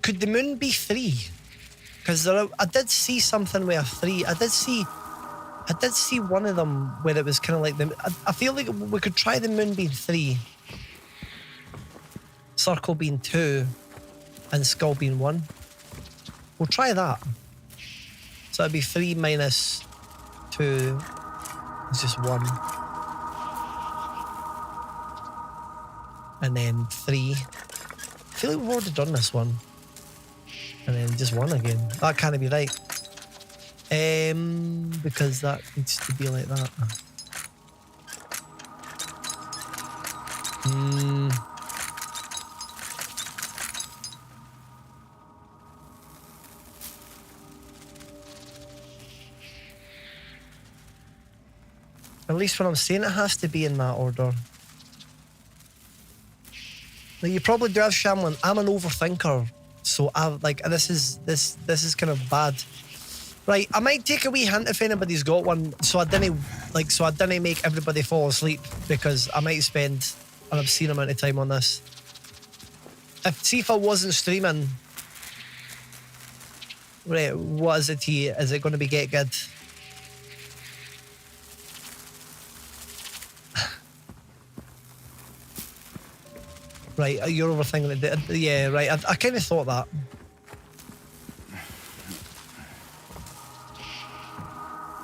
Could the moon be 3? Because I did see something with a 3. I did see one of them where it was kind of like I feel like we could try the moon being 3, circle being 2, and skull being 1. We'll try that. So it'd be 3 minus 2 is just 1. And then 3. I feel like we've already done this one. And then just 1 again. That can't be right. Because that needs to be like that. At least when I'm saying it has to be in that order. Now you probably do have Shamlin. I'm an overthinker, so I've like this is kind of bad. Right, I might take a wee hint if anybody's got one, so I didn't make everybody fall asleep, because I might spend an obscene amount of time on this. See if I wasn't streaming. Right, what is it here? Is it going to be Get Good? Right, you're overthinking it. Yeah, right. I kind of thought that.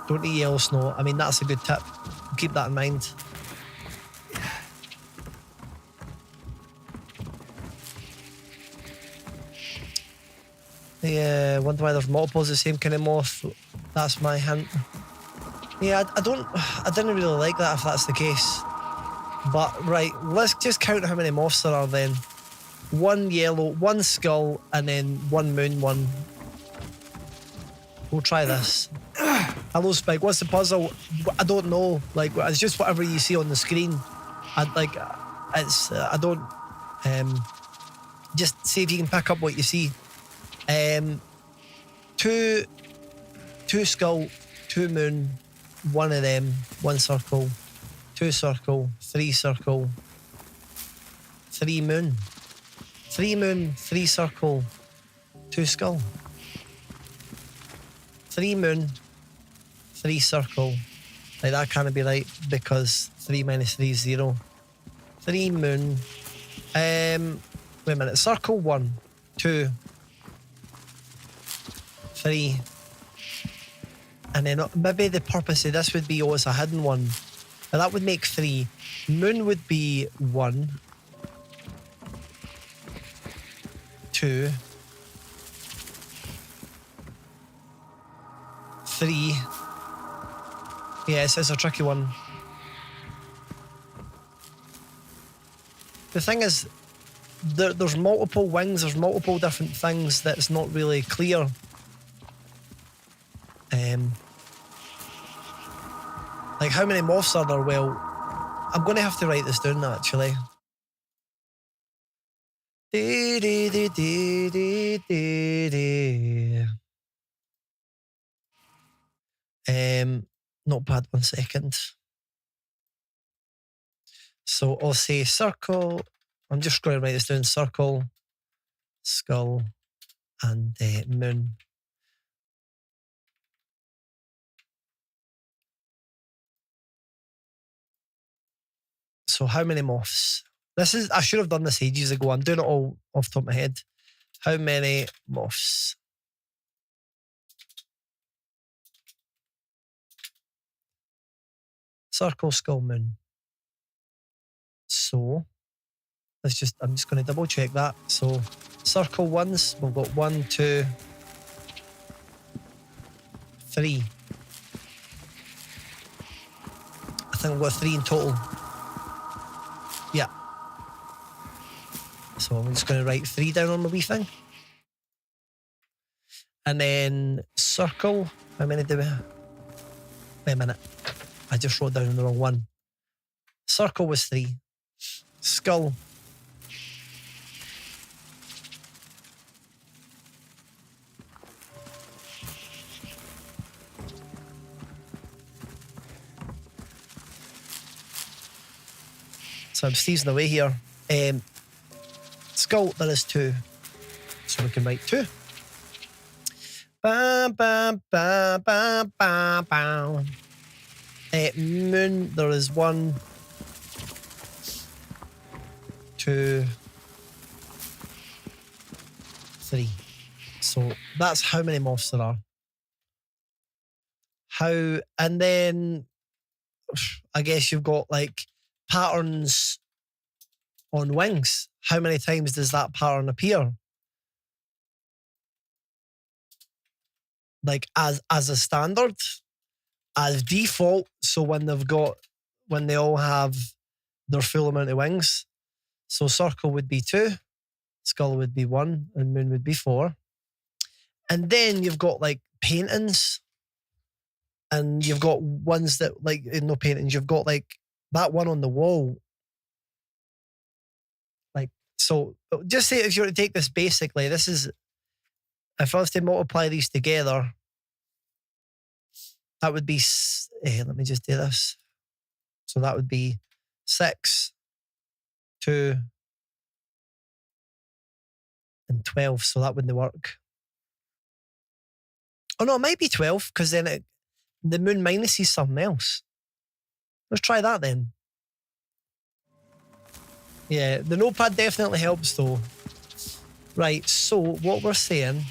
Don't eat yellow snow. I mean, that's a good tip. Keep that in mind. Yeah, wonder why there's multiples of the same kind of moth. That's my hint. Yeah, I didn't really like that if that's the case. But right, let's just count how many moths there are then. One yellow, one skull, and then one moon one. We'll try this. Hello, Spike. What's the puzzle? I don't know. Like, it's just whatever you see on the screen. I don't. Just see if you can pick up what you see. Two skull, two moon, one of them, one circle, two circle, three circle, three moon, three circle, two skull, three moon, three circle. Like, that can't be right, because 3 minus 3 is 0. 3 moon. Wait a minute. Circle 1, 2, 3. And then maybe the purpose of this would be, it's a hidden one. Now that would make 3. Moon would be 1, 2, 3. Yeah, it's a tricky one. The thing is, there's multiple wings, there's multiple different things that's not really clear. Like, how many moths are there? Well, I'm going to have to write this down, actually. Notepad, 1 second. So I'll say circle. I'm just going to write this down. Circle, skull, and moon. So how many moths? I should have done this ages ago. I'm doing it all off the top of my head. How many moths? Circle, skull, moon. So I'm just going to double check that. So circle ones, we've got 1, 2, 3. I think we've got 3 in total. Yeah. So I'm just going to write 3 down on the wee thing. And then circle, how many do we have? Wait a minute. I just wrote down the wrong one. Circle was 3. Skull. So I'm sneezing away here. Skull, there is 2. So we can write 2. Bam, bam, bam, bam, bam, bam. Moon, there is 1, 2, 3. So that's how many moths there are. And then I guess you've got like patterns on wings. How many times does that pattern appear? Like as a standard, as default. So when they all have their full amount of wings. So circle would be 2, skull would be 1, and moon would be 4. And then you've got like paintings. and you've got ones that like no paintings. You've got like that one on the wall. Like, so just say if you were to take this basically, this is, if I was to multiply these together, that would be, let me just do this. So that would be 6, 2, and 12. So that wouldn't work. Oh no, it might be 12 because then the moon minus is something else. Let's try that then. Yeah, the notepad definitely helps though. Right, so what we're saying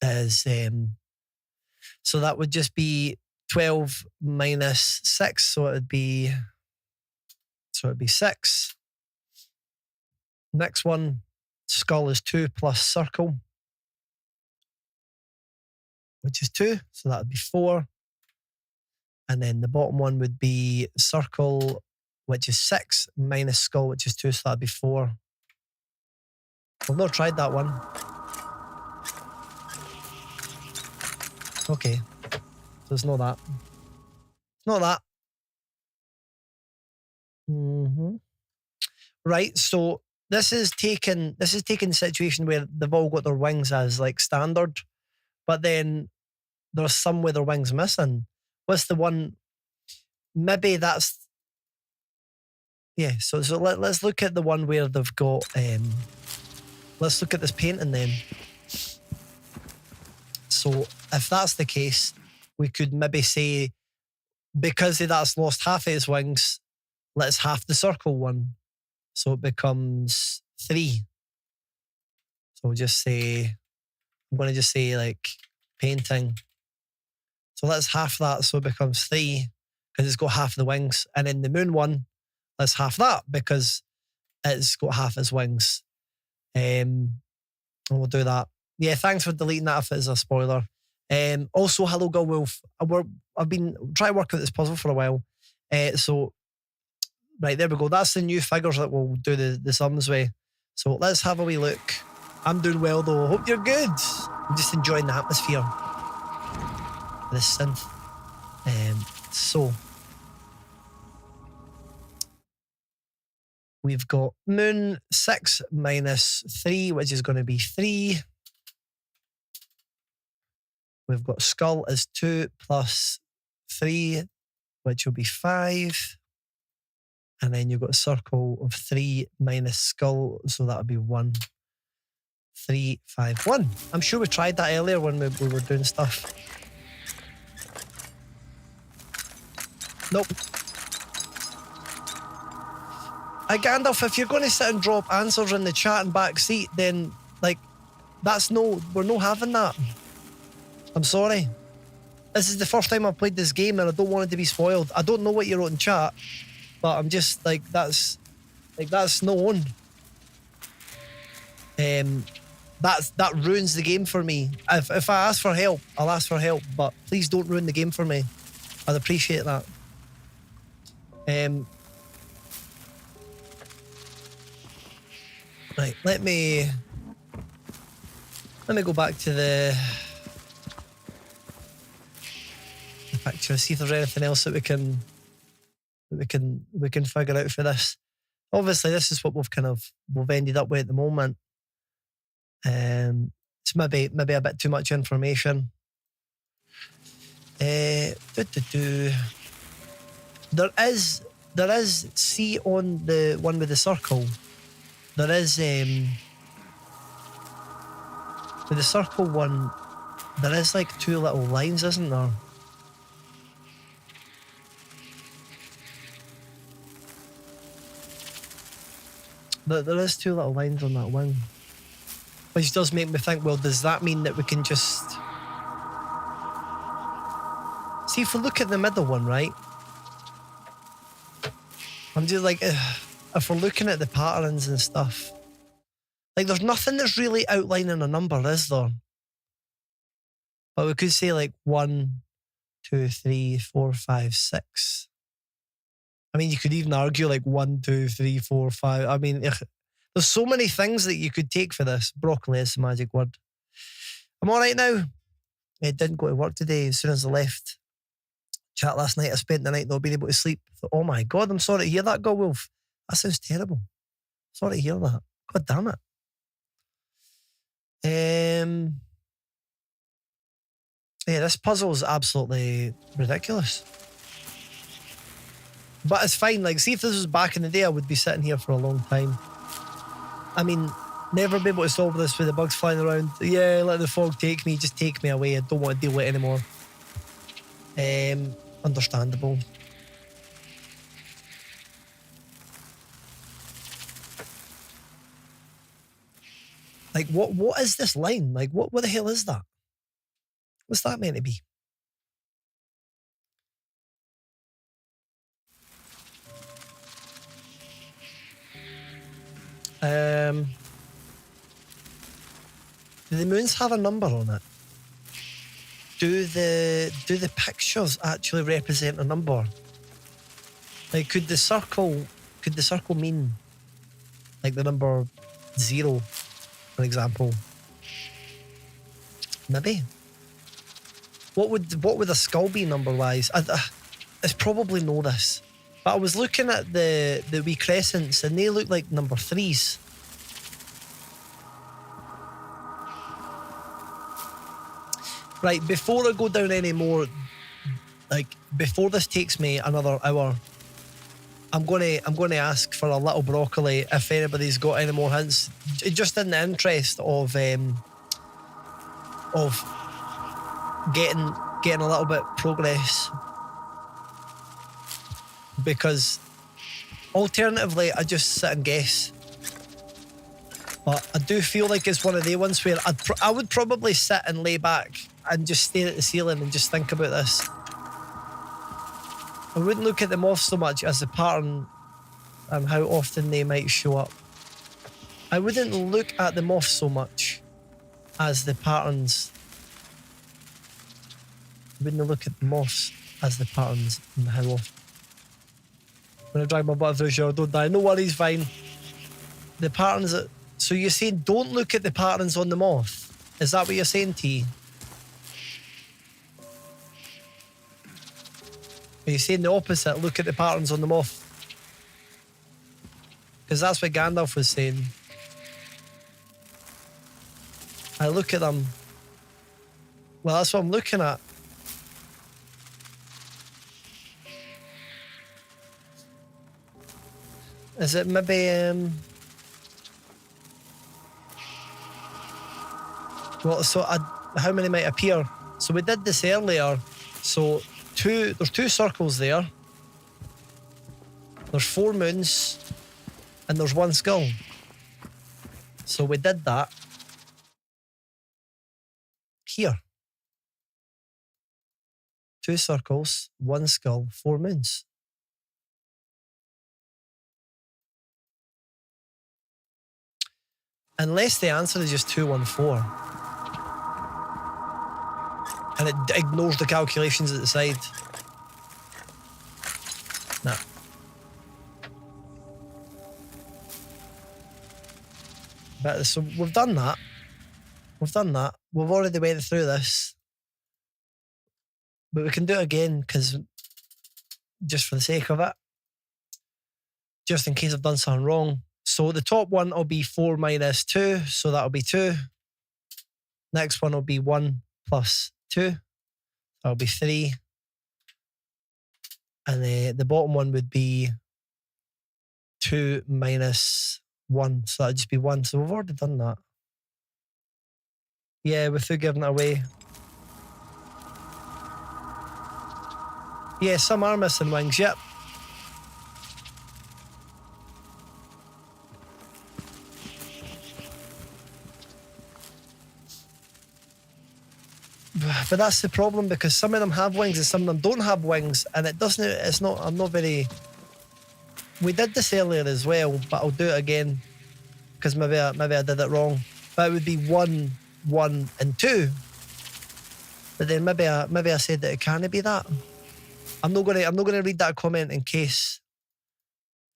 is, so that would just be 12 minus 6, so it'd be 6. Next one, skull is 2 plus circle, which is 2, so that would be 4. And then the bottom one would be circle, which is 6, minus skull, which is 2, so that'd be 4. We've not tried that one. Okay, so it's not that. It's not that. Right, so this is taking a situation where they've all got their wings as like standard, but then there's some where their wings missing. What's the one? Maybe that's, yeah. So let's look at the one where they've got. Let's look at this painting then. So if that's the case, we could maybe say, because that's lost half of its wings, let's half the circle one. So it becomes 3. So we'll just say, I'm going to just say like painting. So let's half that, so it becomes 3 because it's got half the wings. And in the moon one, let's half that because it's got half its wings. And we'll do that. Yeah, thanks for deleting that if it's a spoiler. Also, hello, Girl Wolf. I've been trying to work out this puzzle for a while. So, right, there we go. That's the new figures that we'll do the sums with. So let's have a wee look. I'm doing well though. Hope you're good. I'm just enjoying the atmosphere. This synth. So we've got moon 6 minus 3, which is going to be 3. We've got skull is 2 plus 3, which will be 5. And then you've got a circle of 3 minus skull, so that would be 1. 3, 5, 1. I'm sure we tried that earlier when we were doing stuff. Nope. Gandalf, if you're going to sit and drop answers in the chat and back seat, then like we're no having that. I'm sorry. This is the first time I've played this game and I don't want it to be spoiled. I don't know what you wrote in chat, but I'm just like, that's known. That ruins the game for me. If I ask for help, I'll ask for help, but please don't ruin the game for me. I'd appreciate that. Right, let me go back to the picture, see if there's anything else that we can figure out for this. Obviously, this is what we've ended up with at the moment. It's maybe a bit too much information. There is see on the one with the circle. There is with the circle one. There is like 2 little lines, isn't there? There is 2 little lines on that wing, which does make me think, well, does that mean that we can just see if we look at the middle one, right? I'm just like, if we're looking at the patterns and stuff, like there's nothing that's really outlining a number, is there? But we could say like 1, 2, 3, 4, 5, 6. I mean, you could even argue like 1, 2, 3, 4, 5. I mean, there's so many things that you could take for this. Broccoli is the magic word. I'm all right now. It didn't go to work today. As soon as I left chat last night, I spent the night not being able to sleep. Thought, oh my God, I'm sorry to hear that, God Wolf. That sounds terrible. Sorry to hear that. God damn it. Yeah, this puzzle is absolutely ridiculous. But it's fine. Like, see if this was back in the day, I would be sitting here for a long time. I mean, never be able to solve this with the bugs flying around. Yeah, let the fog take me. Just take me away. I don't want to deal with it anymore. Understandable. Like, what is this line? Like, what the hell is that? What's that meant to be? Do the moons have a number on it? Do the pictures actually represent a number? Like, could the circle mean like the number 0, for example? Maybe. What would a skull be number wise? It's probably know this, but I was looking at the wee crescents and they look like number 3s. Right, before I go down any more, like before this takes me another hour, I'm gonna ask for a little broccoli if anybody's got any more hints, just in the interest of getting a little bit progress, because alternatively I just sit and guess. But I do feel like it's one of the ones where I would probably sit and lay back and just stare at the ceiling and just think about this. I wouldn't look at them off so much as the pattern and how often they might show up. I wouldn't look at them off so much as the patterns. I wouldn't look at them off as the patterns and how often. I'm gonna drag my butt through the shower, don't die. No worries, fine. The patterns that. So you're saying don't look at the patterns on the moth? Is that what you're saying, T? Are you saying the opposite? Look at the patterns on the moth? Because that's what Gandalf was saying. I look at them. Well, that's what I'm looking at. Is it maybe well, so how many might appear? So we did this earlier. So there's 2 circles there. There's 4 moons. And there's 1 skull. So we did that. Here. 2 circles, 1 skull, 4 moons. Unless the answer is just 214. And it ignores the calculations at the side. Nah. But so we've done that. We've already went through this. But we can do it again, because just for the sake of it. Just in case I've done something wrong. So the top one will be 4 minus 2, so that'll be 2. Next one will be 1 plus 2. That'll be 3. And the bottom one would be 2 minus 1, so that'd just be 1. So we've already done that. Yeah, without giving it away. Yeah, some are missing wings, yep. But that's the problem, because some of them have wings and some of them don't have wings, and I'm not very. We did this earlier as well, but I'll do it again, because maybe I did it wrong. But it would be 1, 1, and 2. But then maybe I said that it can't be that. I'm not gonna read that comment in case.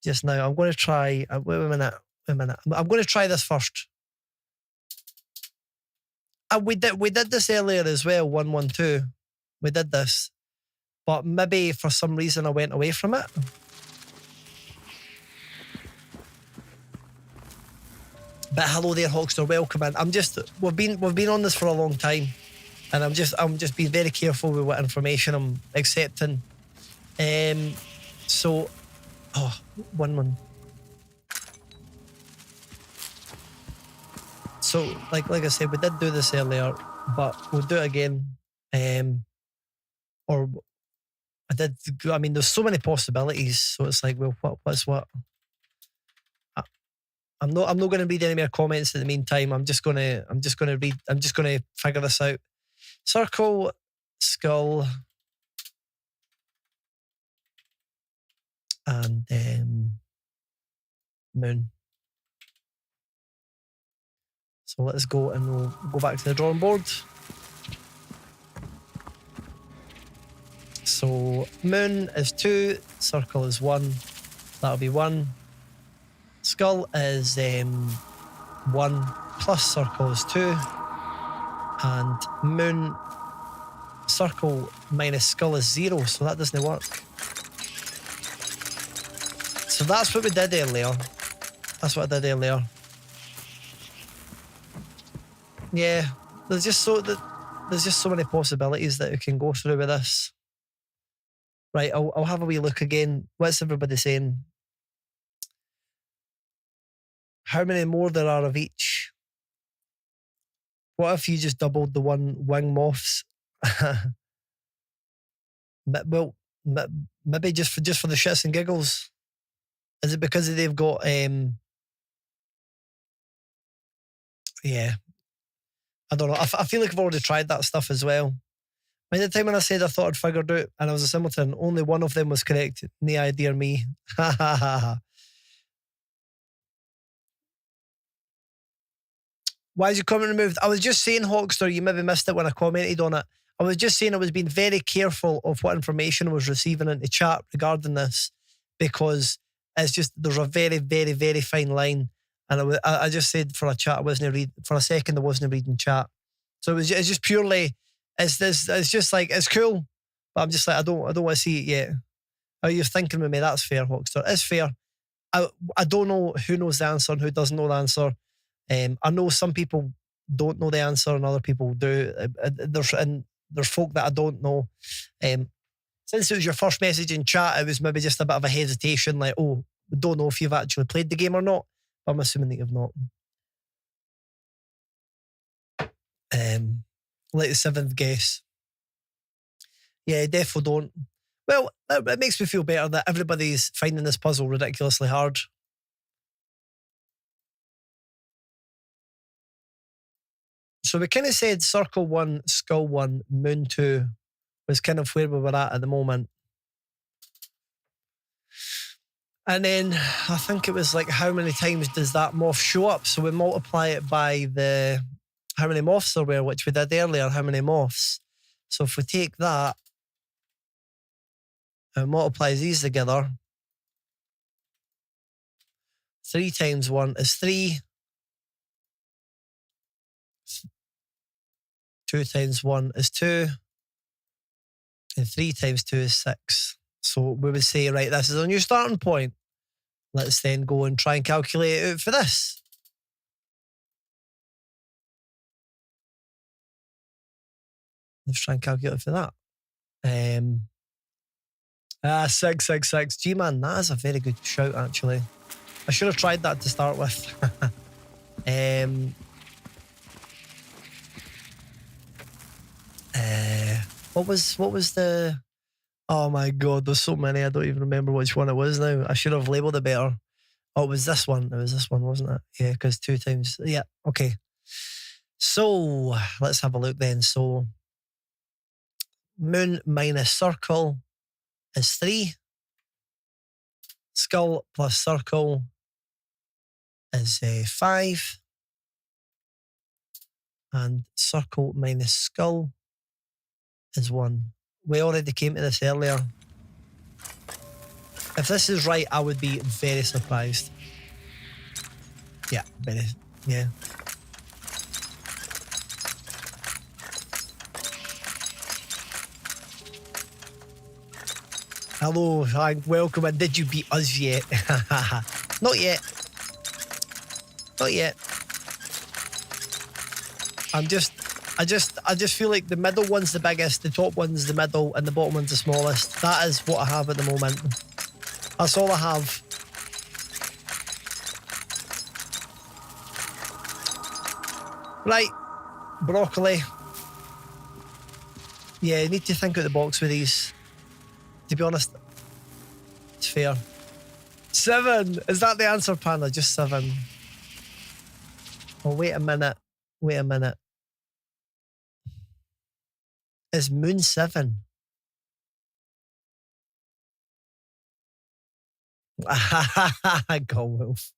Just now, I'm going to try. Wait a minute. I'm going to try this first. We did this earlier as well, 112. We did this. But maybe for some reason I went away from it. But hello there, Hawkster, welcome in. We've been on this for a long time. And I'm just being very careful with what information I'm accepting. So, one. So, like I said, we did do this earlier, but we'll do it again. Or I mean, there's so many possibilities. So it's like, well, what's what? I'm not going to read any more comments in the meantime. I'm just gonna figure this out. Circle, skull, and moon. So let's go and we'll go back to the drawing board. So moon is 2, circle is 1. That'll be 1. Skull is 1 plus circle is 2. And moon, circle minus skull is 0, so that doesn't work. So that's what we did earlier. That's what I did earlier. Yeah, there's just so many possibilities that we can go through with this. Right, I'll have a wee look again. What's everybody saying? How many more there are of each? What if you just doubled the one wing moths? Well, maybe just for the shits and giggles. Is it because they've got yeah. I don't know. I feel like I've already tried that stuff as well. By the time when I said I thought I'd figured out and I was a simpleton, only one of them was correct. Nay, I dear me. Ha ha ha ha. Why is your comment removed? I was just saying, Hawkster, you maybe missed it when I commented on it. I was just saying I was being very careful of what information I was receiving into chat regarding this, because it's just, there's a very, very, very fine line. And I just said for a chat, I wasn't reading, for a second I wasn't reading chat. So it's just purely, it's just like, it's cool, but I'm just like, I don't want to see it yet. Oh, you're thinking with me, that's fair, Hawkster. It's fair. I don't know who knows the answer and who doesn't know the answer. I know some people don't know the answer and other people do. There's folk that I don't know. Since it was your first message in chat, it was maybe just a bit of a hesitation, like, oh, we don't know if you've actually played the game or not. But I'm assuming that you've not. Like the 7th guess. Yeah, defo don't. Well, it makes me feel better that everybody's finding this puzzle ridiculously hard. So we kind of said circle 1, skull 1, moon 2 was kind of where we were at the moment. And then I think it was like, how many times does that moth show up? So we multiply it by the how many moths there were, which we did earlier, how many moths. So if we take that and multiply these together, 3 times 1 is 3. 2 times 1 is 2. And 3 times 2 is 6. So we would say, right, this is a new starting point. Let's then go and try and calculate it out for this. Let's try and calculate it for that. 666. Gee, man, that is a very good shout, actually. I should have tried that to start with. What was the... Oh my God, there's so many. I don't even remember which one it was now. I should have labelled it better. Oh, it was this one. It was this one, wasn't it? Yeah, because 2 times. Yeah, okay. So let's have a look then. So moon minus circle is 3. Skull plus circle is 5. And circle minus skull is 1. We already came to this earlier. If this is right, I would be very surprised. Yeah, very, yeah. Hello, hi, welcome, and did you beat us yet? Not yet. Not yet. I just feel like the middle one's the biggest, the top one's the middle, and the bottom one's the smallest. That is what I have at the moment. That's all I have. Right, broccoli. Yeah, you need to think out the box with these. To be honest, it's fair. 7! Is that the answer, Panda? Just 7. Oh, wait a minute. Wait a minute. Is Moon 7? Go Wolf.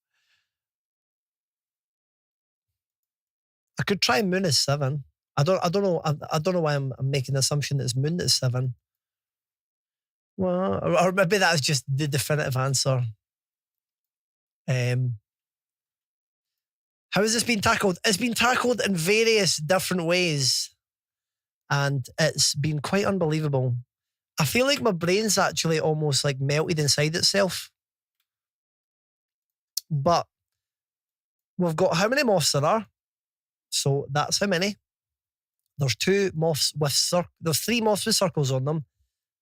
I could try Moon as 7. I don't know. I don't know why I'm making the assumption that it's Moon that's 7. Well, or maybe that's just the definitive answer. How has this been tackled? It's been tackled in various different ways, and it's been quite unbelievable. I feel like my brain's actually almost like melted inside itself. But we've got how many moths there are? So that's how many. There's 2 moths with there's 3 moths with circles on them.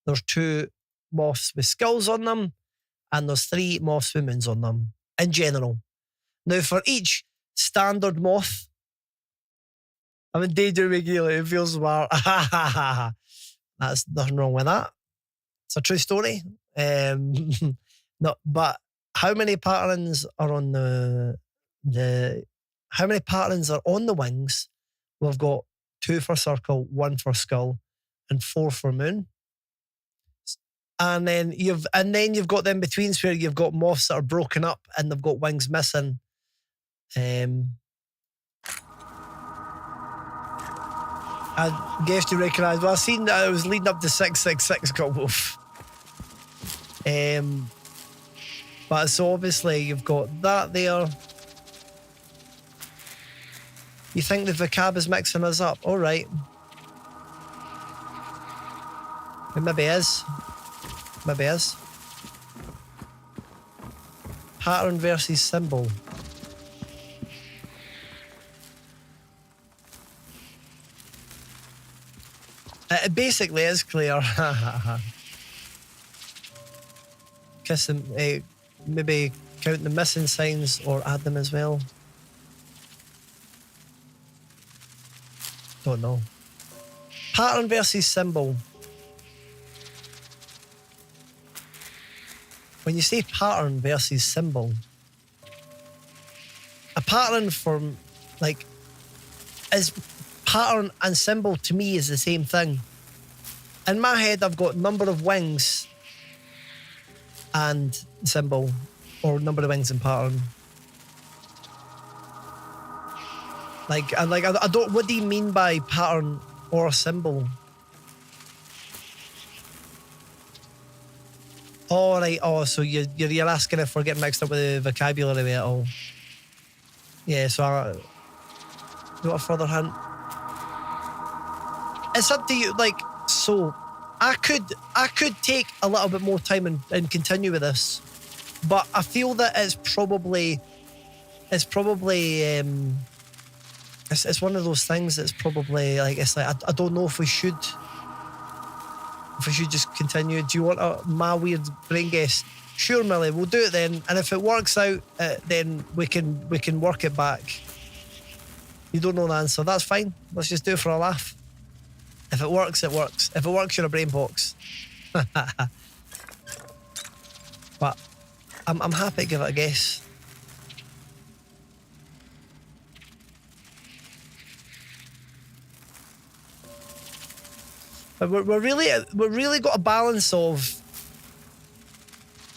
There's 2 moths with skulls on them, and there's 3 moths with moons on them in general. Now, for each standard moth, I'm in daydreaming, it feels smart. That's nothing wrong with that. It's a true story. No, but how many patterns are on how many patterns are on the wings? We've got 2 for circle, 1 for skull, and 4 for moon. And then you've got them betweens where you've got moths that are broken up and they've got wings missing. I guess you recognise. Well, I seen that it was leading up to 666 got wolf. But so obviously you've got that there. You think the vocab is mixing us up? All right. It maybe is. Maybe is. Pattern versus symbol. It basically is clear. Kiss them, maybe count the missing signs or add them as well. Don't know. Pattern versus symbol. When you say pattern versus symbol, a pattern from like is pattern and symbol to me is the same thing. In my head, I've got number of wings and symbol, or number of wings and pattern. I don't. What do you mean by pattern or symbol? Oh, right. Oh, so you're asking if we're getting mixed up with the vocabulary at all? Yeah. So, you want a further hint? It's up to you. Like, so, I could take a little bit more time and continue with this, but I feel that it's probably it's one of those things that's probably like it's like I don't know if we should just continue. Do you want my weird brain guess? Sure, Millie, we'll do it then, and if it works out, then we can work it back. You don't know the answer, that's fine. Let's just do it for a laugh. If it works, it works. If it works, you're a brain box. But I'm happy to give it a guess. But we're really got a balance of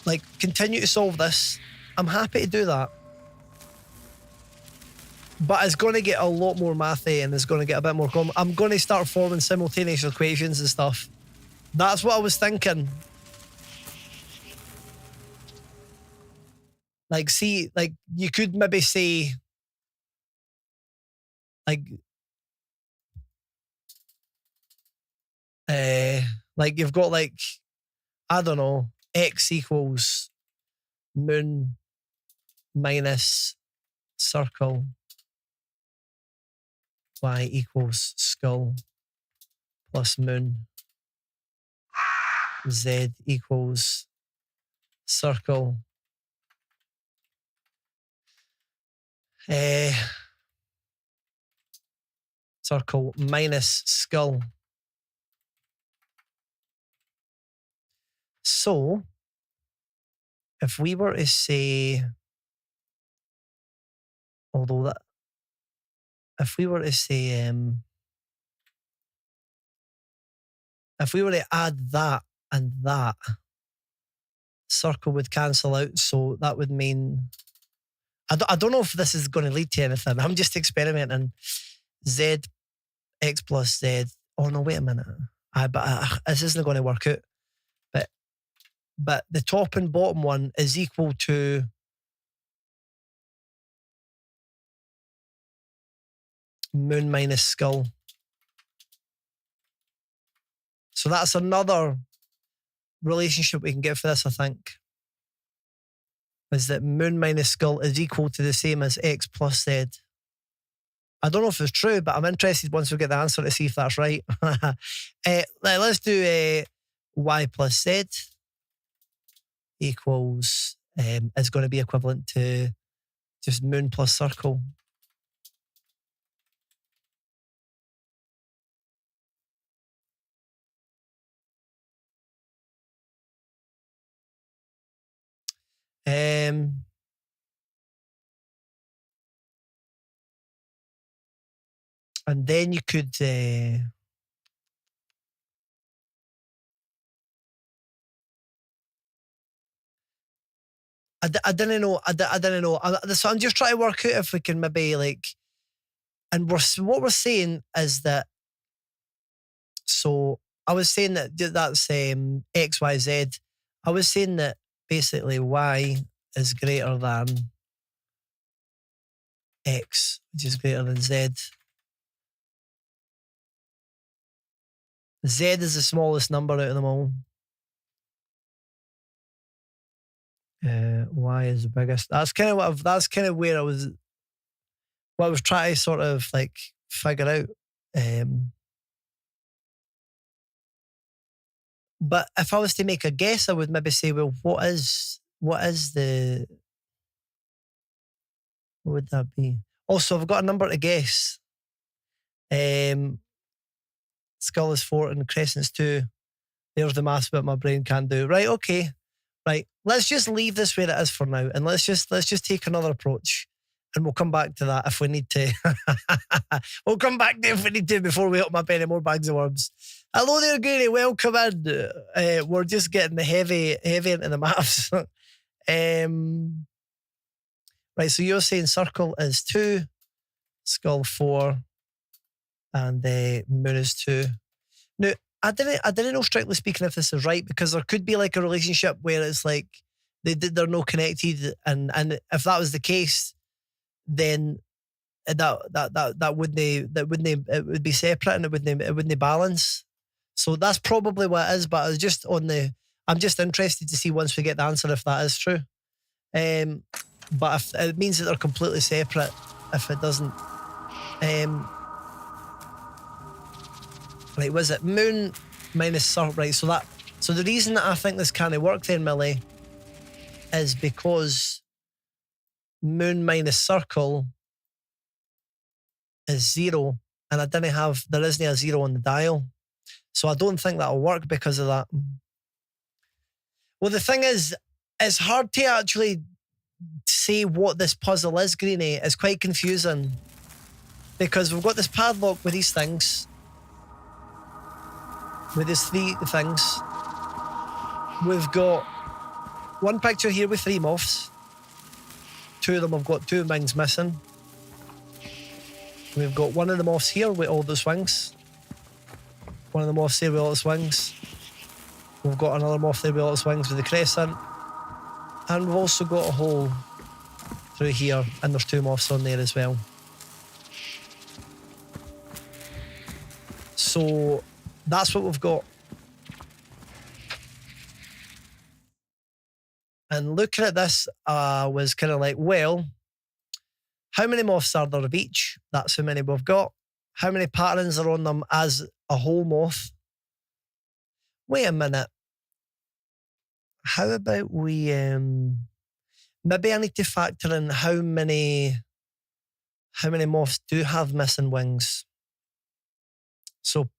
like continue to solve this. I'm happy to do that. But it's going to get a lot more mathy and it's going to get a bit more I'm going to start forming simultaneous equations and stuff. That's what I was thinking. Like, see, like you could maybe say like you've got like I don't know, X equals moon minus circle, Y equals skull plus moon, Z equals circle, circle minus skull. So, if we were to say, although that, if we were to say, if we were to add that and that, circle would cancel out. So that would mean, I don't know if this is going to lead to anything. I'm just experimenting. Z, X plus Z. Oh no, wait a minute. This isn't going to work out. But the top and bottom one is equal to moon minus skull. So that's another relationship we can get for this, I think. Is that moon minus skull is equal to the same as X plus Z. I don't know if it's true, but I'm interested once we get the answer to see if that's right. Let's do Y plus Z equals, is going to be equivalent to just moon plus circle. And then you could I didn't know. So I'm just trying to work out if we can maybe like, and what we're saying is that, so I was saying that that's X, Y, Z. I was saying that basically Y is greater than X, which is greater than Z. Z is the smallest number out of them all. Y is the biggest. That's kind of where I was trying to sort of like figure out. But if I was to make a guess, I would maybe say, well, what would that be? Also, I've got a number to guess. Skull is 4 and crescent's 2. There's the maths bit my brain can't do. Right, okay. Right, let's just leave this where it is for now, and let's just take another approach, and we'll come back to that if we need to. We'll come back to it if we need to before we open up any more bags of worms. Hello there, Granny. Welcome in. We're just getting the heavy into the maths. Right, so you're saying circle is 2, skull 4, and moon is 2. Now, I didn't know, strictly speaking, if this is right, because there could be like a relationship where it's like they're not connected, and if that was the case, then that wouldn't it would be separate, and it wouldn't balance. So that's probably what it is. But it's just I'm just interested to see once we get the answer if that is true. But if it means that they're completely separate, if it doesn't. Right, was it moon minus circle? Right, so the reason that I think this can't work then, Millie, is because moon minus circle is 0, and there isn't a 0 on the dial. So I don't think that'll work because of that. Well, the thing is, it's hard to actually say what this puzzle is, Greenie. It's quite confusing because we've got this padlock with these things. With these 3 things. We've got one picture here with 3 moths. 2 of them have got 2 wings missing. We've got one of the moths here with all those wings. One of the moths here with all its wings. We've got another moth there with all its wings with the crescent. And we've also got a hole through here, and there's 2 moths on there as well. So that's what we've got. And looking at this, was kind of like, well, how many moths are there of each? That's how many we've got. How many patterns are on them as a whole moth? Wait a minute. How about we, maybe I need to factor in how many moths do have missing wings. So,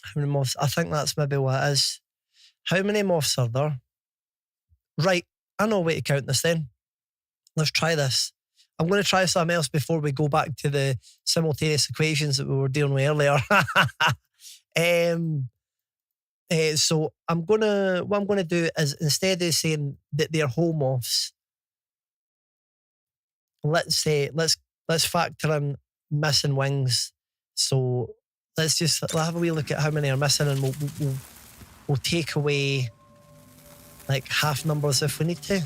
how many moths? I think that's maybe what it is. How many moths are there? Right, I know a way to count this then. Let's try this. I'm going to try something else before we go back to the simultaneous equations that we were dealing with earlier. So what I'm gonna do is, instead of saying that they're whole moths, let's factor in missing wings. So let's have a wee look at how many are missing, and we'll take away like half numbers if we need to,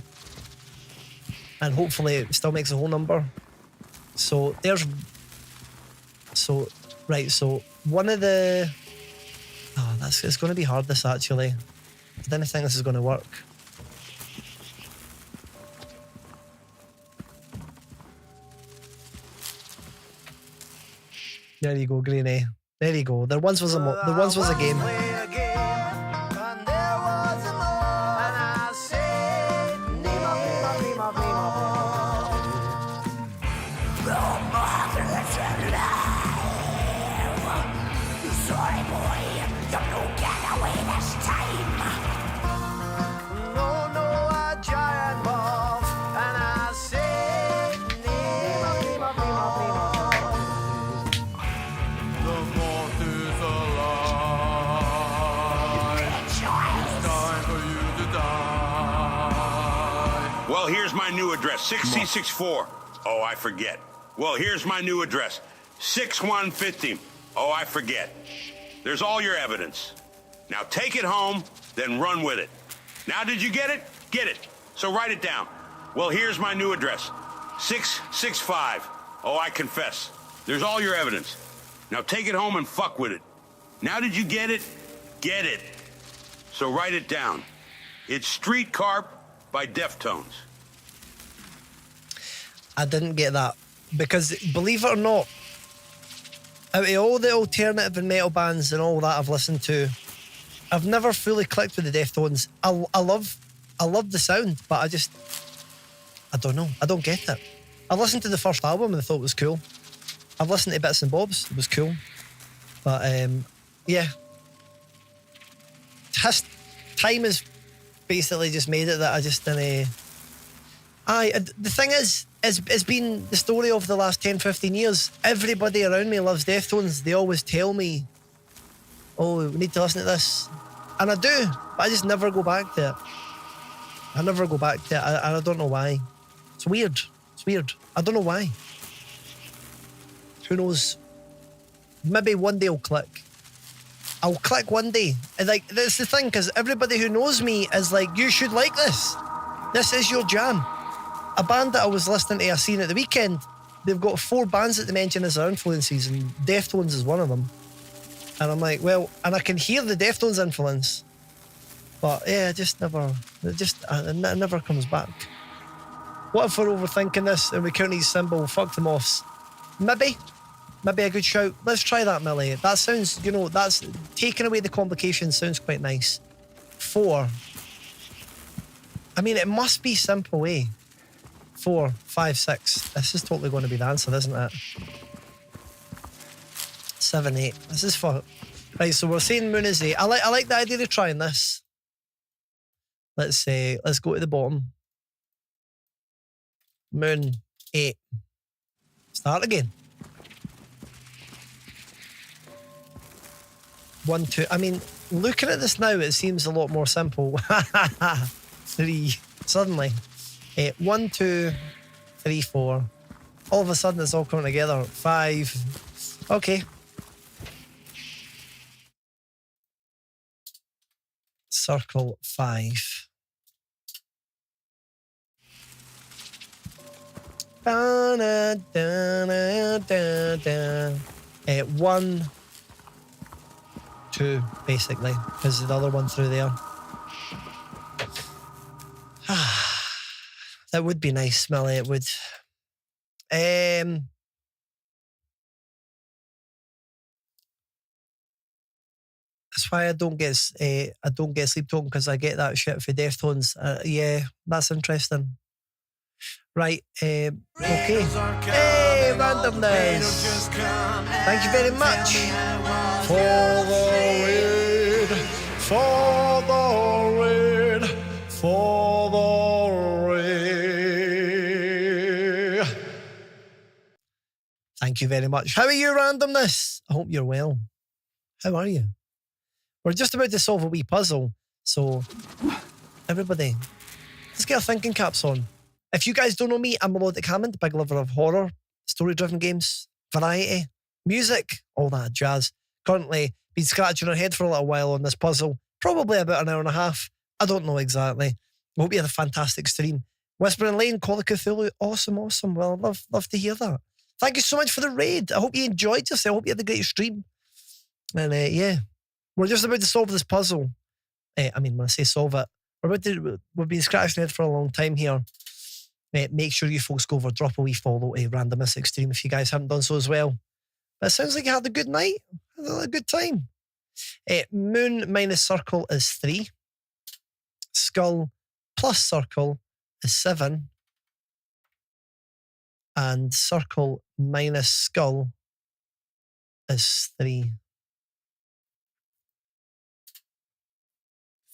and hopefully it still makes a whole number. So one of the, it's going to be hard, this actually. I didn't think this is going to work. There you go, Greenie. There you go. There once was a game. Well, here's my new address, 6C64. Oh, I forget. Well, here's my new address, 6150. Oh, I forget. There's all your evidence. Now take it home, then run with it. Now did you get it? Get it. So write it down. Well, here's my new address, 665. Oh, I confess. There's all your evidence. Now take it home and fuck with it. Now did you get it? Get it. So write it down. It's Street Carp by Deftones. I didn't get that, because believe it or not, out of all the alternative and metal bands and all that I've listened to, I've never fully clicked with the Deftones. I love the sound, but I don't know. I don't get it. I listened to the first album and I thought it was cool. I've listened to Bits and Bobs. It was cool. But, yeah. Time has basically just made it that I just didn't... the thing is, it's been the story of the last 10, 15 years. Everybody around me loves Deftones. They always tell me, oh, we need to listen to this. And I do, but I just never go back to it. And I don't know why. It's weird. I don't know why. Who knows? Maybe one day I'll click. I'll click one day. And like, that's the thing, because everybody who knows me is like, you should like this. This is your jam. A band that I was listening to, I seen at the weekend, they've got 4 bands that they mention as their influences, and Deftones is one of them. And I'm like, well, and I can hear the Deftones influence. But yeah, it never comes back. What if we're overthinking this and we count each symbol, fuck the moths? Maybe a good shout. Let's try that, Millie. That sounds, that's taking away the complications sounds quite nice. 4. I mean, it must be simple, eh? 4, 5, 6. This is totally going to be the answer, isn't it? 7, 8. This is for... Right, so we're saying Moon is 8. I like the idea of trying this. Let's go to the bottom. Moon, 8. Start again. 1, 2. I mean, looking at this now, it seems a lot more simple. 3. Suddenly. 1, 2, 3, 4. All of a sudden, it's all coming together. 5. Okay. Circle 5. 1, 2, basically, because the other one through there. It would be nice, Smelly. It would. That's why I don't get sleep tone, because I get that shit for Deftones. Yeah, that's interesting. Right. Okay. Hey, randomness. Thank you very much for the raid. For the raid. For the raid. Thank you very much. How are you, randomness? I hope you're well. How are you? We're just about to solve a wee puzzle. So, everybody, let's get our thinking caps on. If you guys don't know me, I'm Melodic Hammond, big lover of horror, story-driven games, variety, music, all that jazz. Currently, been scratching our head for a little while on this puzzle. Probably about an hour and a half. I don't know exactly. I hope you had a fantastic stream. Whispering Lane, Call of Cthulhu, awesome. Well, I'd love to hear that. Thank you so much for the raid. I hope you enjoyed yourself. I hope you had a great stream. And yeah, we're just about to solve this puzzle. I mean, when I say solve it, we've been scratching our head for a long time here. Make sure you folks go over, drop a wee follow to Randomness Extreme if you guys haven't done so as well. But it sounds like you had a good night. Had a good time. Moon minus circle is 3. Skull plus circle is 7. And circle minus skull is 3.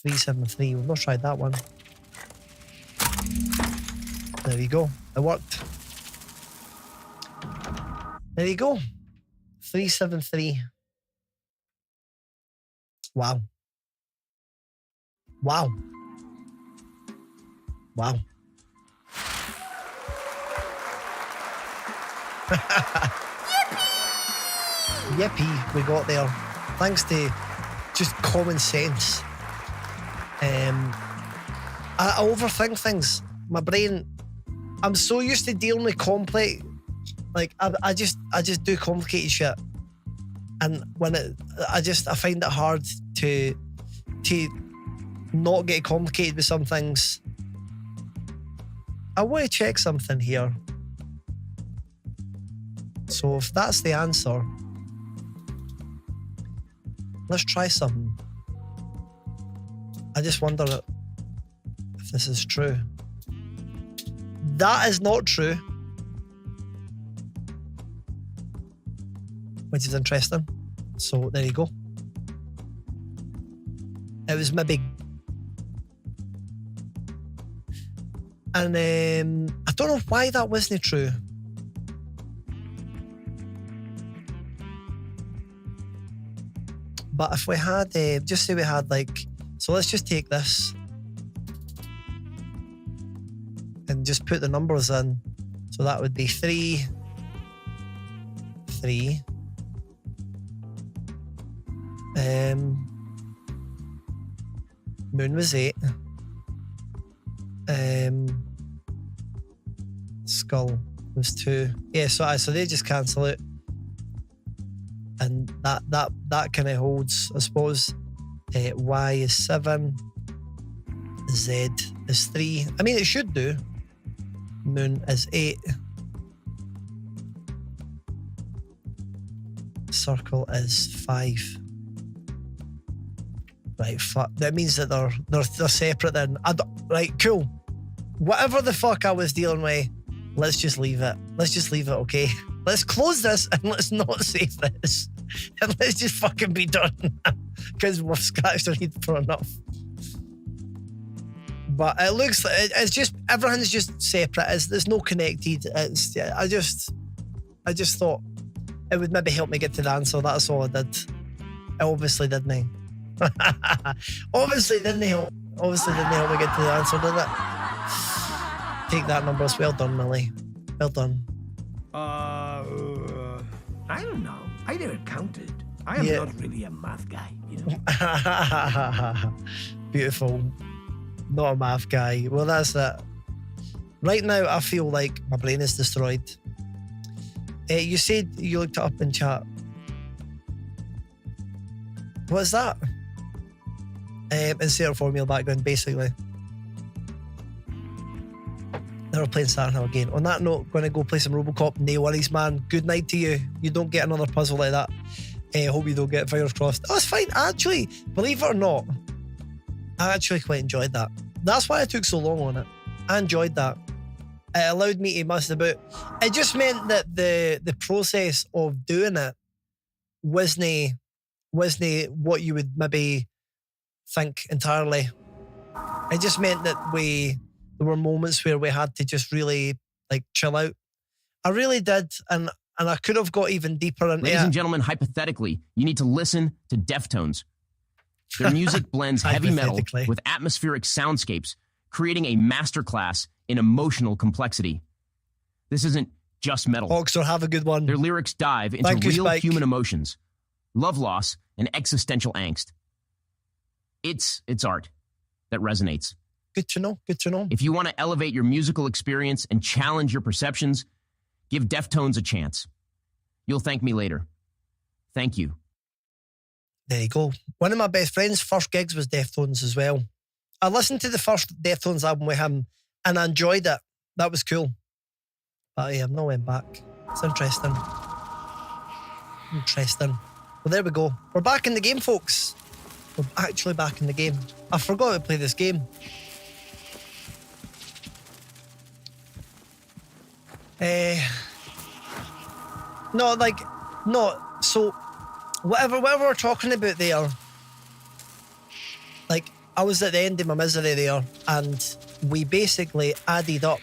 373. We've not tried that one. There we go. It worked. There you go. 373. Wow. Yippee, we got there. Thanks to just common sense. I overthink things. My brain, I'm so used to dealing with complex, like I just do complicated shit, and when I find it hard to not get complicated with some things. I want to check something here. So if that's the answer, let's try something. I just wonder if this is true. That is not true. Which is interesting. So there you go. It was maybe... And I don't know why that wasn't true. But if we had, just say we had like... So let's just take this and just put the numbers in. So that would be 3, 3. Moon was 8. Skull was 2. Yeah, so they just cancel it. And that kind of holds, I suppose. Y is 7. Z is 3. I mean, it should do. Moon is 8. Circle is 5. Right, fuck. That means that they're separate then. Right, cool. Whatever the fuck I was dealing with, let's just leave it. Let's just leave it, okay? Let's close this and let's not save this. And let's just fucking be done. Because we've scratched our head for enough. But it looks like it's just, everything's just separate. There's no connected. It's, I just thought it would maybe help me get to the answer. That's all I did. It obviously didn't. Obviously didn't help. Obviously didn't help me get to the answer, did it? Take that, numbers. Well done, Millie. Well done. I don't know. I never counted. I am not really a math guy, you know. Beautiful. Not a math guy. Well, that's it. Right now, I feel like my brain is destroyed. You said you looked it up in chat. What is that? Insert formula background, basically. Never playing Silent Hill again. On that note, going to go play some Robocop. No worries, man. Good night to you. You don't get another puzzle like that. Hope you don't get it, fingers crossed. Oh, it's fine. Actually, believe it or not, I actually quite enjoyed that. That's why I took so long on it. I enjoyed that. It allowed me to mess about. It just meant that the process of doing it wasn't what you would maybe think entirely. It just meant that there were moments where we had to just really like chill out. I really did, and I could have got even deeper into Ladies it. and gentlemen, hypothetically, you need to listen to Deftones. Their music blends heavy metal with atmospheric soundscapes, creating a masterclass in emotional complexity. This isn't just metal. Boxer, have a good one. Their lyrics dive into real human emotions, love loss, and existential angst. It's art that resonates. Good to know. Good to know. If you want to elevate your musical experience and challenge your perceptions, give Deftones a chance. You'll thank me later. Thank you. There you go. One of my best friends' first gigs was Deftones as well. I listened to the first Deftones album with him and I enjoyed it. That was cool. But yeah, I've not went back. It's interesting. Interesting. Well, there we go. We're back in the game, folks. We're actually back in the game. I forgot to play this game. So whatever we're talking about there, like, I was at the end of my misery there, and we basically added up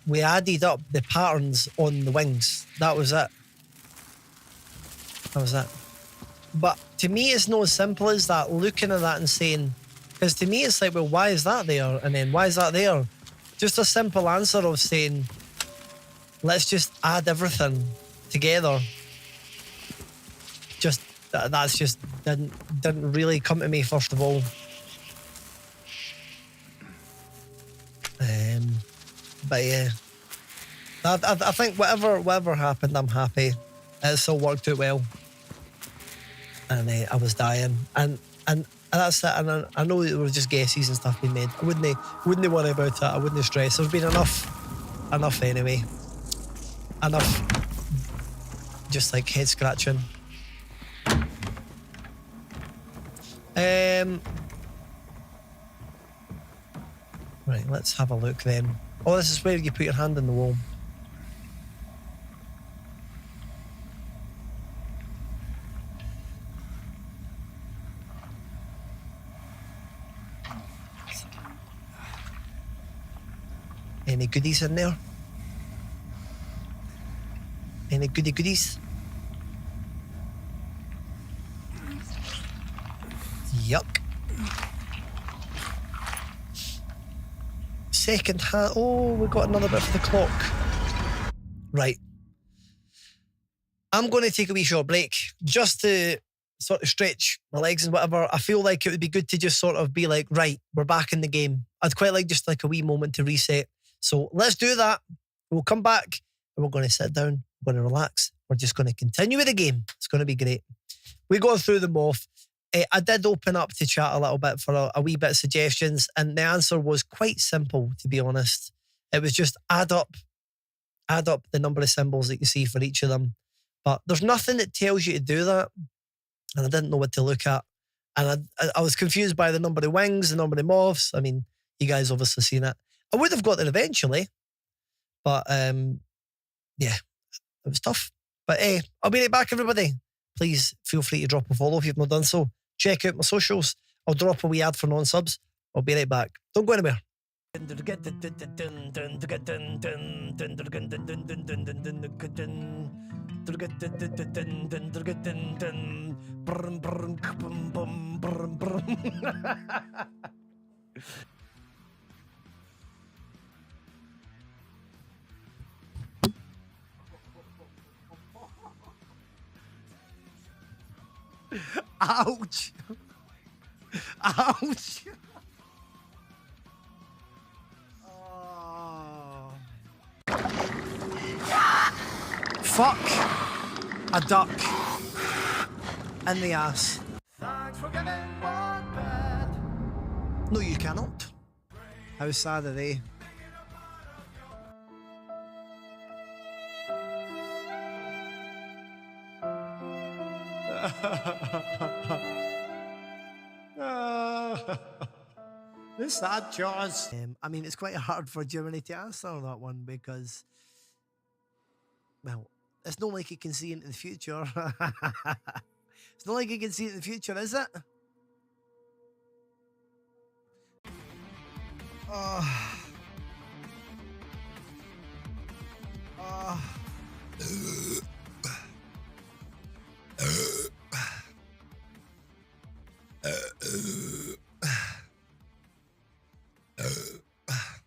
the patterns on the wings. That was it. But to me, it's not as simple as that, looking at that and saying, because to me, it's like, well, why is that there? And then why is that there? Just a simple answer of saying, let's just add everything together. Just, that's just didn't really come to me, first of all. But yeah, I think whatever happened, I'm happy. It still worked out well. And I was dying, and that's it. And I know there was just guesses and stuff being made. I wouldn't worry about it. I wouldn't stress. There's been enough anyway. Enough, just like head scratching. Right, let's have a look then. Oh, this is where you put your hand in the wall. Any goodies in there? Any goodies? Yuck. Second hand. Oh, we got another bit for the clock. Right. I'm going to take a wee short break just to sort of stretch my legs and whatever. I feel like it would be good to just sort of be like, right, we're back in the game. I'd quite like just like a wee moment to reset. So let's do that. We'll come back and we're going to sit down. We're going to relax. We're just going to continue with the game. It's going to be great. We go through them off. I did open up to chat a little bit for a wee bit of suggestions, and the answer was quite simple, to be honest. It was just add up the number of symbols that you see for each of them. But there's nothing that tells you to do that, and I didn't know what to look at. And I was confused by the number of wings, the number of moths. I mean, you guys obviously seen it. I would have got there eventually, but yeah, it was tough. But hey, I'll be right back, everybody. Please feel free to drop a follow if you've not done so. Check out my socials. I'll drop a wee ad for non-subs. I'll be right back. Don't go anywhere. Ouch! Ouch! Oh. Fuck a duck in the ass. Thanks for giving one bed. No, you cannot. How sad are they? The sad Jaws. I mean, it's quite hard for Germany to answer that one because, well, it's not like you can see into the future. It's not like you can see into the future, is it?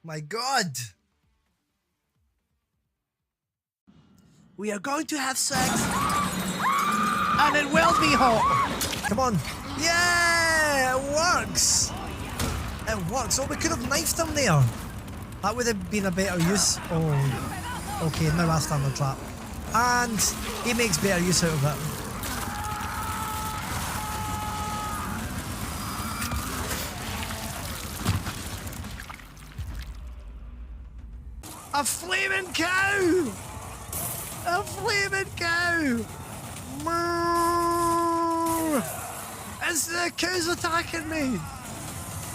My God. We are going to have sex. And it will be hot. Come on. Yeah, it works. It works. Oh, we could have knifed him there. That would have been a better use. Oh, okay, now I stand the trap. And he makes better use out of it. A flaming cow! A flaming cow! Moo! It's the cow's attacking me!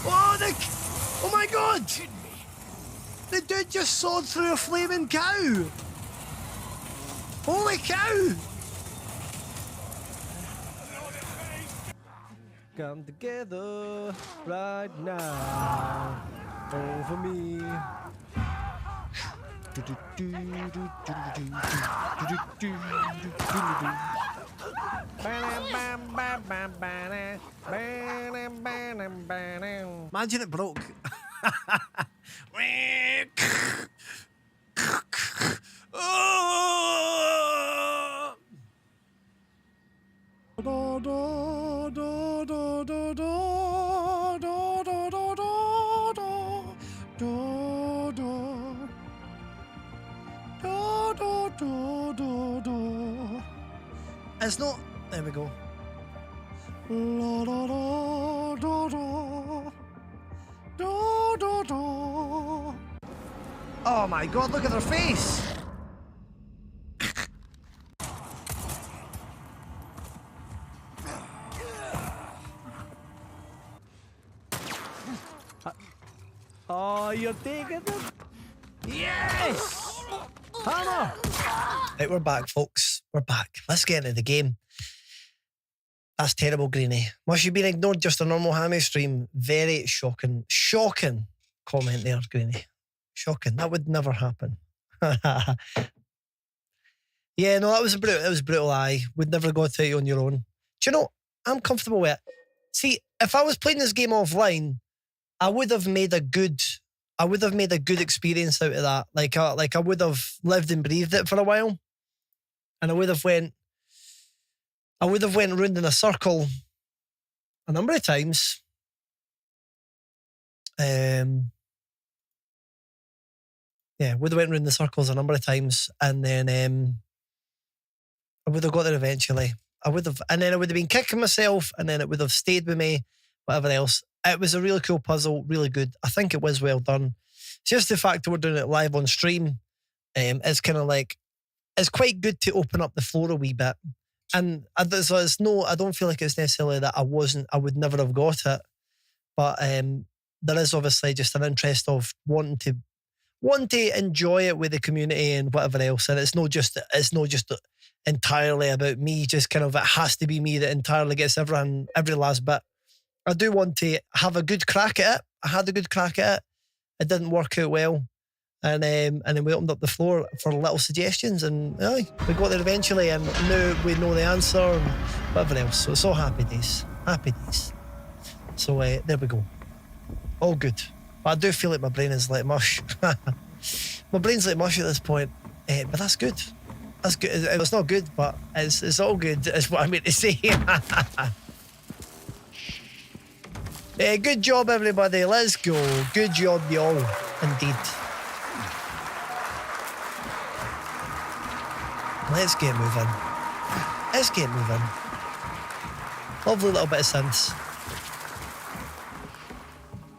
Oh my God! The dude just sawed through a flaming cow! Holy cow! Come together right now over me. Imagine it broke. It's not. There we go. Oh my God, look at their face. Oh, you're taking them? Yes! Hammer! Right, we're back, folks. We're back. Let's get into the game. That's terrible, Greenie. Must you been ignored just a normal hammy stream? Very shocking. Shocking comment there, Greenie. Shocking. That would never happen. Yeah, no, that was brutal. Aye, would never go to you on your own. Do you know, I'm comfortable with it. See, if I was playing this game offline, I would have made a good experience out of that. Like I would have lived and breathed it for a while. And I would have went round in a circle a number of times. Would have went round the circles a number of times, and then I would have got there eventually. And then I would have been kicking myself, and then it would have stayed with me, whatever else. It was a really cool puzzle, really good. I think it was well done. It's just the fact that we're doing it live on stream, it's kind of like, it's quite good to open up the floor a wee bit. And so I don't feel like it's necessarily that I would never have got it. But there is obviously just an interest of wanting to enjoy it with the community and whatever else. And it's not just entirely about me, just kind of, it has to be me that entirely gets every last bit. I do want to have a good crack at it. I had a good crack at it. It didn't work out well. And then we opened up the floor for little suggestions, and we got there eventually, and now we know the answer and whatever else. So it's all happy days. Happy days. So there we go. All good. But I do feel like my brain is like mush. My brain's like mush at this point. But that's good. That's good. It's not good, but it's all good, is what I mean to say. Good job, everybody. Let's go. Good job, y'all. Indeed. Let's get moving. Lovely little bit of synths.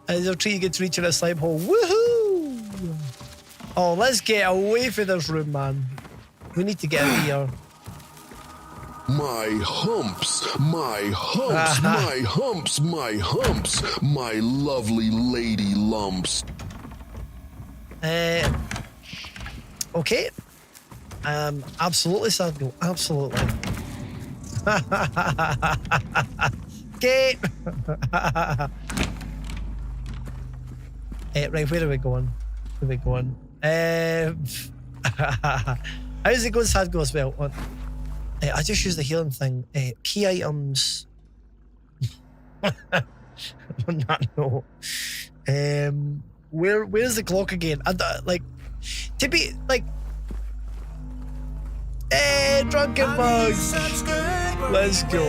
As your tree gets reaching a slime hole. Woohoo! Oh, let's get away from this room, man. We need to get out of here. My humps, my humps, my humps, my humps, my lovely lady lumps. Okay. Absolutely, Sadgo. Absolutely. Okay. Right, where are we going? Where are we going? How's it going, Sadgo, as well? I just use the healing thing. Key items. On that note. Where's the clock again? To be like. Hey, Drunken Bug! Let's go.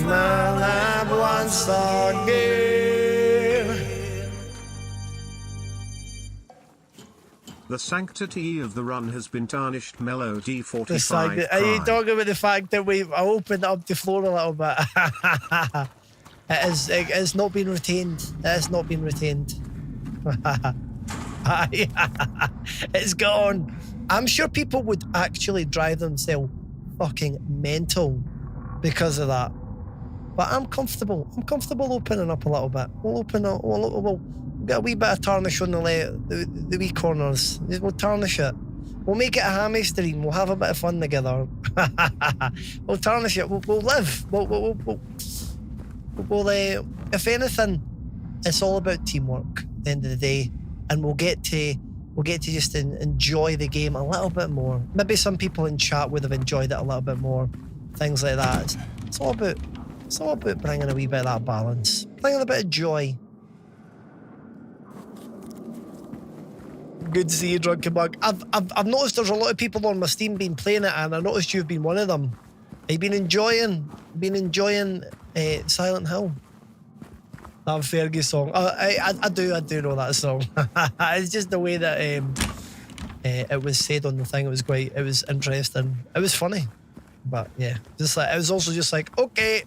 My life once again. The sanctity of the run has been tarnished. Melody 45. Are you talking about the fact that we've opened up the floor a little bit? It's not been retained. It has not been retained. It's gone. I'm sure people would actually drive themselves fucking mental because of that. But I'm comfortable. I'm comfortable opening up a little bit. We'll open up. We'll get a wee bit of tarnish on the wee corners. We'll tarnish it. We'll make it a hammy stream. We'll have a bit of fun together. We'll tarnish it. We'll live. We'll if anything, it's all about teamwork at the end of the day, and we'll get to just enjoy the game a little bit more. Maybe some people in chat would have enjoyed it a little bit more. Things like that. It's all about bringing a wee bit of that balance, bringing a bit of joy. Good to see you, Drunken Bug. I've noticed there's a lot of people on my Steam been playing it, and I noticed you've been one of them. Have you been enjoying Silent Hill? That Fergie song. I do know that song. It's just the way that it was said on the thing. It was interesting. It was funny, but yeah, just like it was also just like okay.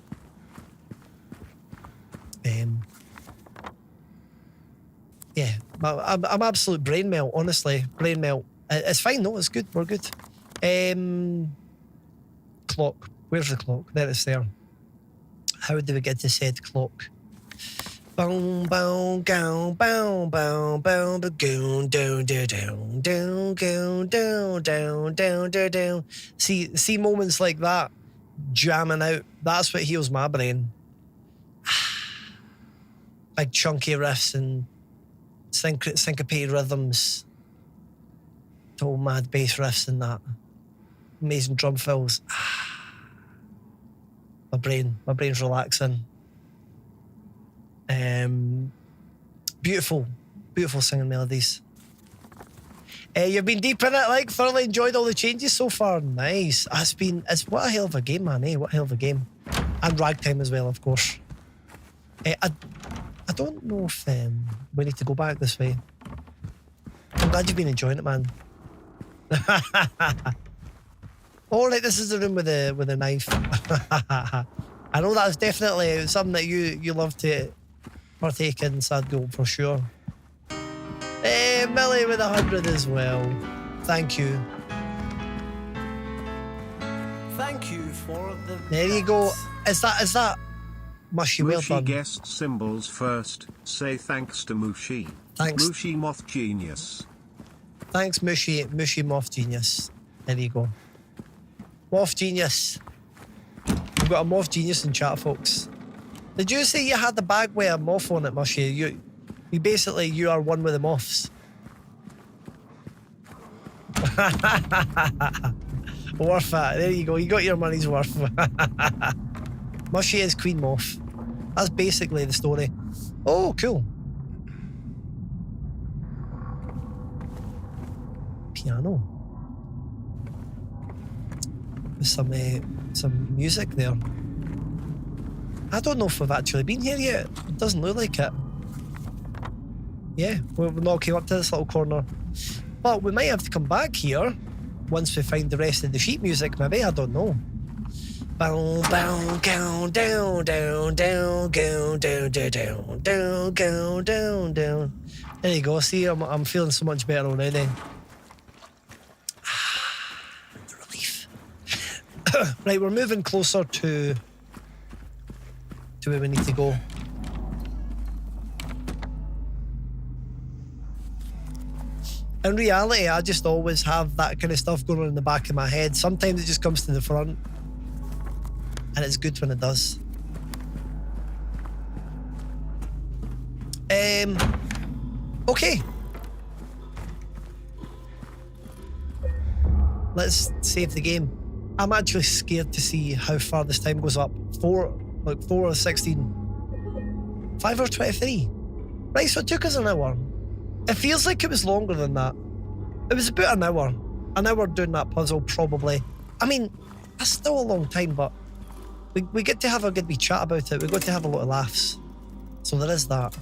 Yeah, I'm absolute brain melt. Honestly, brain melt. It's fine though. It's good. We're good. Clock. Where's the clock? There it's there. How do we get to said clock? Boom, boom, down, boom, boom, boom, down, down, down, down, down, down, down, down, down, down. See moments like that jamming out. That's what heals my brain. Big chunky riffs and syncopated rhythms. Total mad bass riffs and that. Amazing drum fills. My brain's relaxing. Beautiful singing melodies. You've been deep in it, like thoroughly enjoyed all the changes so far. Nice. It's what a hell of a game, man. What a hell of a game. And ragtime as well, of course. I don't know if we need to go back this way. I'm glad you've been enjoying it, man. All right, this is the room with the knife. I know that's definitely something that you love to partake in, Sad Gold, for sure. Hey, Millie with 100 as well. Thank you. Thank you for the. There you go. Is that Mushy? Well Mushy done. guessed symbols first. Say thanks to Mushy. Thanks. Mushy Moth Genius. Thanks, Mushy Moth Genius. There you go. Moth Genius. We've got a Moth Genius in chat, folks. Did you say you had the bag with a moth on it, Mushy? You are one with the moths. Worth it. There you go. You got your money's worth. Mushy is Queen Moth. That's basically the story. Oh, cool. Piano. With some music there. I don't know if we've actually been here yet. It doesn't look like it. Yeah, we've not came up to this little corner. But we might have to come back here once we find the rest of the sheet music, maybe. I don't know. Bow, bow, down, down, down, down, down, down, down, down, down, down, down, down. There you go. See, I'm feeling so much better already. The relief. Right, we're moving closer to where we need to go. In reality, I just always have that kind of stuff going on in the back of my head. Sometimes it just comes to the front. And it's good when it does. Okay. Let's save the game. I'm actually scared to see how far this time goes up. 4 or 16. 5 or 23. Right, so it took us an hour. It feels like it was longer than that. It was about an hour. An hour doing that puzzle, probably. I mean, that's still a long time, but we get to have a good wee chat about it. We got to have a lot of laughs. So there is that.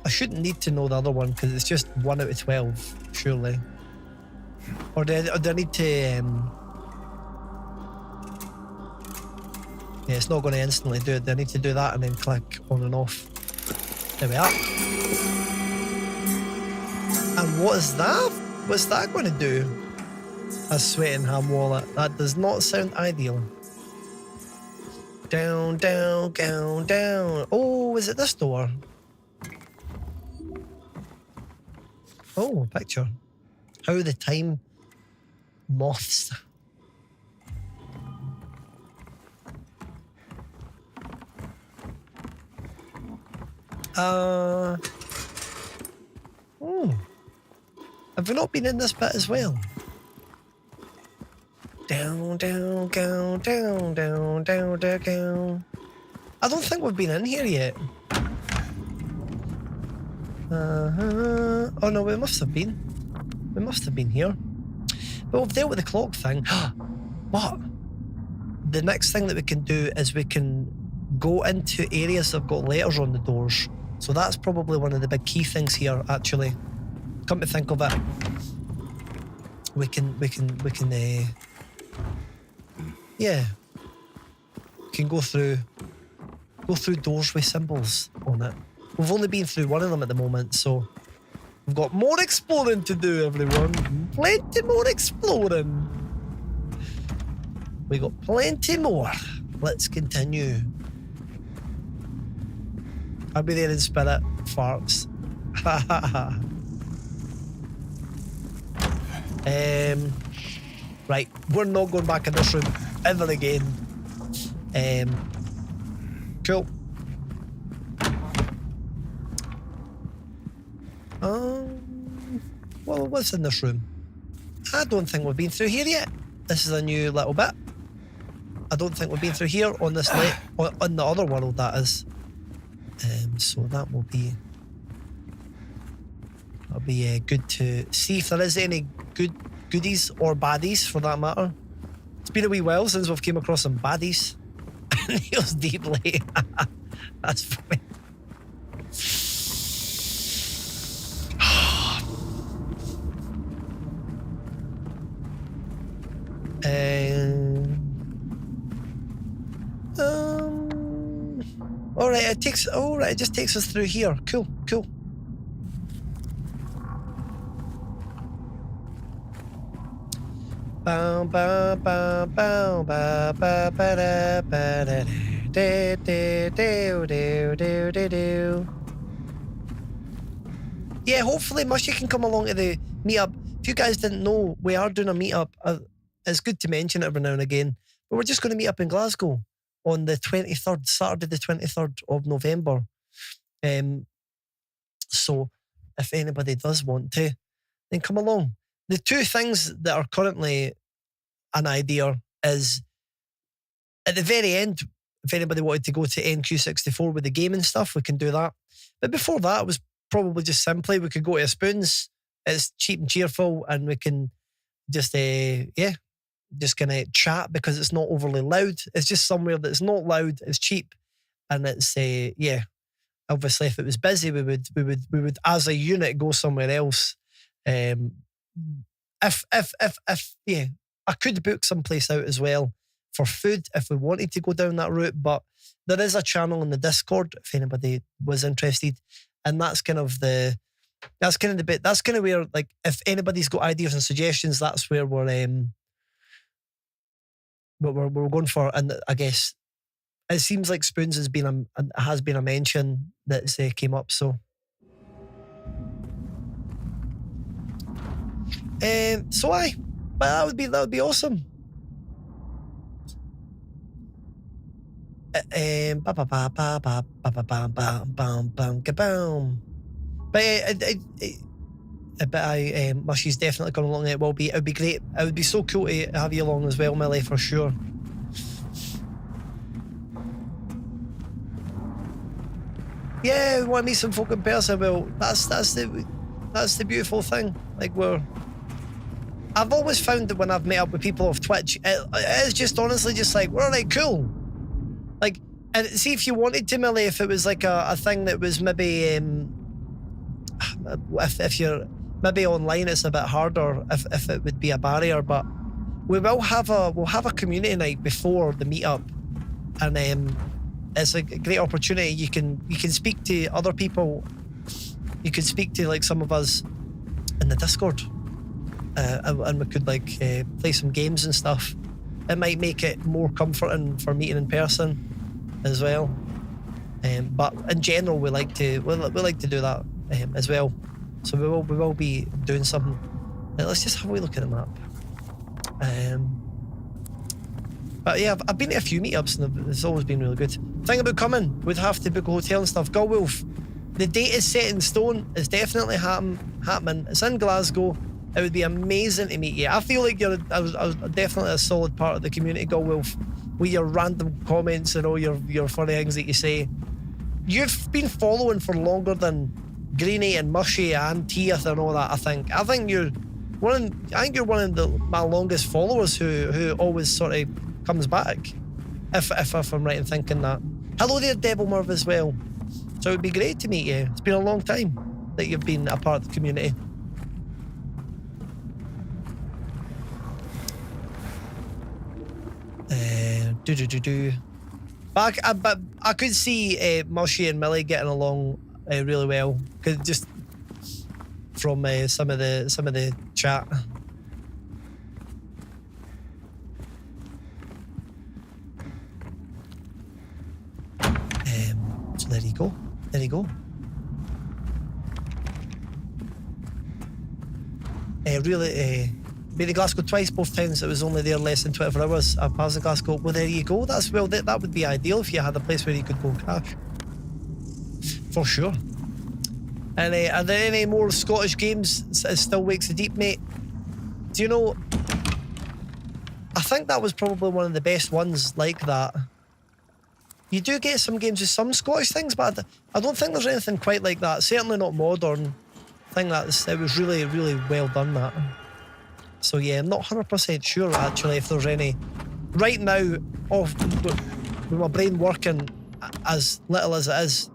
I shouldn't need to know the other one because it's just 1 out of 12, surely. Or do I need to... Yeah, it's not going to instantly do it. Do I need to do that and then click on and off? There we are. And what is that? What's that going to do? A sweating ham wallet. That does not sound ideal. Down, down, down, down. Oh, is it this door? Oh, picture. How the time moths. Oh. Have we not been in this bit as well? Down, down, down, down, down, down, down, down. I don't think we've been in here yet. Oh no, we must have been. We must have been here. But we've dealt with the clock thing. But the next thing that we can do is we can go into areas that have got letters on the doors. So that's probably one of the big key things here, actually. Come to think of it. We can yeah. We can go through doors with symbols on it. We've only been through one of them at the moment, so we've got more exploring to do, everyone. Plenty more exploring. We got plenty more. Let's continue. I'll be there in spirit. Farts. Right, we're not going back in this room ever again. Cool. Well, what's in this room? I don't think we've been through here yet. This is a new little bit. I don't think we've been through here on this on the other world, that is. So that will be... That'll be good to see if there is any goodies or baddies, for that matter. It's been a wee while since we've came across some baddies. Neil's deeply. That's funny. Alright, it just takes us through here. Cool. Bow, bow, bow, bow, bow, bow, ba, da, ba, da, da, da, da, do, do, do, do. Yeah, hopefully Mushy can come along to the meetup. If you guys didn't know, we are doing a meetup. It's good to mention it every now and again. But we're just going to meet up in Glasgow on the 23rd, Saturday the 23rd of November. So if anybody does want to, then come along. The two things that are currently an idea is at the very end, if anybody wanted to go to NQ64 with the game and stuff, we can do that. But before that, it was probably just simply we could go to a Spoons. It's cheap and cheerful, and we can just just kind of chat because it's not overly loud. It's just somewhere that's not loud, it's cheap, and it's obviously if it was busy, we would as a unit go somewhere else. If I could book someplace out as well for food if we wanted to go down that route, but there is a channel in the Discord if anybody was interested, and that's kind of where, like, if anybody's got ideas and suggestions, that's where we're going for. And I guess it seems like Spoons has been a mention that's came up. So, but that would be awesome. But she's definitely coming along. It would be great. It would be so cool to have you along as well, Millie, for sure. Yeah, we want to meet some folk in person. Well, that's the beautiful thing. Like, I've always found that when I've met up with people off Twitch, it is just honestly just like, we're all right, cool. Like, and see, if you wanted to, Millie, if it was like a thing that was maybe if you're maybe online, it's a bit harder if it would be a barrier, but we'll have a community night before the meetup, and it's a great opportunity. You can speak to other people. You could speak to like some of us in the Discord, and we could like play some games and stuff. It might make it more comforting for meeting in person as well. But in general, we like to do that as well. So we will be doing something. Let's just have a wee look at the map. But yeah, I've been to a few meetups and it's always been really good. Thing about coming, we'd have to book a hotel and stuff. Wolf, the date is set in stone. It's definitely happening. It's in Glasgow. It would be amazing to meet you. I feel like I was definitely a solid part of the community, Wolf, with your random comments and all your funny things that you say. You've been following for longer than Greenie and Mushy and Tiath and all that. I think you're one of my longest followers who always sort of comes back. If I'm right in thinking that. Hello there, Devil Merv, as well. So it'd be great to meet you. It's been a long time that you've been a part of the community. But I could see Mushy and Millie getting along really well, cause just from some of the chat. So there you go. Been to Glasgow twice, both times it was only there less than 24 hours. I've passed Glasgow. Well, there you go. That would be ideal if you had a place where you could go and crash. For sure. And are there any more Scottish games that still wakes the deep, mate? Do you know, I think that was probably one of the best ones like that. You do get some games with some Scottish things, but I don't think there's anything quite like that. Certainly not modern. I think it was really, really well done, that. So yeah, I'm not 100% sure actually if there's any right now with my brain working as little as it is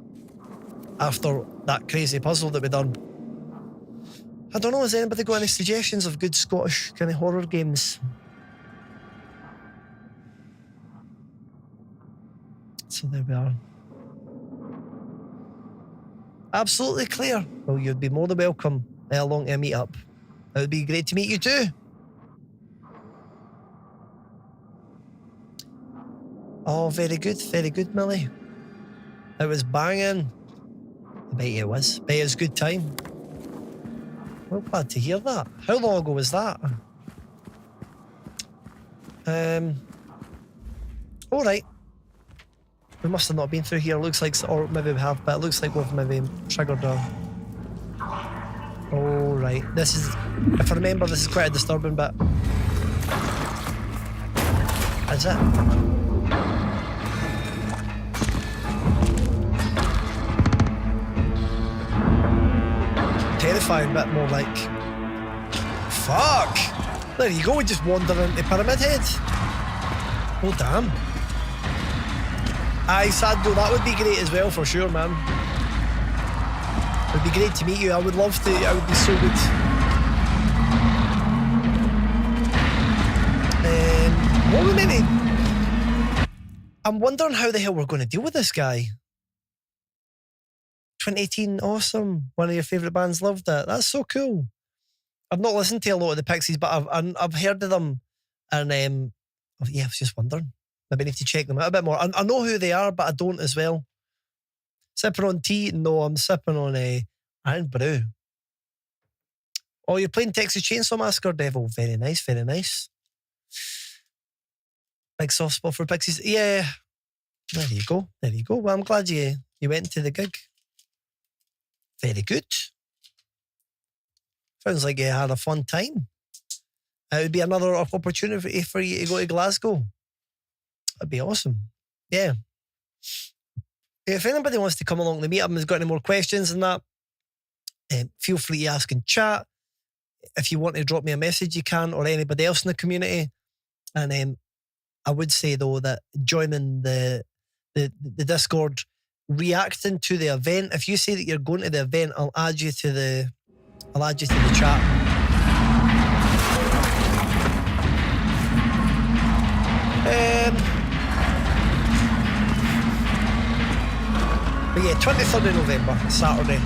after that crazy puzzle that we done. I don't know, has anybody got any suggestions of good Scottish kind of horror games? So there we are. Absolutely clear. Well, you'd be more than welcome along to a meet-up. It would be great to meet you too. Oh, very good, Millie. It was banging. I bet you it was. Bet it was a good time. Well, glad to hear that. How long ago was that? All right. We must have not been through here. Looks like, or maybe we have, but it looks like we've maybe triggered a... All right. This is, if I remember, this is quite a disturbing bit. Is it? Terrifying bit more like. Fuck! There you go, we just wander into Pyramid Head. Oh damn. Aye, Sadgo, that would be great as well for sure, man. It would be great to meet you. I would love to. It would be so good. What we maybe... I'm wondering how the hell we're going to deal with this guy. 2018, awesome. One of your favourite bands, loved it. That's so cool. I've not listened to a lot of the Pixies, but I've heard of them. And yeah, I was just wondering. Maybe I need to check them out a bit more. I know who they are, but I don't as well. Sipping on tea? No, I'm sipping on Iron Brew. Oh, you're playing Texas Chainsaw Massacre, Devil. Very nice, very nice. Big soft spot for Pixies. Yeah. There you go. There you go. Well, I'm glad you went to the gig. Very good. Sounds like you had a fun time. It would be another opportunity for you to go to Glasgow. That'd be awesome. Yeah. If anybody wants to come along to the meetup and has got any more questions than that, feel free to ask in chat. If you want to drop me a message, you can, or anybody else in the community. And I would say though that joining the Discord, reacting to the event. If you say that you're going to the event, I'll add you to the chat. But yeah, 23rd of November, Saturday.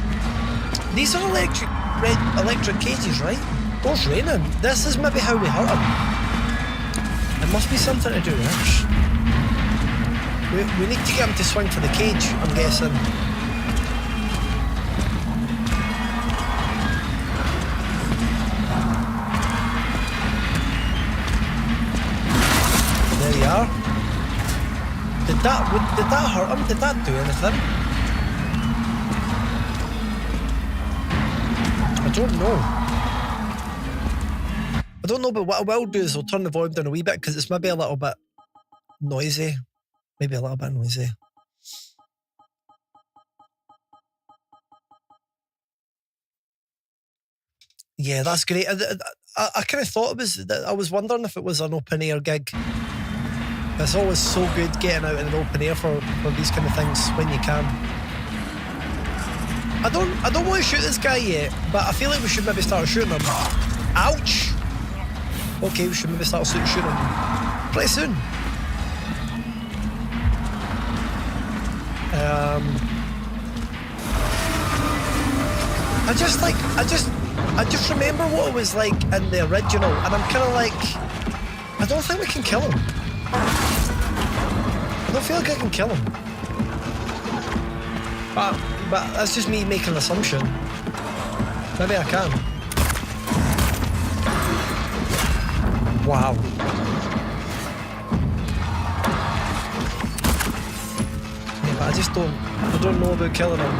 These are electric cages, right? Oh, it's raining. This is maybe how we hurt him. It must be something to do with this. We need to get him to swing for the cage, I'm guessing. There you are. Did that hurt him? Did that do anything? I don't know, but what I will do is I'll turn the volume down a wee bit because it's maybe a little bit noisy. Maybe a little bit noisy. Yeah, that's great. I kind of thought it was, I was wondering if it was an open air gig. It's always so good getting out in an open air for these kind of things when you can. I don't want to shoot this guy yet, but I feel like we should maybe start shooting him. Ouch! Okay, we should maybe start shooting him pretty soon. I just remember what it was like in the original, and I'm kind of like, I don't think we can kill him. I don't feel like I can kill him. But that's just me making an assumption. Maybe I can. Wow. Yeah, but I don't know about killing him.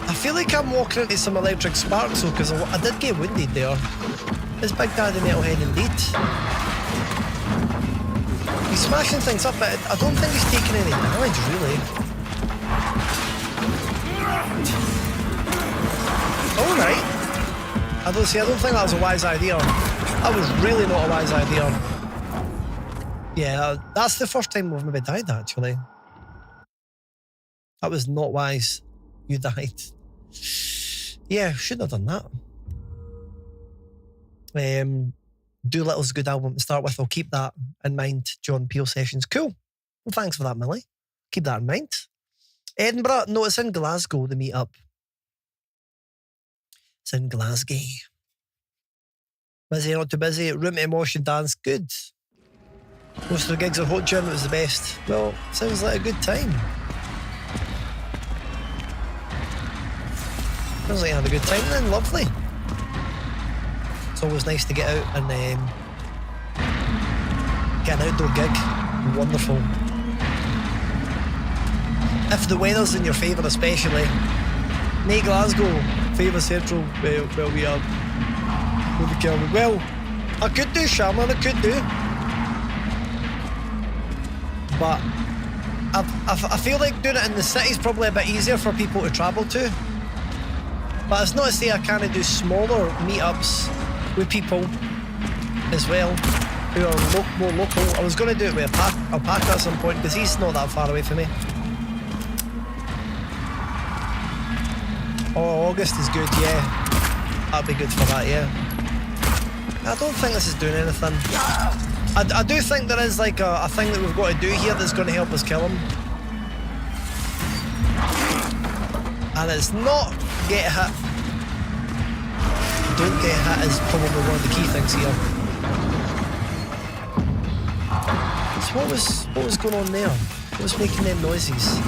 I feel like I'm walking into some electric sparks though, because I did get wounded there. It's Big Daddy Metalhead indeed. He's smashing things up, but I don't think he's taking any damage, really. Alright. I don't think that was a wise idea. That was really not a wise idea. Yeah, that's the first time we've maybe died, actually. That was not wise. You died. Yeah, shouldn't have done that. Doolittle's a good album to start with. I'll keep that in mind. John Peel Sessions. Cool. Well, thanks for that, Millie. Keep that in mind. Edinburgh. No, it's in Glasgow, the meetup. It's in Glasgow. Busy, not too busy. Room to mosh and dance. Good. Most of the gigs at Hot Gym, it was the best. Well, sounds like a good time. Sounds like you had a good time then. Lovely. It's always nice to get out and get an outdoor gig. Wonderful. If the weather's in your favour, especially. Nay, Glasgow, favour Central, well, we are. Well, I could do Shamrock, I could do. But I feel like doing it in the city's probably a bit easier for people to travel to. But it's not to say I can't do smaller meetups with people as well who are more local. I was going to do it with Alpaca at some point because he's not that far away from me. Oh, August is good, yeah. That'd be good for that, yeah. I don't think this is doing anything. I do think there is like a thing that we've got to do here that's going to help us kill him. And it's not get hit. Don't get hit is probably one of the key things here. So what was going on there? What was making them noises?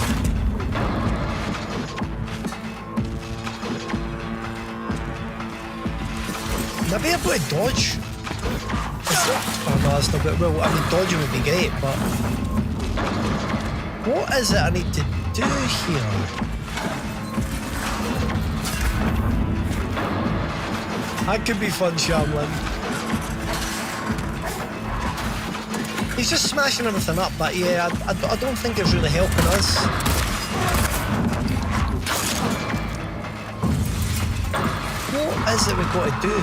Maybe I'm going to dodge. Oh no, that's not good. Well, I mean, dodging would be great, but what is it I need to do here? That could be fun, Shamlin. He's just smashing everything up, but yeah, I don't think it's really helping us. What is it we've got to do?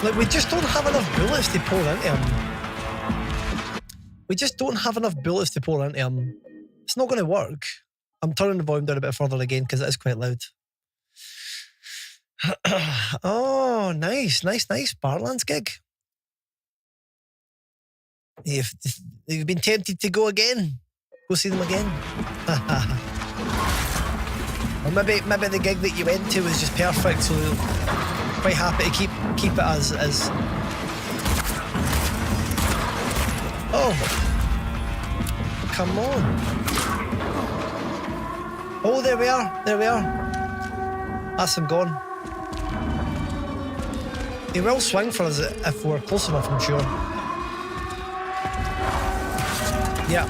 Like, we just don't have enough bullets to pour into him. We just don't have enough bullets to pour into him. It's not going to work. I'm turning the volume down a bit further again because it is quite loud. Oh, nice. Bartland's gig. If you've been tempted to go again, go see them again. Or maybe the gig that you went to was just perfect, so quite happy to keep it as. Oh, come on! Oh, there we are. That's him gone. He will swing for us if we're close enough, I'm sure. Yeah.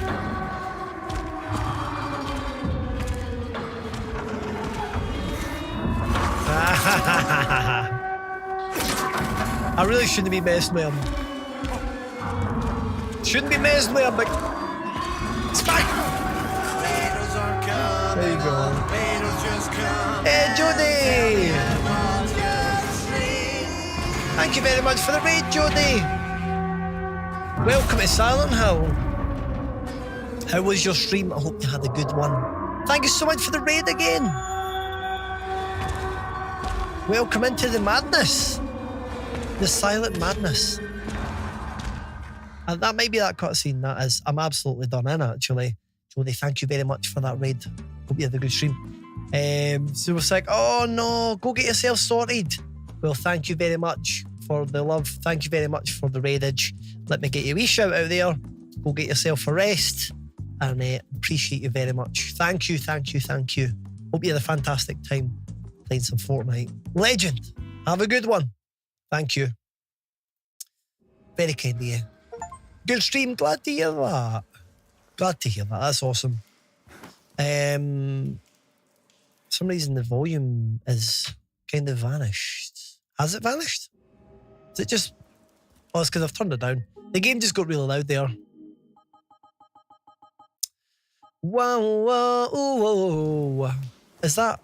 I really shouldn't be messing with him. Shouldn't be messing with him, but smack! There you go. Hey, Jody! Thank you very much for the raid, Jody. Welcome to Silenthill. How was your stream? I hope you had a good one. Thank you so much for the raid again. Welcome into the madness. The silent madness. And that might be that cutscene, that is. I'm absolutely done in, actually. Jody, thank you very much for that raid. Hope you had a good stream. So it's like, oh no, go get yourself sorted. Well, thank you very much for the love. Thank you very much for the raidage. Let me get you a wee shout out there. Go get yourself a rest. And appreciate you very much. Thank you. Hope you had a fantastic time playing some Fortnite. Legend. Have a good one. Thank you. Very kind of you. Good stream. Glad to hear that. That's awesome. For some reason the volume is kind of vanished. Has it vanished? Is it just... Oh, it's because I've turned it down. The game just got really loud there. Whoa. Is that...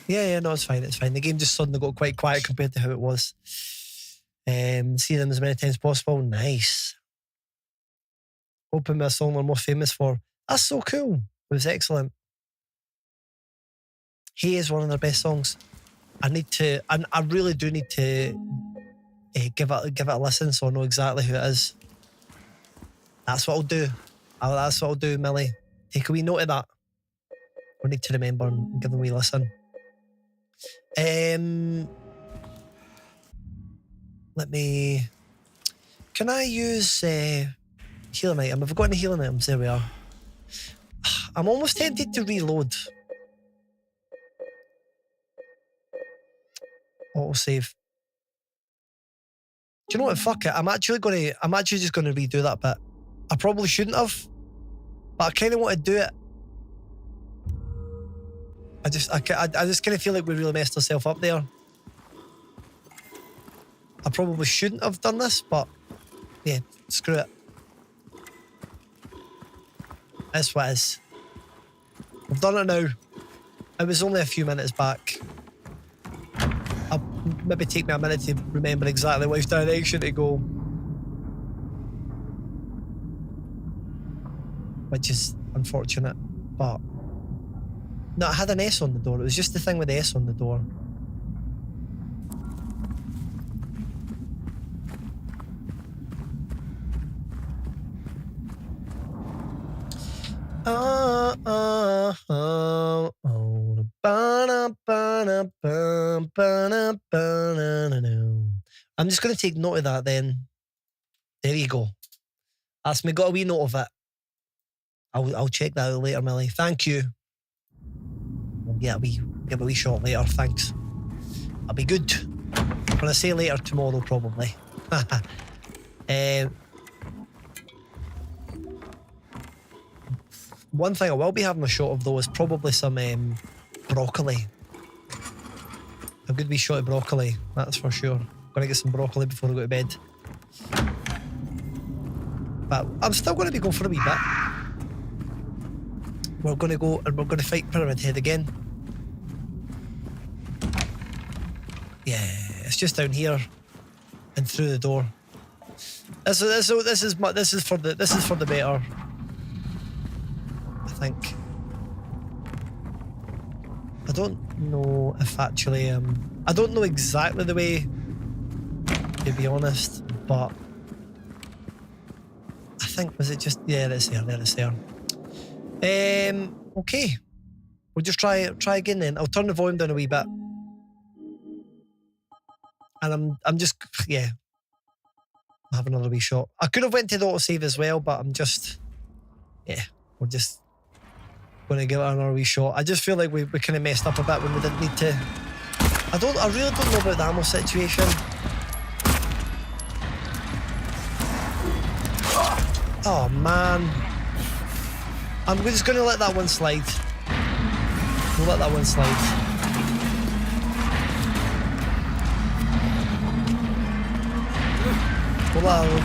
Yeah, no, it's fine. The game just suddenly got quite quiet compared to how it was. See them as many times as possible. Nice. Open with a song we're most famous for. That's so cool. It was excellent. He is one of their best songs. I really do need to give it a listen so I know exactly who it is. That's what I'll do. That's what I'll do, Millie. Take a wee note of that. We need to remember and give them a wee listen. Let me... Can I use healing item? Have I got any healing items? There we are. I'm almost tempted to reload. Autosave. Do you know what? Fuck it. I'm actually just gonna redo that bit. I probably shouldn't have, but I kind of want to do it. I just kind of feel like we really messed ourselves up there. I probably shouldn't have done this, but yeah, screw it. That's what it is. We've done it now. It was only a few minutes back. I'll maybe take me a minute to remember exactly which direction to go. Which is unfortunate, but No, it had an S on the door. It was just the thing with the S on the door. I'm just going to take note of that then. There you go. That's me got a wee note of it. I'll check that out later, Millie. Thank you. We'll get a wee shot later, thanks. I'll be good. When I say later, tomorrow probably. One thing I will be having a shot of though is probably some broccoli. A good wee shot of broccoli, that's for sure. Gonna get some broccoli before I go to bed. But I'm still going to be going for a wee bit. We're going to go and we're going to fight Pyramid Head again. Yeah, it's just down here and through the door. This is for the better. I think. I don't know if actually I don't know exactly the way, to be honest, but I think, was it just, yeah, it's there. Okay. We'll just try again then. I'll turn the volume down a wee bit. And I'm just, yeah. I'll have another wee shot. I could have went to the autosave as well, but I'm just, yeah, we're just going to give it another wee shot. I just feel like we kind of messed up a bit when we didn't need to. I really don't know about the ammo situation. Oh man. I'm just going to let that one slide. We'll let that one slide.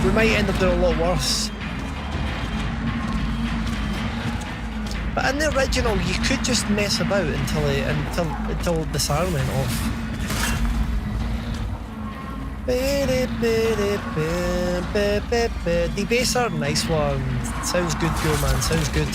We might end up doing a lot worse. But in the original, you could just mess about until the siren went off. Debaser, nice one. Sounds good, cool man. Sounds good.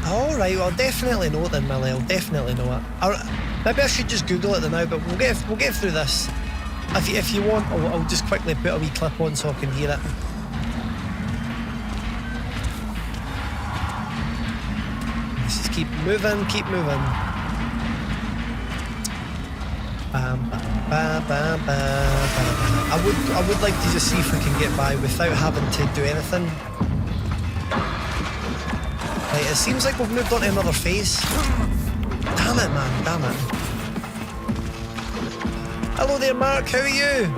Alright, well, I'll definitely know it then, Millie. I'll definitely know it. Maybe I should just Google it now, but we'll get through this. If you want, I'll just quickly put a wee clip on so I can hear it. Let's just keep moving. I would like to just see if we can get by without having to do anything. Right, it seems like we've moved on to another phase. Damn it, man, damn it. Hello there, Mark, how are you?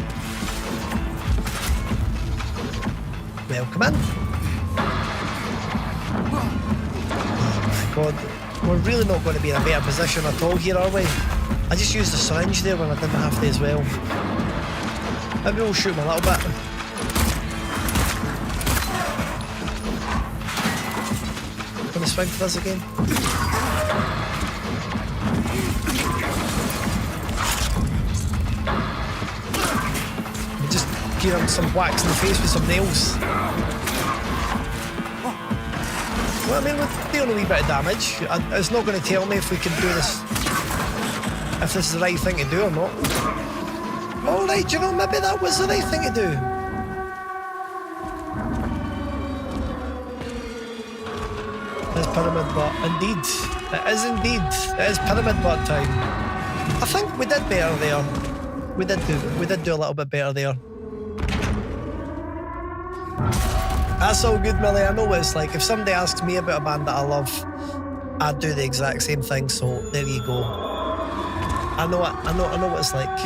Welcome in. Oh my god, we're really not going to be in a better position at all here, are we? I just used the syringe there when I didn't have to as well. Maybe we'll shoot him a little bit. Gonna swing for us again. We just give him some whacks in the face with some nails. Well, I mean, we're dealing a wee bit of damage. It's not going to tell me if we can do this, if this is the right thing to do or not. Alright, you know, maybe that was the right thing to do. It's pyramid butt. Indeed. It is indeed. It is pyramid butt time. I think we did better there. We did do a little bit better there. That's all good, Millie. I know what it's like. If somebody asks me about a band that I love, I'd do the exact same thing, so there you go. I know what it's like.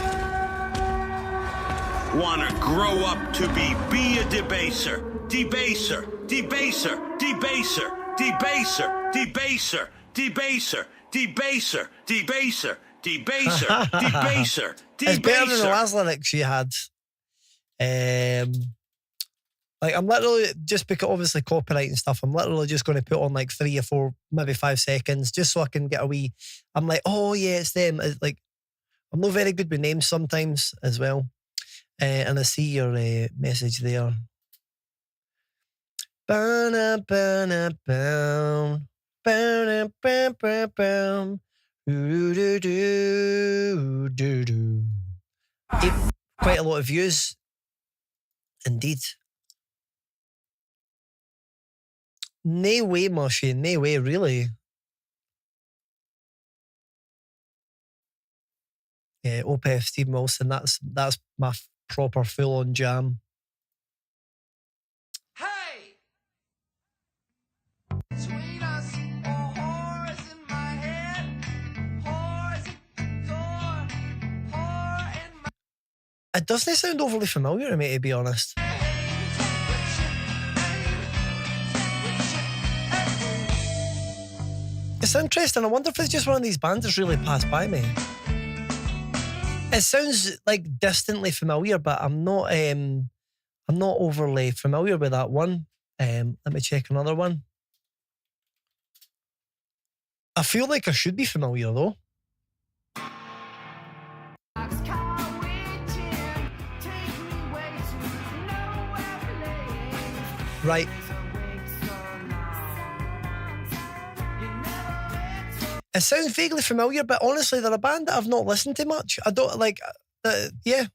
Wanna grow up to be a debaser. Debaser. Debaser. Debaser. Debaser. Debaser. Debaser. Debaser. Debaser. Debaser. Debaser. It's better than the last lyrics you had. Like, I'm literally, just because obviously copyright and stuff, I'm literally just going to put on like 3 or 4, maybe 5 seconds, just so I can get a wee, I'm like, oh yeah, it's them. It's like, I'm not very good with names sometimes as well. And I see your message there. Ba-na, ba-na, bam. Ba-na, bam, bam, bam. Do-do-do-do-do-do. Quite a lot of views. Indeed. No way, Mushy. No way, really. Yeah, OPF Steve Wilson. That's my proper full-on jam. Hey! Between us, horrors in my head, horrors at the door, horror in my... It doesn't sound overly familiar to me, to be honest. It's interesting. I wonder if it's just one of these bands that's really passed by me. It sounds like distantly familiar, but I'm not overly familiar with that one. Let me check another one. I feel like I should be familiar though. Right. It sounds vaguely familiar, but honestly, they're a band that I've not listened to much. I don't like, yeah.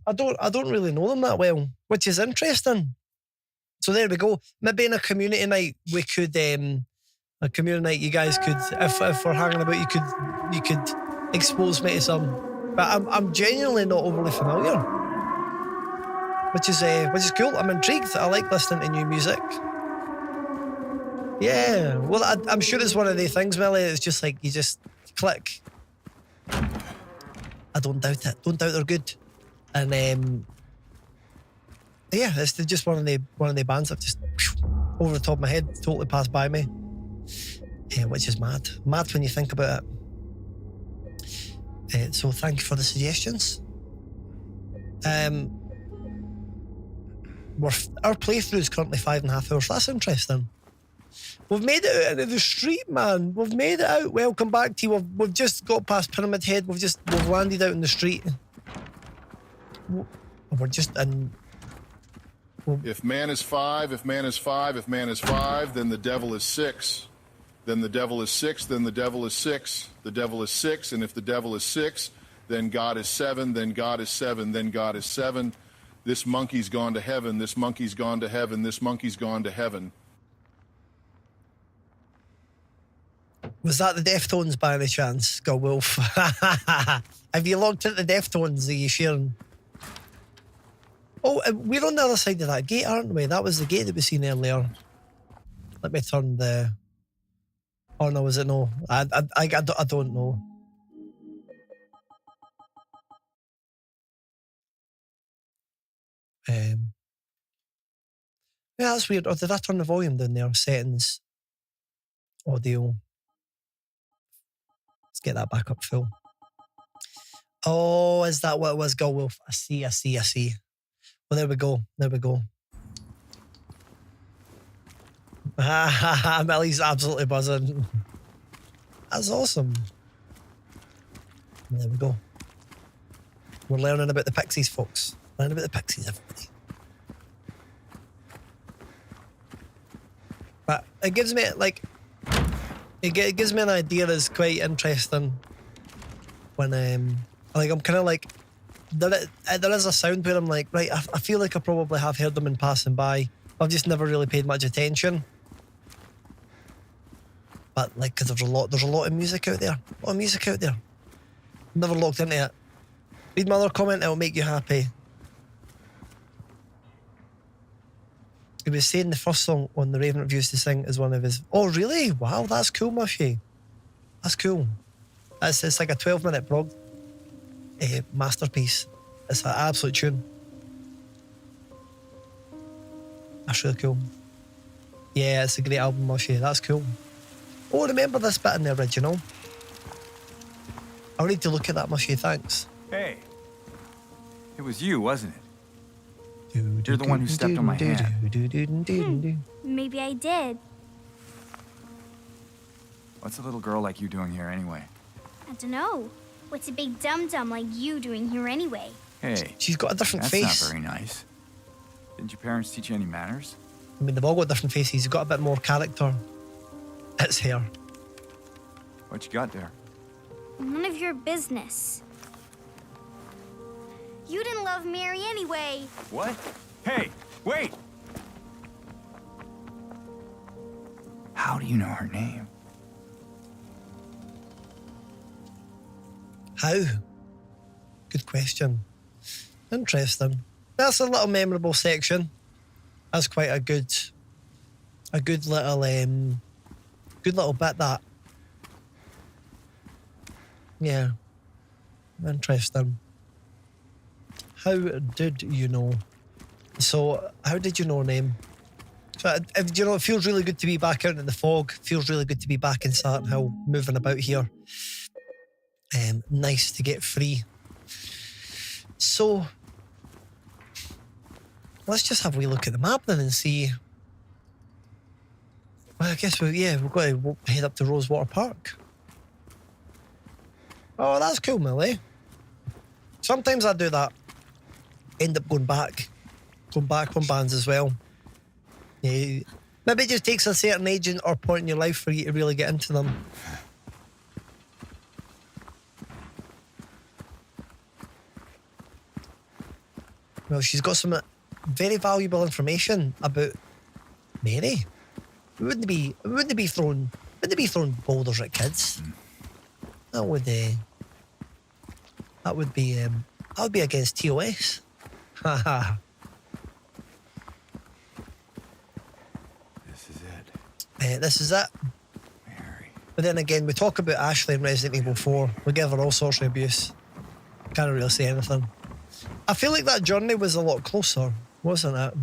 I don't really know them that well, which is interesting. So there we go. Maybe in a community night, we could, a community night, you guys could, if we're hanging about, you could expose me to some. But I'm genuinely not overly familiar, which is cool. I'm intrigued. I like listening to new music. Yeah, well, I'm sure it's one of the things, Millie. It's just like you just click. I don't doubt it. Don't doubt they're good. And yeah, it's just one of the bands that just over the top of my head totally passed by me. Yeah, which is mad. Mad when you think about it. So thank you for the suggestions. Our playthrough is currently 5.5 hours. That's interesting. We've made it out into the street, man. We've made it out. Welcome back to you. We've just got past Pyramid Head. We've landed out in the street. We're just in. If man is 5, if man is 5, if man is 5, then the devil is 6. Then the devil is 6, then the devil is 6. The devil is 6, and if the devil is 6, then God is 7, then God is 7, then God is 7. This monkey's gone to heaven, this monkey's gone to heaven, this monkey's gone to heaven. Was that the Deftones by any chance, Go Wolf? Have you looked at the Deftones? Are you sharing? Oh, we're on the other side of that gate, aren't we? That was the gate that we seen earlier. Let me turn the... Oh no, is it no? I don't know. Yeah, that's weird. Or did I turn the volume down there? Settings. Audio. Let's get that back up full. Oh, is that what it was, Go Wolf? I see. Well, there we go. Millie's absolutely buzzing. That's awesome. There we go. We're learning about the Pixies, folks. Learning about the Pixies, everybody. But it gives me, like... It gives me an idea that's quite interesting when like I'm kind of like there is a sound where I'm like, right, I feel like I probably have heard them in passing by. I've just never really paid much attention. But like, because there's a lot of music out there. Never looked into it. Read my other comment, it'll make you happy. He was saying the first song on the Raven Reviews to sing is one of his... Oh, really? Wow, that's cool, Mushy. That's cool. It's like a 12-minute prog masterpiece. It's an absolute tune. That's really cool. Yeah, it's a great album, Mushy. That's cool. Oh, remember this bit in the original? I'll need to look at that, Mushy. Thanks. Hey, it was you, wasn't it? You're the one who stepped on my hand. Maybe I did. What's a little girl like you doing here anyway? I don't know. What's a big dum-dum like you doing here anyway? Hey, she's got a different that's face. That's not very nice. Didn't your parents teach you any manners? I mean, they've all got different faces. He's got a bit more character. It's hair. What you got there? None of your business. You didn't love Mary anyway. What? Hey, wait! How do you know her name? How? Good question. Interesting. That's a little memorable section. That's quite a good little bit, that. Yeah. Interesting. How did you know? So, how did you know her name? So, you know, it feels really good to be back out in the fog. Feels really good to be back in Silenthill, moving about here. Nice to get free. So, let's just have a wee look at the map then and see. Well, I guess we've got to head up to Rosewater Park. Oh, that's cool, Millie. Sometimes I do that. End up going back from bands as well. Yeah, maybe it just takes a certain age or point in your life for you to really get into them. Well, she's got some very valuable information about Mary. We wouldn't be throwing boulders at kids. That would be against TOS. Haha. This is it. Mary. But then again, we talk about Ashley in Resident Evil 4. We give her all sorts of abuse. Can't really say anything. I feel like that journey was a lot closer, wasn't it?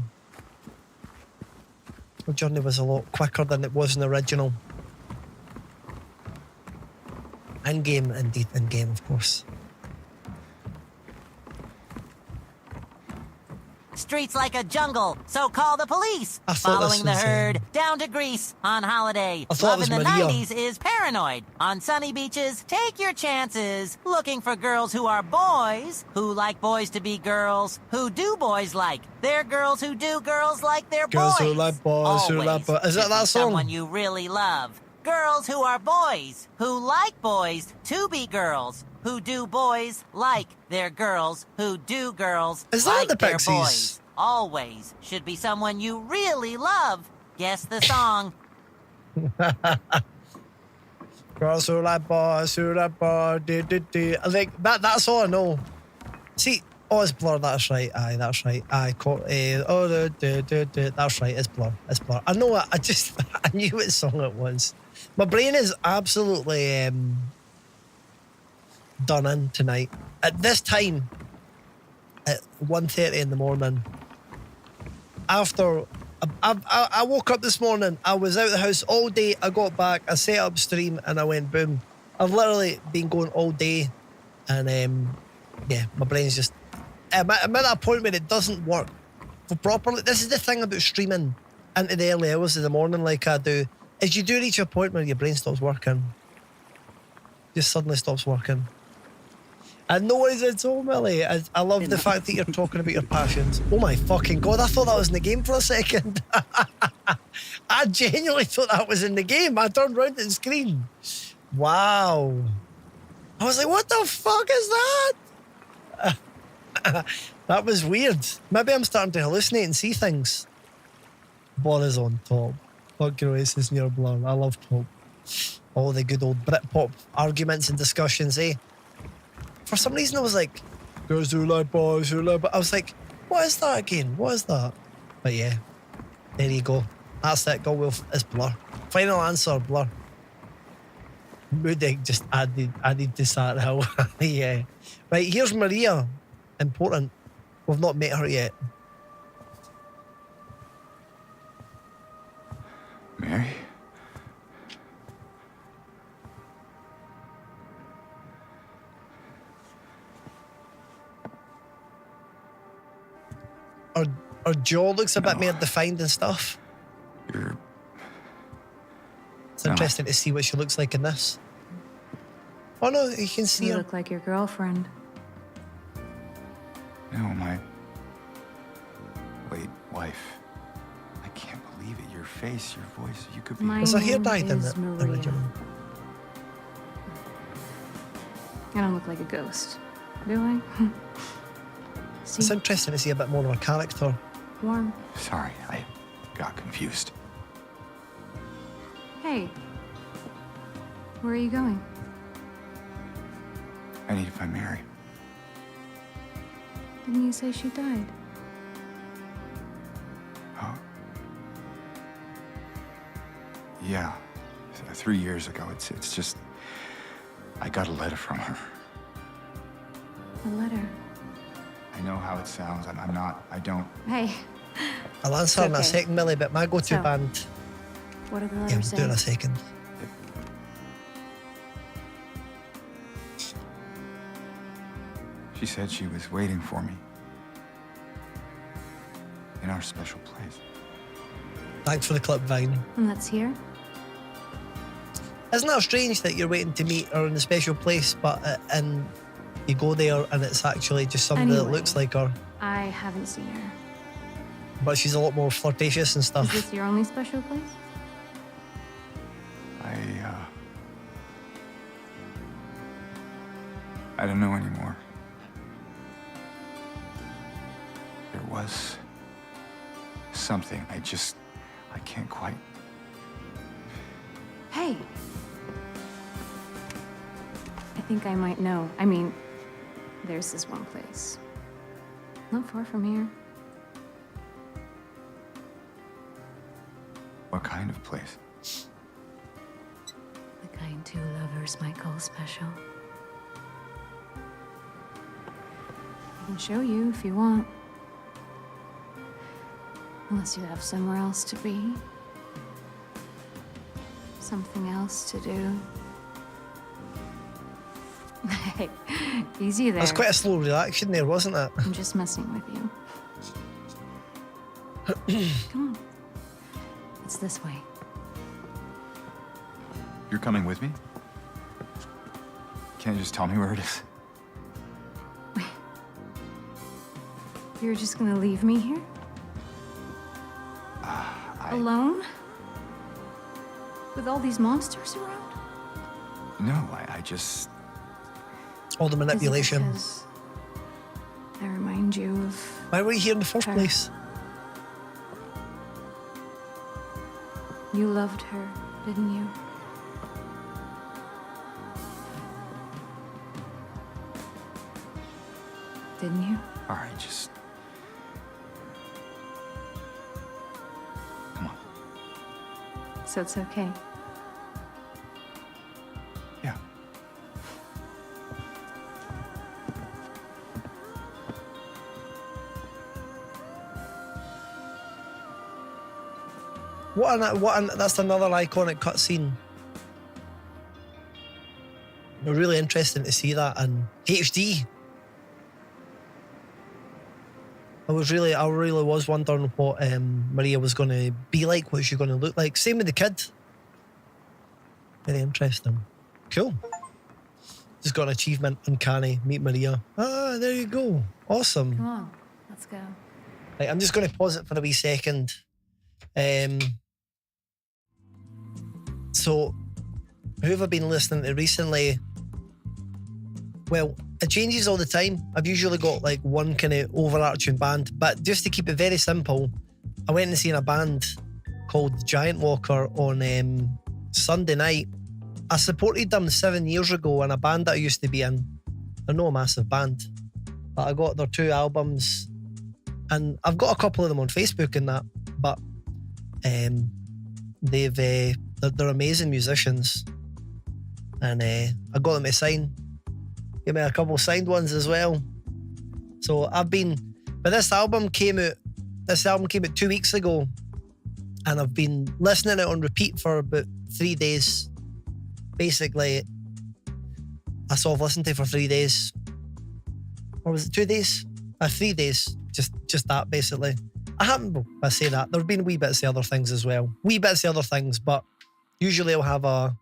The journey was a lot quicker than it was in the original. In-game, indeed, in-game, of course. Streets like a jungle, so call the police. I thought Following the this was, herd down to Greece on holiday. I thought Love it was in the Maria. 90s is paranoid. On sunny beaches, take your chances. Looking for girls who are boys, who like boys to be girls, who do boys like. They're girls who do girls like their Girls boys. who like boys, who like boys. Is that Should be that song? Someone you really love. Girls who are boys, who like boys to be girls, who do boys like their girls, who do girls Is that like the their Pixies? boys. Always should be someone you really love. Guess the song. Girls who like boys, I think that's all I know. See, it's Blur, that's right. Aye, that's right. Aye, that's right, it's Blur. It's Blur. I know it, I knew what song it was. My brain is absolutely done in tonight. At this time, at 1:30 in the morning, after I woke up this morning, I was out of the house all day, I got back, I set up stream, and I went boom. I've literally been going all day, and my brain's just, I'm at that point where it doesn't work properly. This is the thing about streaming into the early hours of the morning like I do, is you do reach a point where your brain stops working. Just suddenly stops working. And no worries at all, Millie. I love the fact that you're talking about your passions. Oh my fucking God, I thought that was in the game for a second. I genuinely thought that was in the game. I turned around to the screen. Wow. I was like, what the fuck is that? That was weird. Maybe I'm starting to hallucinate and see things. Blur is on top. Fuck your Oasis near Blur. I love pop. All the good old Britpop arguments and discussions, eh? For some reason I was like, girls who like boys who like, but I was like, what is that again? What is that? But yeah, there you go. That's it. Go with it's Blur. Final answer, Blur. Moody just added to Silenthill. Yeah. Right, here's Maria. Important. We've not met her yet. Mary? her jaw looks a bit more defined and stuff. It's interesting to see what she looks like in this. Oh no, you can see You her. look like your girlfriend. No, my late wife. I can't believe it. Your face, your voice. You could be. My Was her hair name dyed in is the Maria. original? I don't look like a ghost, do I? It's interesting to see a bit more of a character. Warm. Sorry, I got confused. Hey, where are you going? I need to find Mary. Didn't you say she died? Oh. Yeah. 3 years ago. It's just I got a letter from her. A letter. I know how it sounds. I don't. Hey, I'll answer in a okay. second, Millie, but my go-to So, band. what did the Yeah, letter we'll say? do it in a second. She said she was waiting for me. In our special place. Thanks for the clip, Vine. And that's here? Isn't that strange that you're waiting to meet her in a special place, but and you go there and it's actually just somebody that Anyway. looks like her, I haven't seen her. but she's a lot more flirtatious and Is stuff. this your only special place? I don't know anymore. There was something. I can't quite. Hey! I think I might know. I mean, there's this one place. Not far from here. What kind of place? The kind two lovers might call special. I can show you if you want. Unless you have somewhere else to be. Something else to do. Hey, easy there. That's quite a slow reaction there, wasn't it? I'm just messing with you. Come on. It's this way. You're coming with me? Can't you just tell me where it is? You're just gonna leave me here? Alone? With all these monsters around? No, I just. All the manipulation. Is it because I remind you of. Why were you here in the first her? place? You loved her, didn't you? Didn't you? All right, just. Come on. So it's okay. Yeah. That's another iconic cutscene. Really interesting to see that in HD. I really was wondering what Maria was going to be like, what she's going to look like. Same with the kid. Very interesting. Cool. Just got an achievement, Uncanny, meet Maria. Ah, there you go. Awesome. Come on, let's go. Right, I'm just going to pause it for a wee second. So, who have I been listening to recently? Well, it changes all the time. I've usually got like one kind of overarching band, but just to keep it very simple, I went and seen a band called Giant Walker on Sunday night. I supported them 7 years ago in a band that I used to be in. They're not a massive band, but I got their 2 albums, and I've got a couple of them on Facebook and that. But they're amazing musicians, and I got them to sign. Give me a couple signed ones as well. So but this album came out 2 weeks ago, and I've been listening to it on repeat for about 3 days. Basically, I've listened to it for 3 days. Or was it 2 days? 3 days. just that basically. I say that there've been wee bits of other things as well, but usually I'll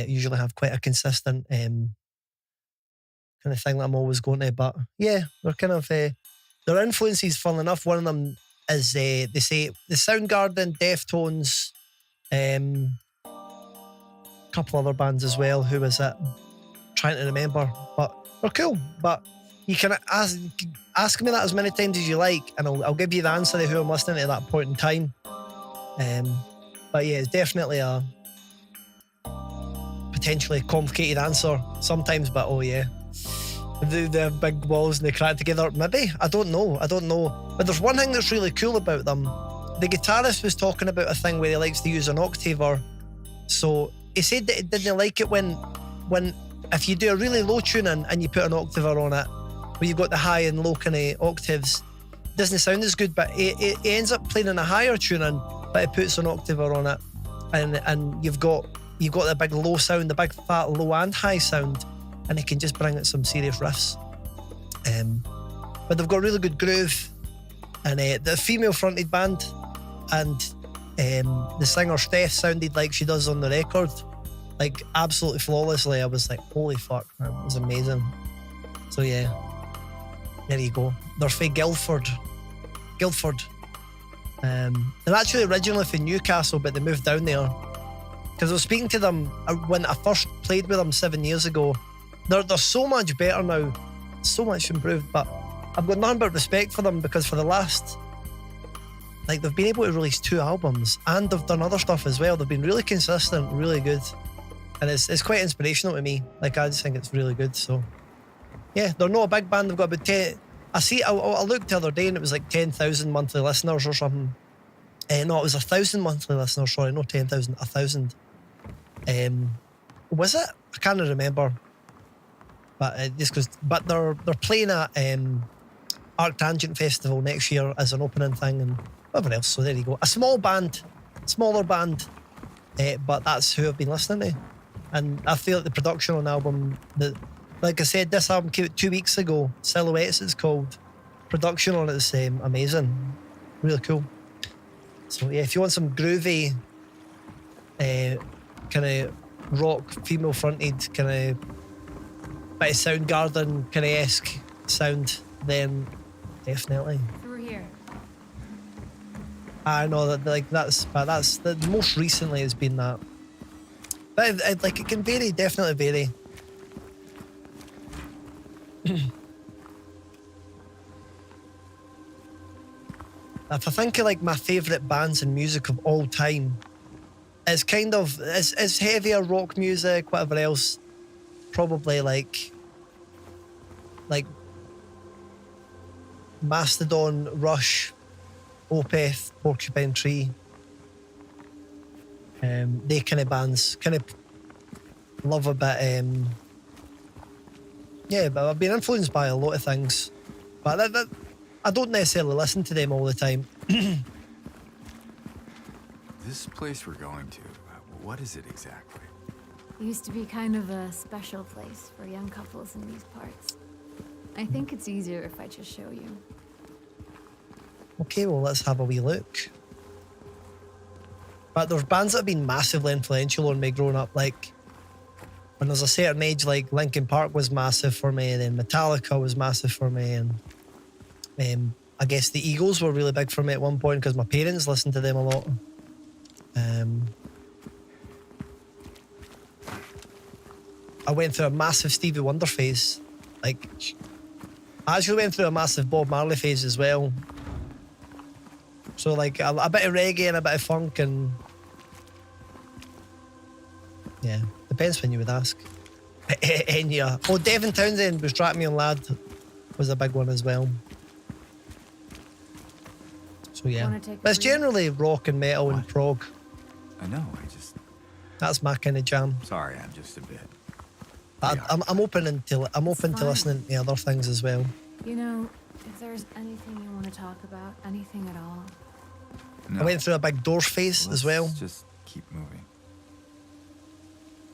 usually have quite a consistent kind of thing that I'm always going to. But yeah, they're kind of their influences. Fun enough, one of them is they say the Soundgarden, Deftones, a couple other bands as well. Who was it? Trying to remember, but they're cool. But you can ask me that as many times as you like, and I'll give you the answer to who I'm listening to at that point in time. But yeah, it's definitely a potentially complicated answer sometimes. But oh yeah, the big walls and they crack together. Maybe I don't know. But there's one thing that's really cool about them. The guitarist was talking about a thing where he likes to use an octaver. So he said that he didn't like it when if you do a really low tuning and you put an octaver on it, where you've got the high and low kind of octaves, it doesn't sound as good. But he ends up playing in a higher tuning, but he puts an octaver on it, and you've got the big low sound, the big fat low and high sound, and it can just bring it some serious riffs. But they've got really good groove, and the female fronted band, and the singer Steph sounded like she does on the record, like absolutely flawlessly. I was like, holy fuck, man, it was amazing. So yeah, there you go. They're from Guildford. They're actually originally from Newcastle, but they moved down there because I was speaking to them when I first played with them 7 years ago. They're so much better now, so much improved. But I've got nothing but respect for them because for the last, like, they've been able to release 2 albums and they've done other stuff as well. They've been really consistent, really good, and it's quite inspirational to me. Like, I just think it's really good. So yeah, they're not a big band. They've got about 10. I looked the other day and it was like 10,000 monthly listeners or something. No, it was 1,000 monthly listeners. Sorry, not 10,000, 1,000. Was it? I can't remember. But but they're playing at Arctangent Festival next year as an opening thing and whatever else. So there you go. A smaller band, but that's who I've been listening to. And I feel like the production on the album, like I said, this album came out 2 weeks ago. Silhouettes it's called. Production on it is amazing. Really cool. So yeah, if you want some groovy kind of rock, female fronted, kind of bit of Soundgarden kind of esque sound, then definitely. Through here. I know that that's the most recently has been that. But it can vary, definitely vary. If I think of like my favourite bands and music of all time, it's kind of it's heavier rock music, whatever else. Probably like Mastodon, Rush, Opeth, Porcupine Tree. They kind of bands kind of love a bit. Yeah, but I've been influenced by a lot of things, but I don't necessarily listen to them all the time. This place we're going to, what is it exactly? It used to be kind of a special place for young couples in these parts. I think it's easier if I just show you. Okay, well, let's have a wee look. But there's bands that have been massively influential on me growing up. Like, when there's a certain age, like Linkin Park was massive for me, and then Metallica was massive for me, and I guess the Eagles were really big for me at one point because my parents listened to them a lot. I went through a massive Stevie Wonder phase. Like, I actually went through a massive Bob Marley phase as well. So like a bit of reggae and a bit of funk, and yeah, depends when you would ask. And yeah, Devin Townsend was Track Me On Lad was a big one as well. So yeah, but it's generally rock and metal and prog. I know, that's my kind of jam. Sorry, I'm just a bit. But I'm open to listening to other things as well. You know, if there's anything you want to talk about, anything at all. No. I went through a big Doors phase as well. Just keep moving.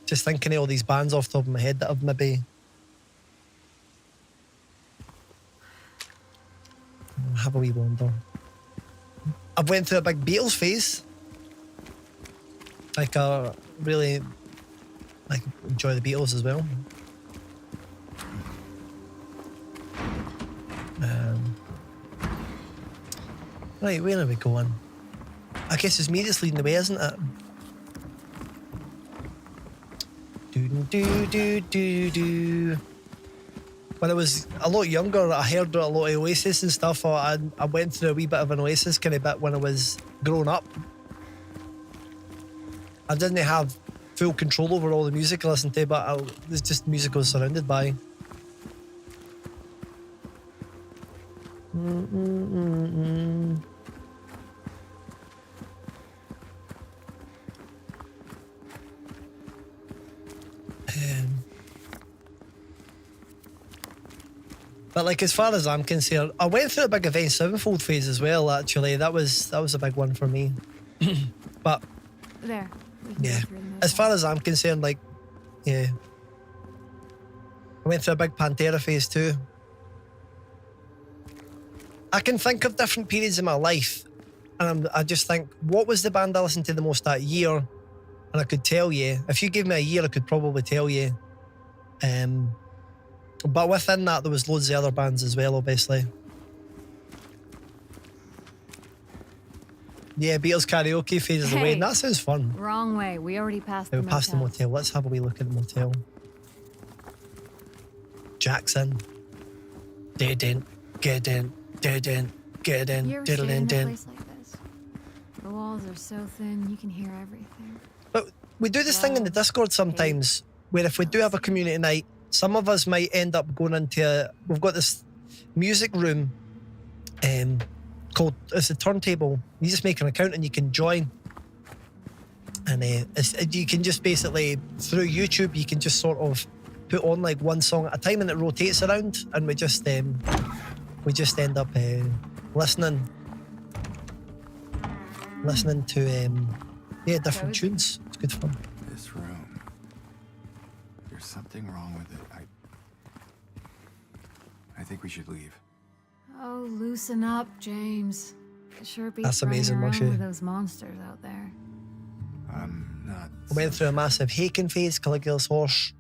Just thinking of all these bands off the top of my head that I've maybe... have a wee wander. I've went through a big Beatles phase. Like, really, like, enjoy the Beatles as well. Right, where are we going? I guess it's me that's leading the way, isn't it? Do. When I was a lot younger, I heard a lot of Oasis and stuff. I went through a wee bit of an Oasis kind of bit when I was growing up. I didn't have full control over all the music I listened to, but it's just music I was surrounded by. But like, as far as I'm concerned, I went through a big Avenged Sevenfold phase as well. Actually, that was a big one for me. But there. yeah, as far as I'm concerned, like, yeah, I went through a big Pantera phase too. I can think of different periods in my life, and I just think, what was the band I listened to the most that year? And I could tell you. If you gave me a year, I could probably tell you. But within that, there was loads of other bands as well, obviously. Yeah, Beatles karaoke fades away, and that sounds fun. Wrong way. We already passed Yeah, the we passed the motel. Let's have a wee look at the motel. Jackson. Dead in, get in, dead in, get in, You ever diddle stayed in, in a din. place like this? The walls are so thin, you can hear everything. But we do this thing in the Discord sometimes, where if we do have a community night, some of us might end up going into we've got this music room called, it's a turntable. You just make an account and you can join. And you can just basically, through YouTube, you can just sort of put on like one song at a time and it rotates around, and we just end up listening to different tunes. It's good fun. This room. There's something wrong with it. I think we should leave. Oh, loosen up, James. It sure beats That's amazing, running around Marsha. with those monsters out there. I'm not. I went through a massive Haken phase, Caligula's Horse,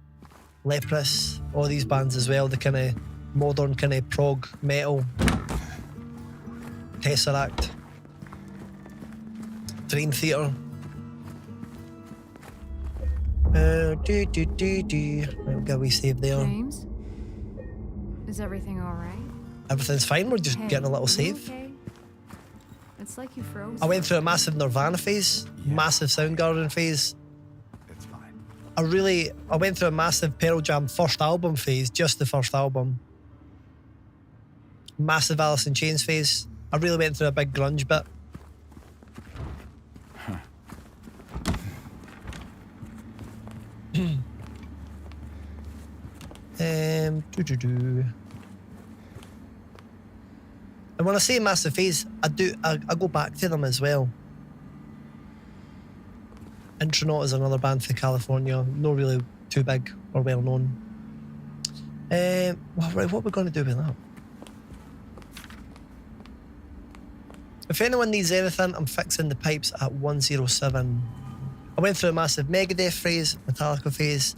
Leprous, all these bands as well, the kind of modern kind of prog metal. Tesseract. Dream Theater. Right, we got a wee save there. James? Is everything alright? Everything's fine, we're just Hey, getting a little you save. okay? It's like you froze. I went through a massive Nirvana phase, massive Soundgarden phase. It's fine. I went through a massive Pearl Jam first album phase, just the first album. Massive Alice in Chains phase. I really went through a big grunge bit. And when I say massive phase, I go back to them as well. Intronaut is another band from California, not really too big or well known. Well, right, what are we going to do with that? If anyone needs anything, I'm fixing the pipes at 107. I went through a massive Megadeth phase, Metallica phase,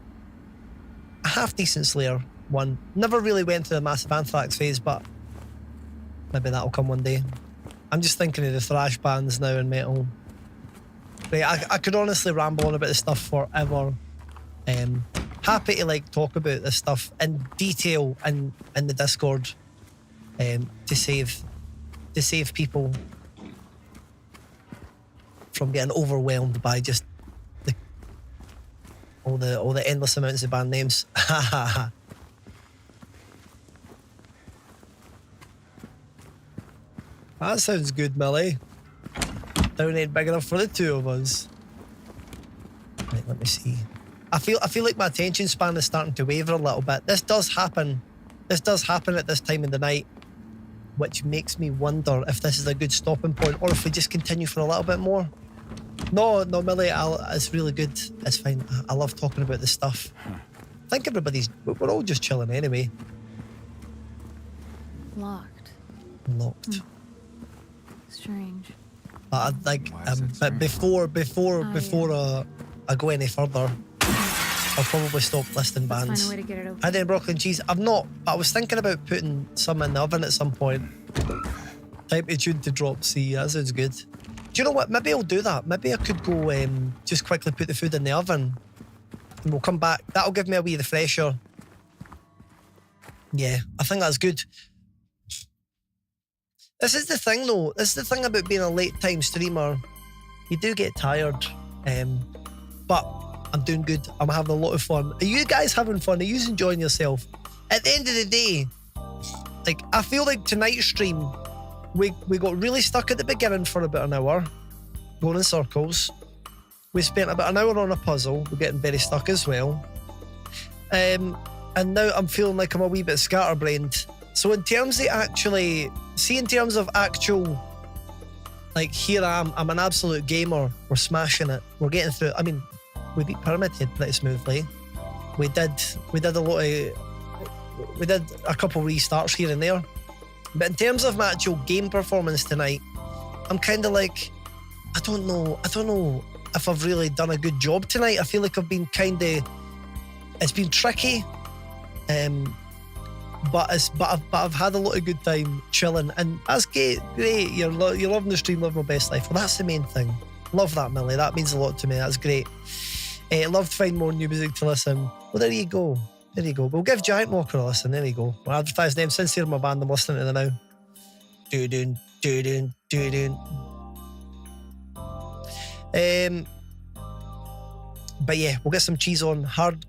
a half decent Slayer one. Never really went through a massive Anthrax phase, but maybe that'll come one day. I'm just thinking of the thrash bands now in metal. Right, I could honestly ramble on about this stuff forever. Happy to like talk about this stuff in detail in the Discord, to save people from getting overwhelmed by just all the endless amounts of band names. That sounds good, Millie. Town ain't big enough for the two of us. Right, let me see. I feel like my attention span is starting to waver a little bit. This does happen at this time of the night, which makes me wonder if this is a good stopping point or if we just continue for a little bit more. No, Millie, it's really good. It's fine. I love talking about this stuff. I think we're all just chilling anyway. Locked. Locked. Strange. But but before I go any further, I'll probably stop listing Let's bands. find a way to get it open. I did broccoli and cheese. I've not, but I was thinking about putting some in the oven at some point. Time to tune to drop C. That sounds good. Do you know what? Maybe I'll do that. Maybe I could go just quickly put the food in the oven, and we'll come back. That'll give me a wee refresher. Yeah, I think that's good. This is the thing though. This is the thing about being a late time streamer. You do get tired. But I'm doing good. I'm having a lot of fun. Are you guys having fun? Are you enjoying yourself? At the end of the day, like, I feel like tonight's stream, we got really stuck at the beginning for about an hour, going in circles. We spent about an hour on a puzzle. We're getting very stuck as well. And now I'm feeling like I'm a wee bit scatterbrained. So in terms of actual, like, here I am, I'm an absolute gamer. We're smashing it. We're getting through it. I mean, we beat Pyramid Head pretty smoothly. We did a couple restarts here and there. But in terms of my actual game performance tonight, I'm kind of like, I don't know if I've really done a good job tonight. I feel like I've been it's been tricky. But I've had a lot of good time chilling, and that's great. You're loving the stream, living my best life. Well, that's the main thing. Love that, Millie. That means a lot to me. That's great. Love to find more new music to listen. Well, there you go. There you go. We'll give Giant Walker a listen. There you go. We'll advertise them. Since they're my band, I'm listening to them now. Do-doon, do-doon, do-doon. But yeah, we'll get some cheese on. Hard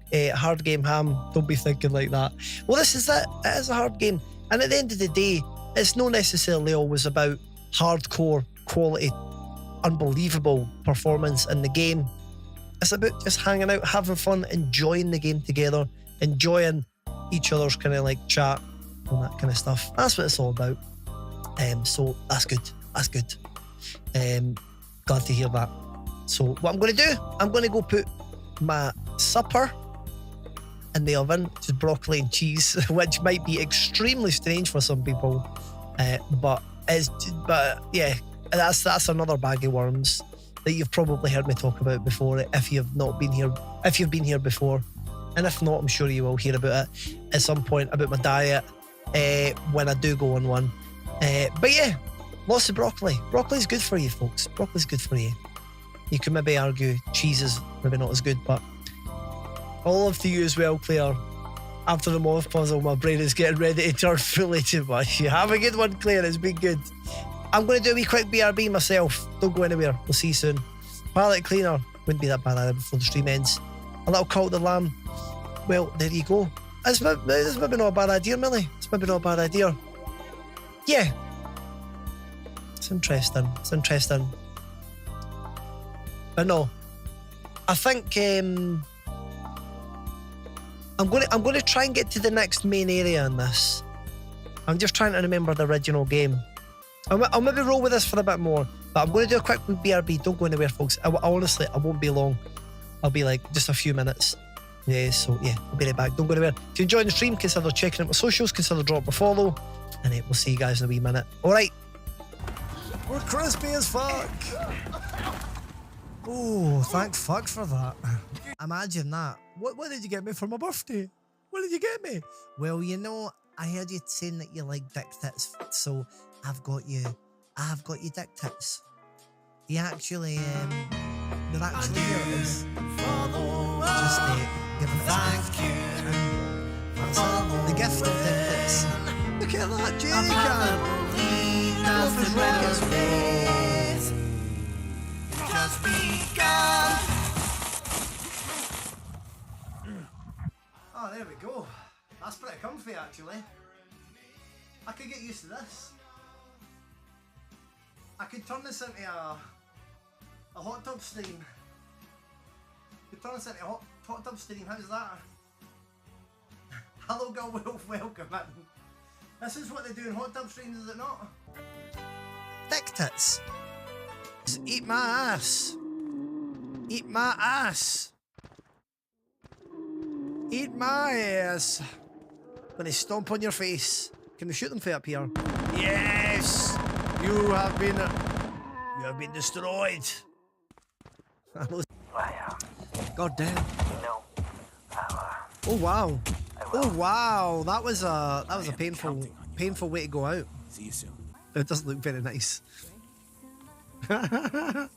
game ham. Don't be thinking like that. Well, this is it. It is a hard game. And at the end of the day, it's not necessarily always about hardcore quality, unbelievable performance in the game. It's about just hanging out, having fun, enjoying the game together, enjoying each other's kind of like chat and that kind of stuff. That's what it's all about. So that's good. That's good. Glad to hear that. So what I'm going to do, I'm going to go put my supper in the oven, which is broccoli and cheese, which might be extremely strange for some people, but yeah, that's another bag of worms that you've probably heard me talk about before if you've been here before, and if not, I'm sure you will hear about it at some point, about my diet when I do go on one. But yeah, lots of broccoli. Broccoli's good for you, folks. Broccoli's good for you. You could maybe argue cheese is maybe not as good, but all up to you as well, Claire. After the moth puzzle, my brain is getting ready to turn fully to mush. You have a good one, Claire. It's been good. I'm going to do a wee quick BRB myself. Don't go anywhere. We'll see you soon. Palette cleaner. Wouldn't be that bad either before the stream ends. A little cult of the lamb. Well, there you go. It's maybe not a bad idea, Millie. It's maybe not a bad idea. Yeah. It's interesting. It's interesting. But no, I think I'm going to try and get to the next main area in this. I'm just trying to remember the original game. I'll maybe roll with this for a bit more, but I'm going to do a quick BRB. Don't go anywhere, folks. Honestly, I won't be long. I'll be like just a few minutes. Yeah, so yeah, I'll be right back. Don't go anywhere. If you're enjoying the stream, consider checking out my socials, consider dropping a follow, and we'll see you guys in a wee minute. All right. We're crispy as fuck. Oh, thank fuck for that. Imagine that. What did you get me for my birthday? What did you get me? Well, you know, I heard you saying that you like dick tits, so I've got you dick tits. You actually, they're actually yours. Just giving it a That's it. The gift of dick tits. Look at that, Jerry can. Love is rockets. Just begun. Oh, there we go. That's pretty comfy, actually. I could get used to this. I could turn this into a hot tub stream. Could turn this into a hot tub stream. How's that? Hello, girl. Welcome in. This is what they do in hot tub streams, is it not? Dick tits. Eat my ass. Eat my ass. Eat my ass. I'm gonna stomp on your face. Can we shoot them from up here? Yes! You have been destroyed. God damn. Oh wow. Oh wow. That was a painful way to go out. See you soon. It doesn't look very nice. That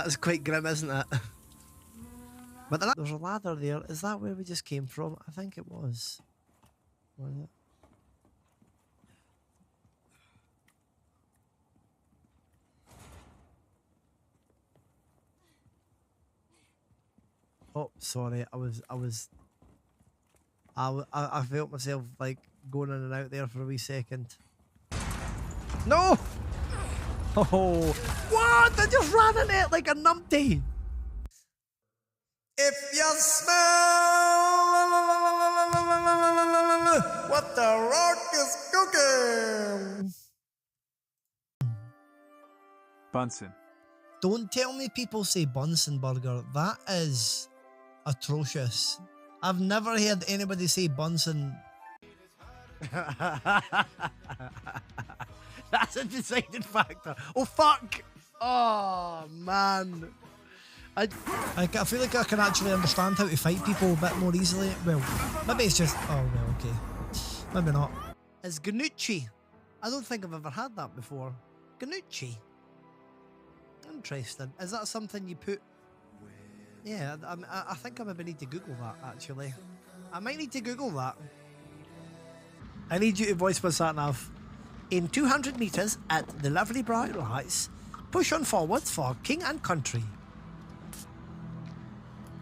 is quite grim, isn't it? But there's a ladder there. Is that where we just came from? I think it was. Was it? Oh, sorry. I felt myself like going in and out there for a wee second. No! Oh, what? I just ran in it like a numpty. If you smell what the rock is cooking. Bunsen. Don't tell me people say Bunsen burger. That is atrocious. I've never heard anybody say Bunsen. That's a deciding factor. Oh fuck! Oh man. I feel like I can actually understand how to fight people a bit more easily. Well, maybe it's just... Oh, well, okay. Maybe not. Is Ganucci. I don't think I've ever had that before. Ganucci. Interesting. Is that something you put... Yeah, I think I maybe need to Google that, actually. I might need to Google that. I need you to voice my sat-nav. In 200 metres at the lovely bright lights, push on forward for King and Country.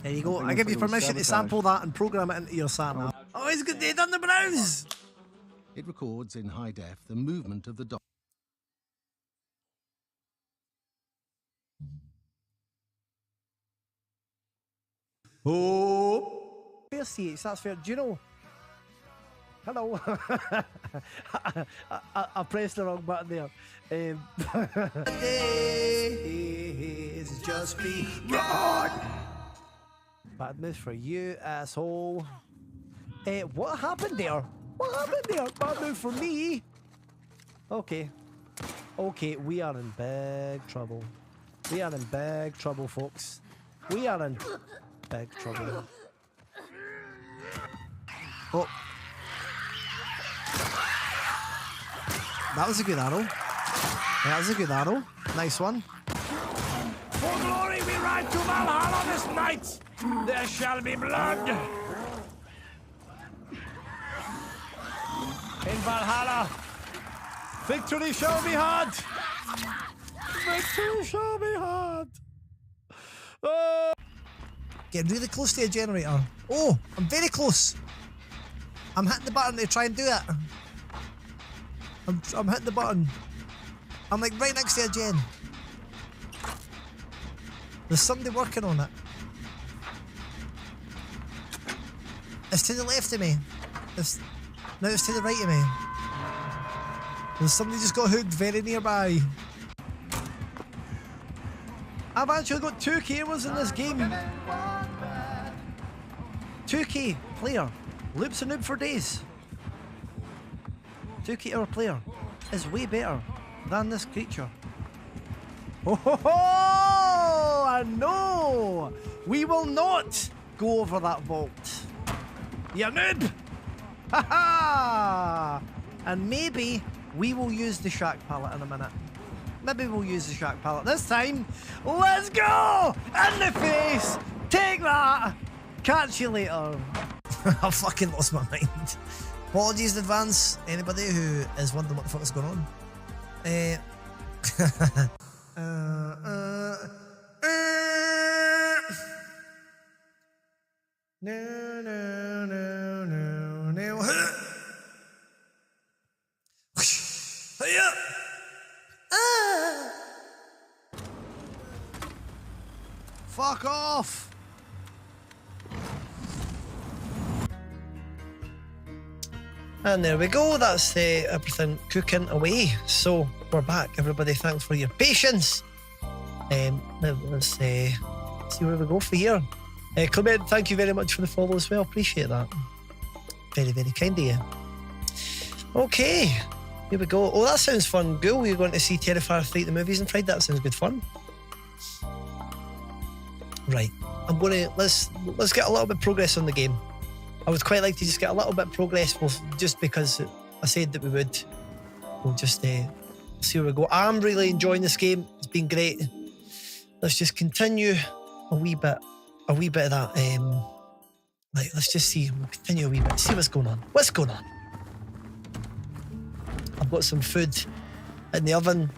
There you go. I give you permission to sample that and program it into your sat-nav. Oh, he's good. They done the browse. It records in high def the movement of the dog. Oh, fair CH, that's fair. Do you know? Hello. I pressed the wrong button there. It's just me. Bad news for you, asshole. What happened there? What happened there? Bad news for me. Okay. Okay, we are in big trouble. We are in big trouble, folks. We are in big trouble. Oh. That was a good arrow. That was a good arrow. Nice one. For glory we ride to Valhalla this night. There shall be blood. In Valhalla, victory shall be had. Victory shall be had. Oh. Get really close to a generator. Oh, I'm very close. I'm hitting the button to try and do it. I'm hitting the button. I'm like right next to a gen. There's somebody working on it. It's to the left of me. Now it's to the right of me. There's somebody just got hooked very nearby. I've actually got 2 cameras in this game. 2K player. Loops and noob for days. 2K hour player is way better than this creature. Oh ho ho! I know! We will not go over that vault. You noob! Ha ha! And maybe we will use the shack pallet in a minute. Maybe we'll use the shack pallet this time. Let's go! In the face! Take that! Catch you later. I fucking lost my mind. Apologies in advance, anybody who is wondering what the fuck is going on. No. Fuck off! And there we go, that's everything cooking away. So we're back, everybody. Thanks for your patience. Let's see where we go for here. Clement, thank you very much for the follow as well. Appreciate that. Very, very kind of you. Okay, here we go. Oh, that sounds fun. Ghoul, you're going to see Terrifier 3 at the movies on Friday. That sounds good fun. Right, I'm gonna let's get a little bit of progress on the game. I would quite like to just get a little bit of progress, just because I said that we would. We'll just see where we go. I'm really enjoying this game. It's been great. Let's just continue a wee bit of that. Right, let's just see. We'll continue a wee bit. See what's going on. What's going on? I've got some food in the oven.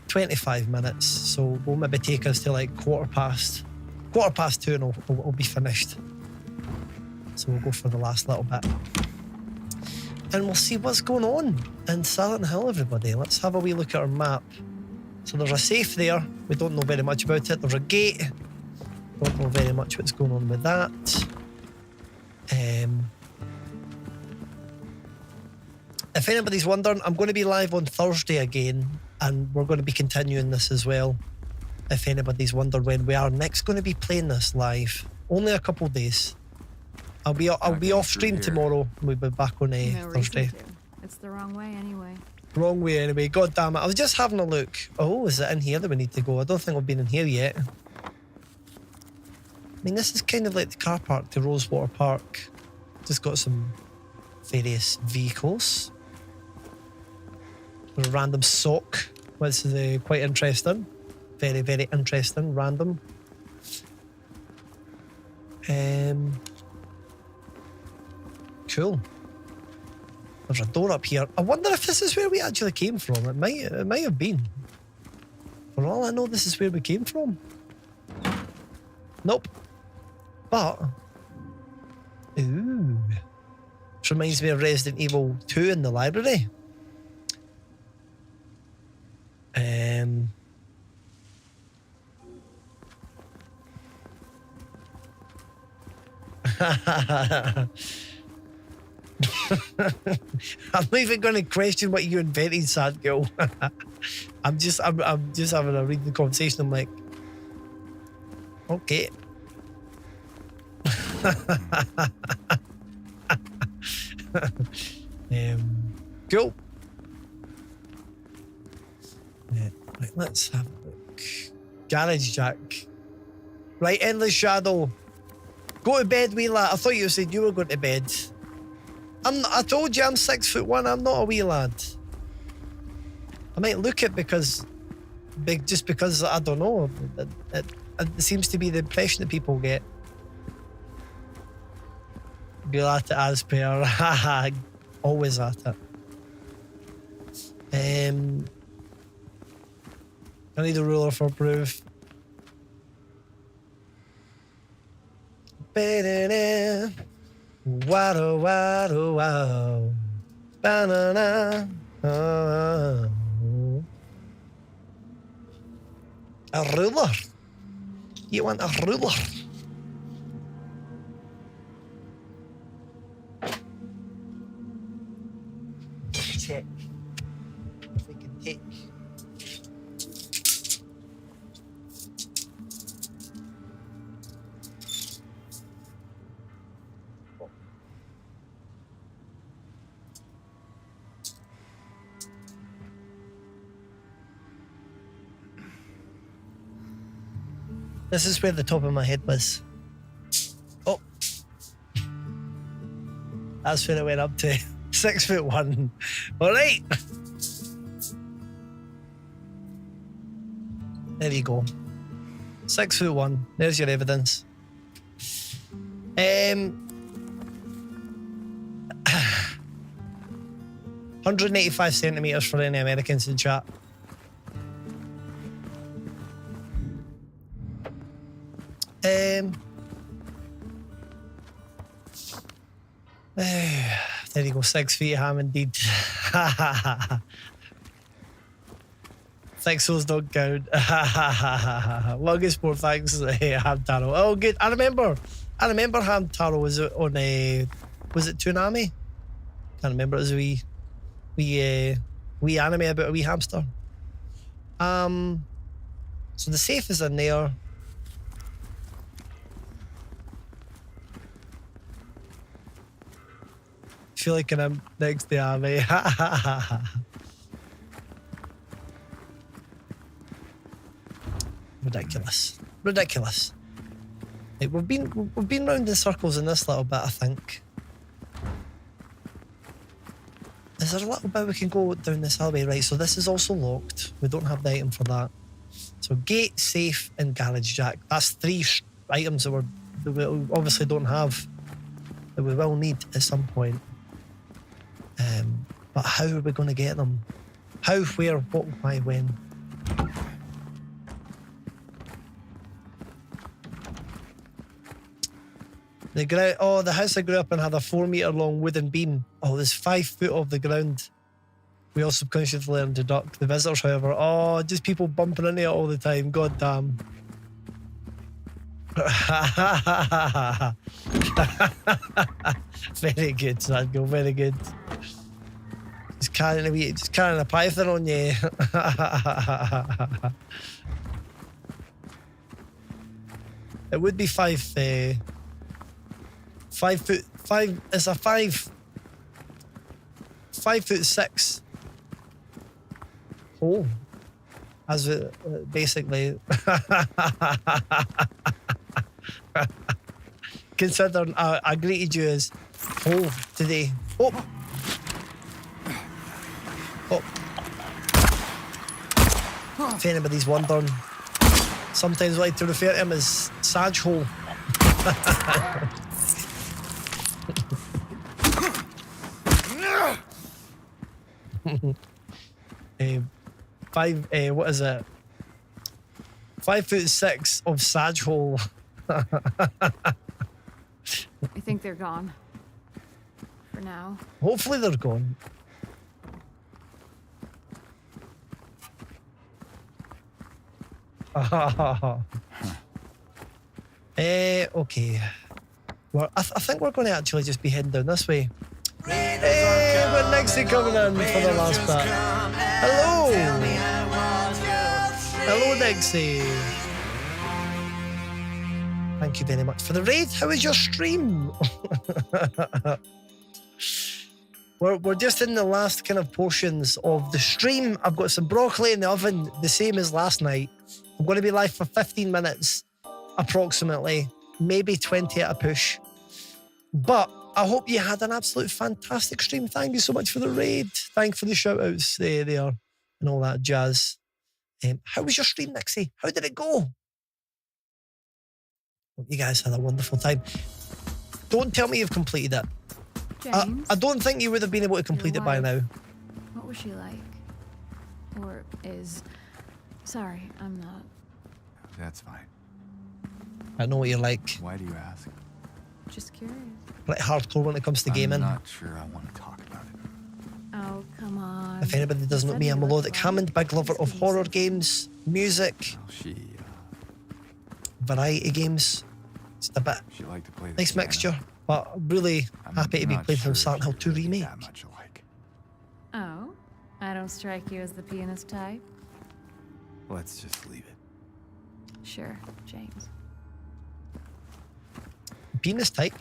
25 minutes, so we'll maybe take us to like quarter past 2, and I'll be finished. So we'll go for the last little bit, and we'll see what's going on in Silent Hill, everybody. Let's have a wee look at our map. So there's a safe there. We don't know very much about it. There's a gate. Don't know very much what's going on with that. If anybody's wondering, I'm going to be live on Thursday again, and we're going to be continuing this as well. If anybody's wondering when we are next going to be playing this live, only a couple days. I'll be off stream tomorrow. We'll be back on Thursday. It's the wrong way anyway. Wrong way anyway. God damn it! I was just having a look. Oh, is it in here that we need to go? I don't think we've been in here yet. I mean, this is kind of like the car park to Rosewater Park. Just got some various vehicles. A random sock, which is quite interesting. Very, very interesting. Random. Cool. There's a door up here. I wonder if this is where we actually came from. It might have been. For all I know, this is where we came from. Nope. But ooh. This reminds me of Resident Evil 2 in the library. I'm not even going to question what you invented, sad girl. I'm just having a read the conversation. I'm like, okay. Cool. Yeah, right, let's have a look. Garage Jack. Right, Endless Shadow. Go to bed, wee lad. I thought you said you were going to bed. I told you I'm 6'1". I'm not a wee lad. I might look it just because I don't know. It seems to be the impression that people get. Be at it as per. Always at it. I need a ruler for proof. Ba-da-da. Wow, wow, wow. Ba-na-na. Oh. A ruler. You want a ruler? Check. If we can take. This is where the top of my head was. Oh. That's where it went up to. 6'1". All right. There you go. 6'1". There's your evidence. 185 centimeters for any Americans in chat. There you go, 6 feet ham indeed. 6 souls don't count. Longest more thanks, Ham Taro. Oh, good. I remember Ham Taro was on was it Toonami? Can't remember. It was a wee anime about a wee hamster. So the safe is in there. feel like I'm next to Abby. Ridiculous. Ridiculous. Like, we've been round in circles in this little bit, I think. Is there a little bit we can go down this hallway? Right, so this is also locked. We don't have the item for that. So gate, safe, and garage jack. That's 3 items that we obviously don't have, that we will need at some point. But how are we going to get them? How, where, what, why, when? The house I grew up in had a 4-meter long wooden beam. Oh, there's 5 foot off the ground. We all subconsciously learn to duck. The visitors, however, just people bumping into it all the time. God damn. Very good, Sadgo, very good. Just carrying a python on you. It would be 5 foot. It's a 5'6" hole. As it basically considering I greeted you as hole today. Oh. If anybody's wondering, sometimes I like to refer to him as Sag Hole. 5'6" of Sag Hole. I think they're gone. For now. Hopefully they're gone. Okay. Well, I think we're going to actually just be heading down this way. Hey, we've got Nixie coming in for the last bit. Hello! Hello, Nixie. Thank you very much for the raid. How was your stream? We're just in the last kind of portions of the stream. I've got some broccoli in the oven, the same as last night. I'm going to be live for 15 minutes, approximately, maybe 20 at a push. But I hope you had an absolute fantastic stream. Thank you so much for the raid. Thank you for the shout outs there and all that jazz. How was your stream, Nixie? How did it go? Hope you guys had a wonderful time. Don't tell me you've completed it. James, I don't think you would have been able to complete it by now. what was she like? Or is... Sorry, I'm not. That's fine. I know what you're like. Why do you ask? Just curious. Like hardcore when it comes to gaming. I'm not sure I want to talk about it. Oh, come on. If anybody doesn't know me, I'm Melodic Hammond, big lover of horror games, music, variety games. Just a bit nice mixture, but really happy to be playing from Silent Hill 2 Remake. Oh? I don't strike you as the pianist type? Let's just leave it. Sure, James. Pianist type.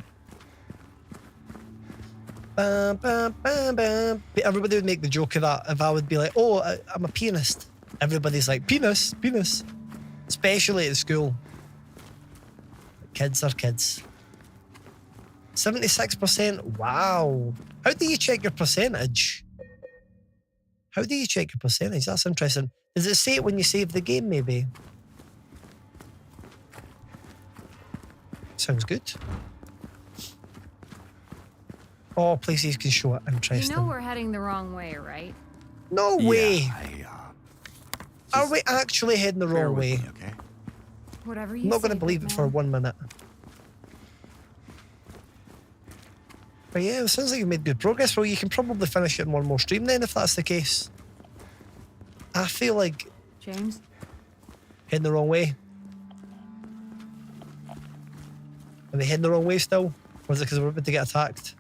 Everybody would make the joke of that if I would be like, oh, I'm a pianist. Everybody's like, penis. Especially at school. Kids are kids. 76%. Wow. How do you check your percentage? That's interesting. Does it say it when you save the game, maybe? Sounds good. Oh, places can show it. Interesting. You know we're heading the wrong way, right? No way. Are we actually heading the wrong way? Okay. Whatever you I'm not going to say, believe big it for man. 1 minute. But yeah, it sounds like you've made good progress. Well, you can probably finish it in one more stream then, if that's the case. I feel like... James? Heading the wrong way. Are they heading the wrong way still? Or is it because we're about to get attacked?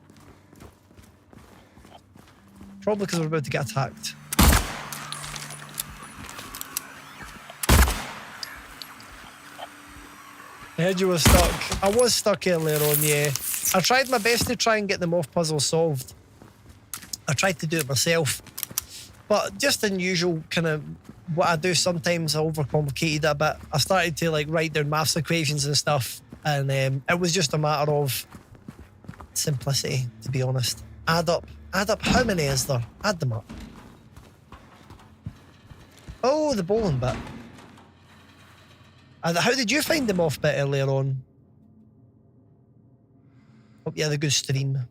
Probably because we're about to get attacked. I heard you were stuck. I was stuck earlier on, yeah. I tried my best to try and get the moth puzzle solved. I tried to do it myself, but just unusual kind of what I do sometimes. I overcomplicated it a bit. I started to like write down maths equations and stuff, and it was just a matter of simplicity, to be honest. Add up. How many is there? Add them up. Oh, the bowling bit. How did you find them off bit earlier on? Hope you had a good stream.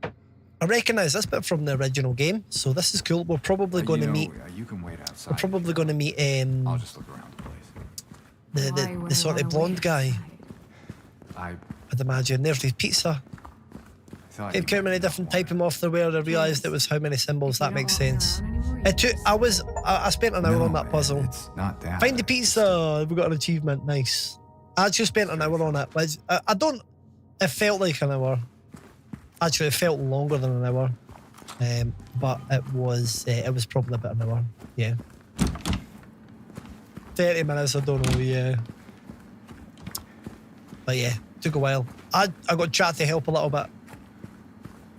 I recognise this bit from the original game, so this is cool. We're probably going to meet. You can wait outside. We're probably going to meet. I'll just look around the place. The sort of blonde guy. I'd imagine. There's his pizza. Kept counting many different typing off the where I realised it was how many symbols. That makes sense. I spent an hour on that puzzle. It's not that. Find the pizza. We got an achievement. Nice. I actually spent an hour on it. It felt like an hour. Actually, it felt longer than an hour. But it was probably about an hour. Yeah. 30 minutes, I don't know, yeah. But yeah, took a while. I got chat to help a little bit.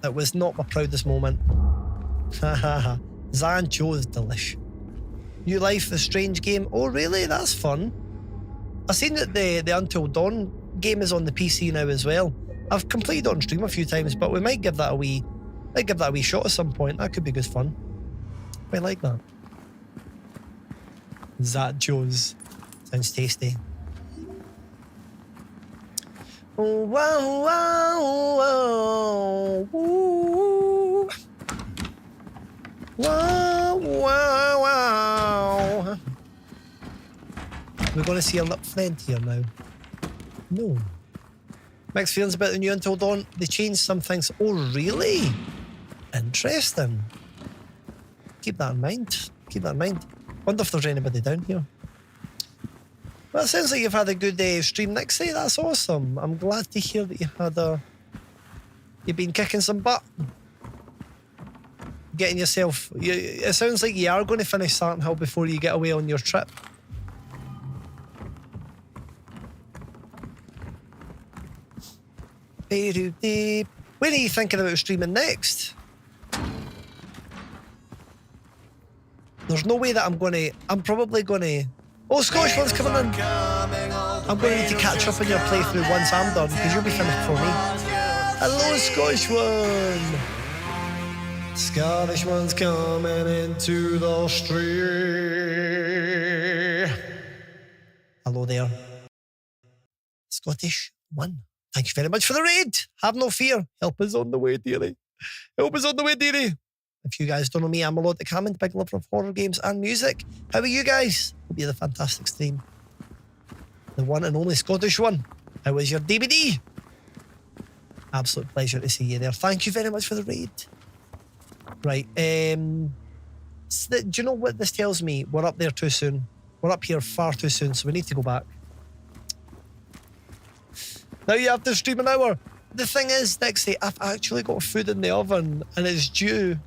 It was not my proudest moment. Zan chose delish. New Life, the Strange game. Oh really? That's fun. I've seen that the Until Dawn game is on the PC now as well. I've completed it on stream a few times, but we might give that a wee shot at some point. That could be good fun. I like that. Zat chose. Sounds tasty. Oh, wow, wow, wow, woo. Wow, wow, wow. We're going to see a lip friend here now. No. Mixed feelings about the new Until Dawn. They changed some things. Oh, really? Interesting. Keep that in mind. Wonder if there's anybody down here. Well, it sounds like you've had a good stream, Nixie. That's awesome. I'm glad to hear that you've been kicking some butt. Getting yourself... it sounds like you are going to finish Silenthill before you get away on your trip. When are you thinking about streaming next? There's no way that I'm probably going to... Oh, Scottish one's coming in. I'm going to need to catch up on your playthrough once I'm done, because you'll be finished before me. Hello, Scottish one. Scottish one's coming into the street. Hello there. Scottish one. Thank you very much for the raid. Have no fear. Help is on the way, dearie. Help is on the way, dearie. If you guys don't know me, I'm Melodic Hammond, big lover of horror games and music. How are you guys? Hope you had a fantastic stream. The one and only Scottish one. How was your DVD? Absolute pleasure to see you there. Thank you very much for the raid. Right. Do you know what this tells me? We're up there too soon. We're up here far too soon, so we need to go back. Now you have to stream an hour. The thing is, Dixie, I've actually got food in the oven and it's due.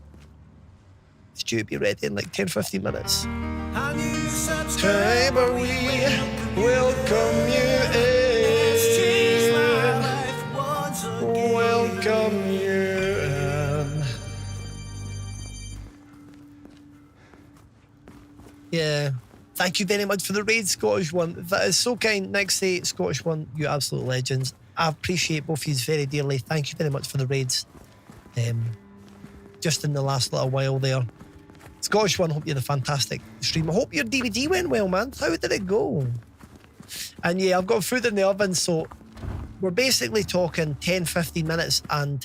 It's due to be ready in like 10-15 minutes. Subscriber, we welcome you in. Welcome you in. Yeah. Thank you very much for the raid, Scottish one. That is so kind. Next day, Scottish one, you absolute legends. I appreciate both of you very dearly. Thank you very much for the raids. Just in the last little while there. Scottish one, hope you had a fantastic stream. I hope your DVD went well, man. How did it go? And yeah, I've got food in the oven, so we're basically talking 10-15 minutes, and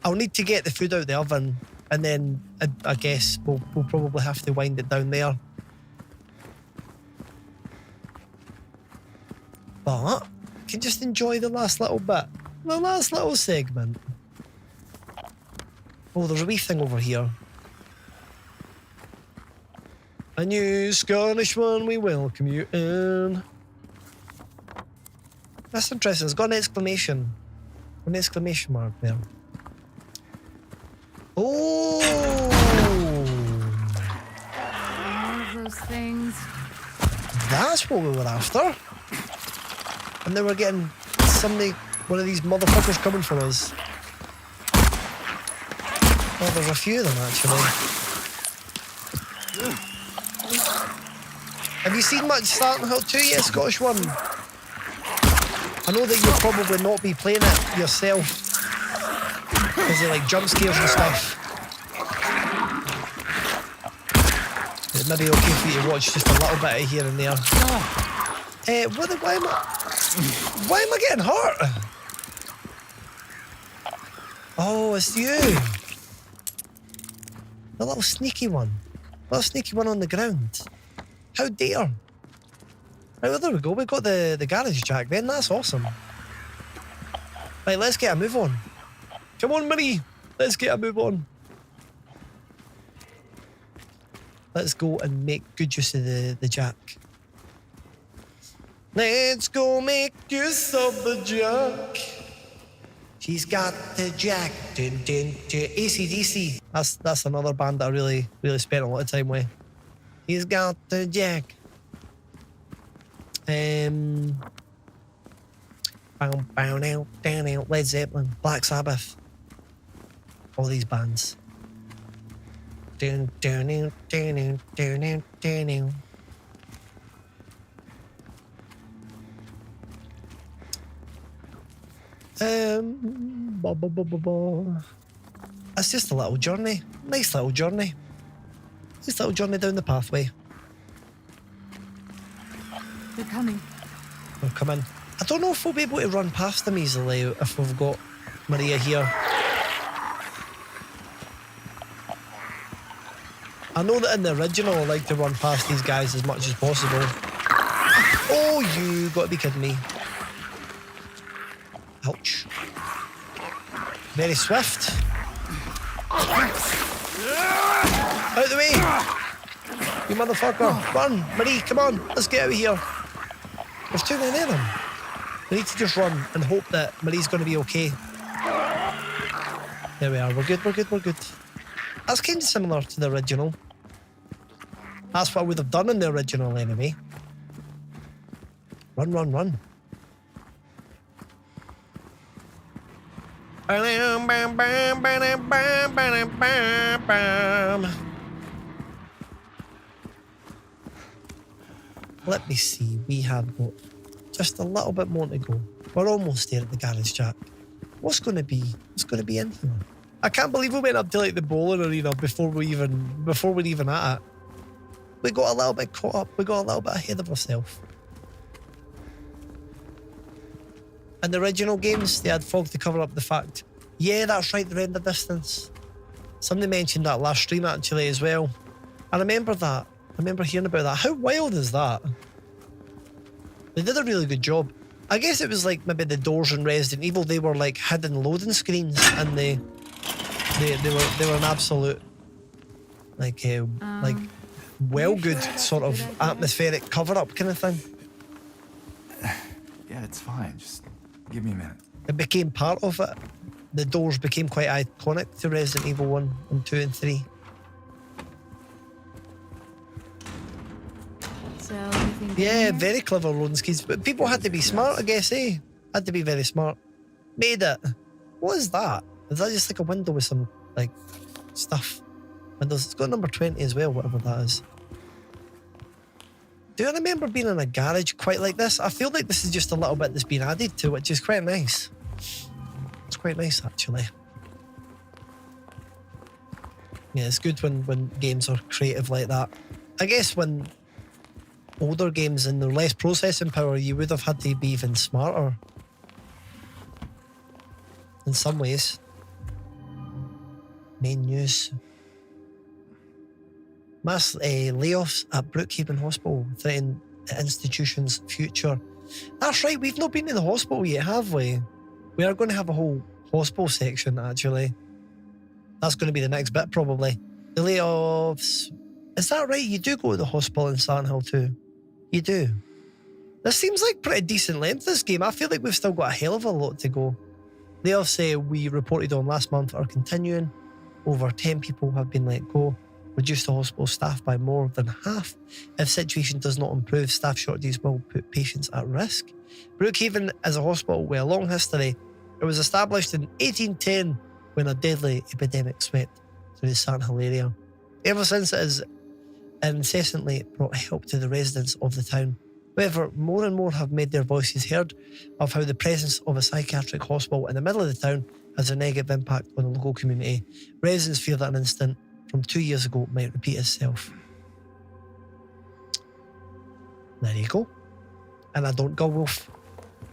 I'll need to get the food out of the oven, and then I guess we'll probably have to wind it down there. But you can just enjoy the last little bit. The last little segment. Oh, there's a wee thing over here. A new Scottish one, we welcome you in. That's interesting. It's got an exclamation. An exclamation mark there. Oh! All of those things. That's what we were after. And then we're getting somebody One of these motherfuckers coming for us. Oh, there's a few of them actually. Have you seen much Silenthill 2 yet, Scottish one? I know that you'll probably not be playing it yourself because they like jump scares and stuff. It may be okay for you to watch just a little bit of here and there. Why am I getting hurt? Oh, it's you. The little sneaky one. The little sneaky one on the ground. How dare. Right, well, there we go. We got the garage jack then. That's awesome. Right, let's get a move on. Come on, Marie. Let's get a move on. Let's go and make good use of the jack. Let's go make use of the jack. She's got the jack. Dun, dun, dun. AC/DC. That's another band that I really spent a lot of time with. He's got the jack. Led Zeppelin, Black Sabbath. All these bands. Dun, dun, dun, dun, dun, dun, dun. That's just a little journey. Nice little journey. Nice little journey down the pathway. They're coming. They're coming. I don't know if we'll be able to run past them easily if we've got Maria here. I know that in the original I like to run past these guys as much as possible. Oh, you gotta be kidding me. Ouch. Very swift. Out the way! You motherfucker! Run! Marie, come on! Let's get out of here! There's too many of them. We need to just run and hope that Marie's going to be okay. There we are. We're good, we're good, we're good. That's kind of similar to the original. That's what I would have done in the original anyway. Run, run, run. Let me see, we have got just a little bit more to go. We're almost there at the garage jack. What's going to be in here? I can't believe we went up to like the bowling arena before we're even at it. We got a little bit caught up, we got a little bit ahead of ourselves. In the original games, they had fog to cover up the fact. Yeah, that's right, the render distance. Somebody mentioned that last stream actually as well. I remember that. I remember hearing about that. How wild is that? They did a really good job. I guess it was like maybe the doors in Resident Evil, they were like hidden loading screens and they were an absolute like well good sort of atmospheric cover-up kind of thing. Yeah, it's fine. Just give me a minute. It became part of it. The doors became quite iconic to Resident Evil 1 and 2 and 3. So, you think Yeah, very clever loading screens. But people had to be smart, I guess, eh? Had to be very smart. Made it. What is that? Is that just like a window with some, like, stuff? Windows. It's got number 20 as well, whatever that is. Do I remember being in a garage quite like this? I feel like this is just a little bit that's been added to, which is quite nice. It's quite nice, actually. Yeah, it's good when games are creative like that. I guess when older games and they're less processing power, you would have had to be even smarter. In some ways. Main news. Mass layoffs at Brookhaven Hospital threaten the institution's future. That's right, we've not been in the hospital yet, have we? We are going to have a whole hospital section, actually. That's going to be the next bit, probably. The layoffs. Is that right? You do go to the hospital in Silent Hill 2. You do. This seems like pretty decent length, this game. I feel like we've still got a hell of a lot to go. Layoffs we reported on last month are continuing. Over 10 people have been let go. reduce the hospital staff by more than half. If situation does not improve, staff shortages will put patients at risk. Brookhaven is a hospital with a long history. It was established in 1810 when a deadly epidemic swept through the Silenthill area. Ever since it has incessantly brought help to the residents of the town. However, more and more have made their voices heard of how the presence of a psychiatric hospital in the middle of the town has a negative impact on the local community. Residents fear that an incident from 2 years ago might repeat itself. There you go. And I don't go wolf.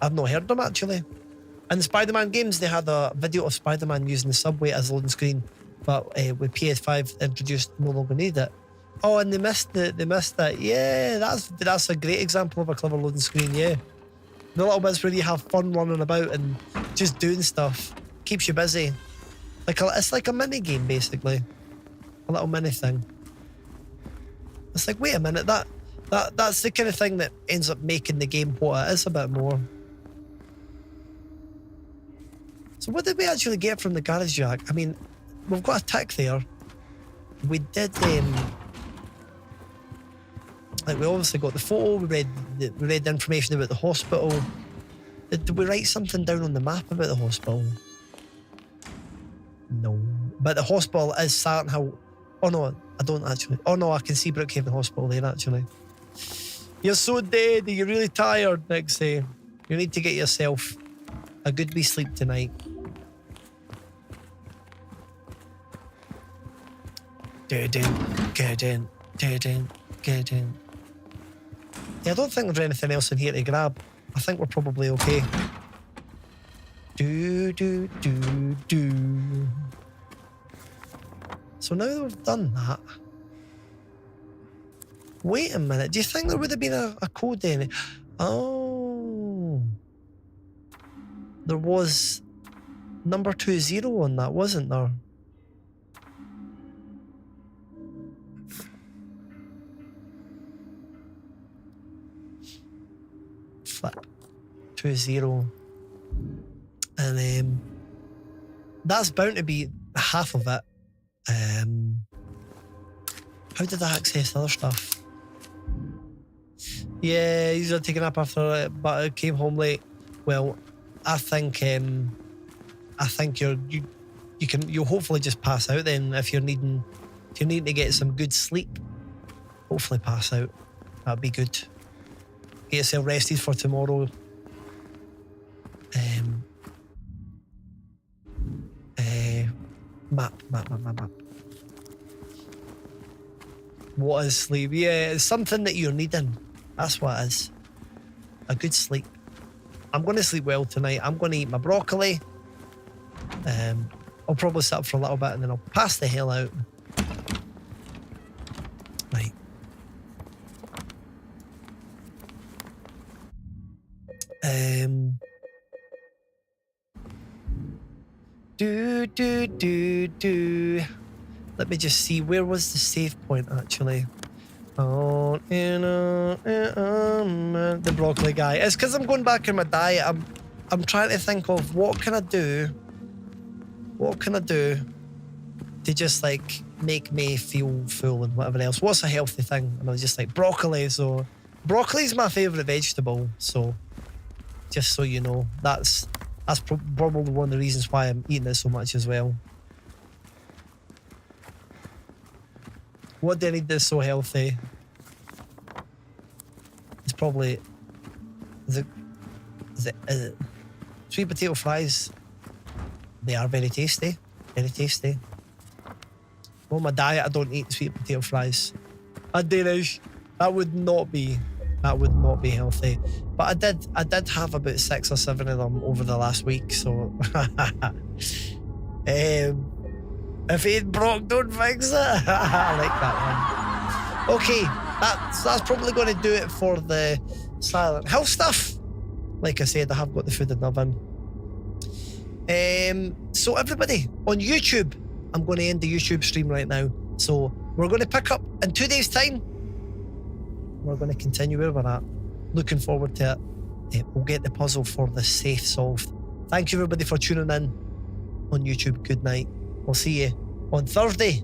I've not heard them actually. In the Spider-Man games, they had a video of Spider-Man using the subway as a loading screen, but with PS5 introduced, no longer need it. Oh, and they missed that. Yeah, that's a great example of a clever loading screen. Yeah, the little bits where you have fun running about and just doing stuff keeps you busy. It's like a mini game basically, a little mini thing. It's like, wait a minute, that's the kind of thing that ends up making the game what it is a bit more. So what did we actually get from the garage jack? I mean, we've got a tick there. We did like we obviously got the photo, we read the information about the hospital. Did we write something down on the map about the hospital? No. But the hospital is Silenthill. Oh no, I don't actually. Oh no, I can see Brookhaven Hospital there actually. You're so dead, you're really tired, next day. You need to get yourself a good wee sleep tonight. Get in. Yeah, I don't think there's anything else in here to grab. I think we're probably okay. So now that we've done that, wait a minute, do you think there would have been a code in it? Oh, there was number 20 on that, wasn't there? Flip 20, and that's bound to be half of it. How did I access the other stuff? Yeah, he's not taking up after it, but I came home late. Well, I think you'll hopefully just pass out then if you're needing to get some good sleep. Hopefully pass out. That'd be good. Get yourself rested for tomorrow. Map. What is sleep? Yeah, it's something that you're needing. That's what it is. A good sleep. I'm going to sleep well tonight. I'm going to eat my broccoli. I'll probably sit up for a little bit and then I'll pass the hell out. Right. Let me just see, where was the save point actually? Oh, the broccoli guy. It's because I'm going back in my diet. I'm trying to think of what can I do to just like make me feel full and whatever else. What's a healthy thing? And I was just like broccoli. So broccoli's my favourite vegetable. So just so you know, that's probably one of the reasons why I'm eating it so much as well. What do I need that's so healthy? It's probably is it sweet potato fries. They are very tasty. Very tasty. On my diet, I don't eat sweet potato fries. That would not be healthy. But I did have about 6 or 7 of them over the last week, so if it ain't broke, don't fix it. I like that one. Okay, that's probably going to do it for the Silent Hill stuff. Like I said, I have got the food in the oven. So everybody on YouTube, I'm going to end the YouTube stream right now. So we're going to pick up in 2 days' time. We're going to continue where we're at. Looking forward to it. We'll get the puzzle for the safe solved. Thank you everybody for tuning in on YouTube. Good night. We'll see you on Thursday.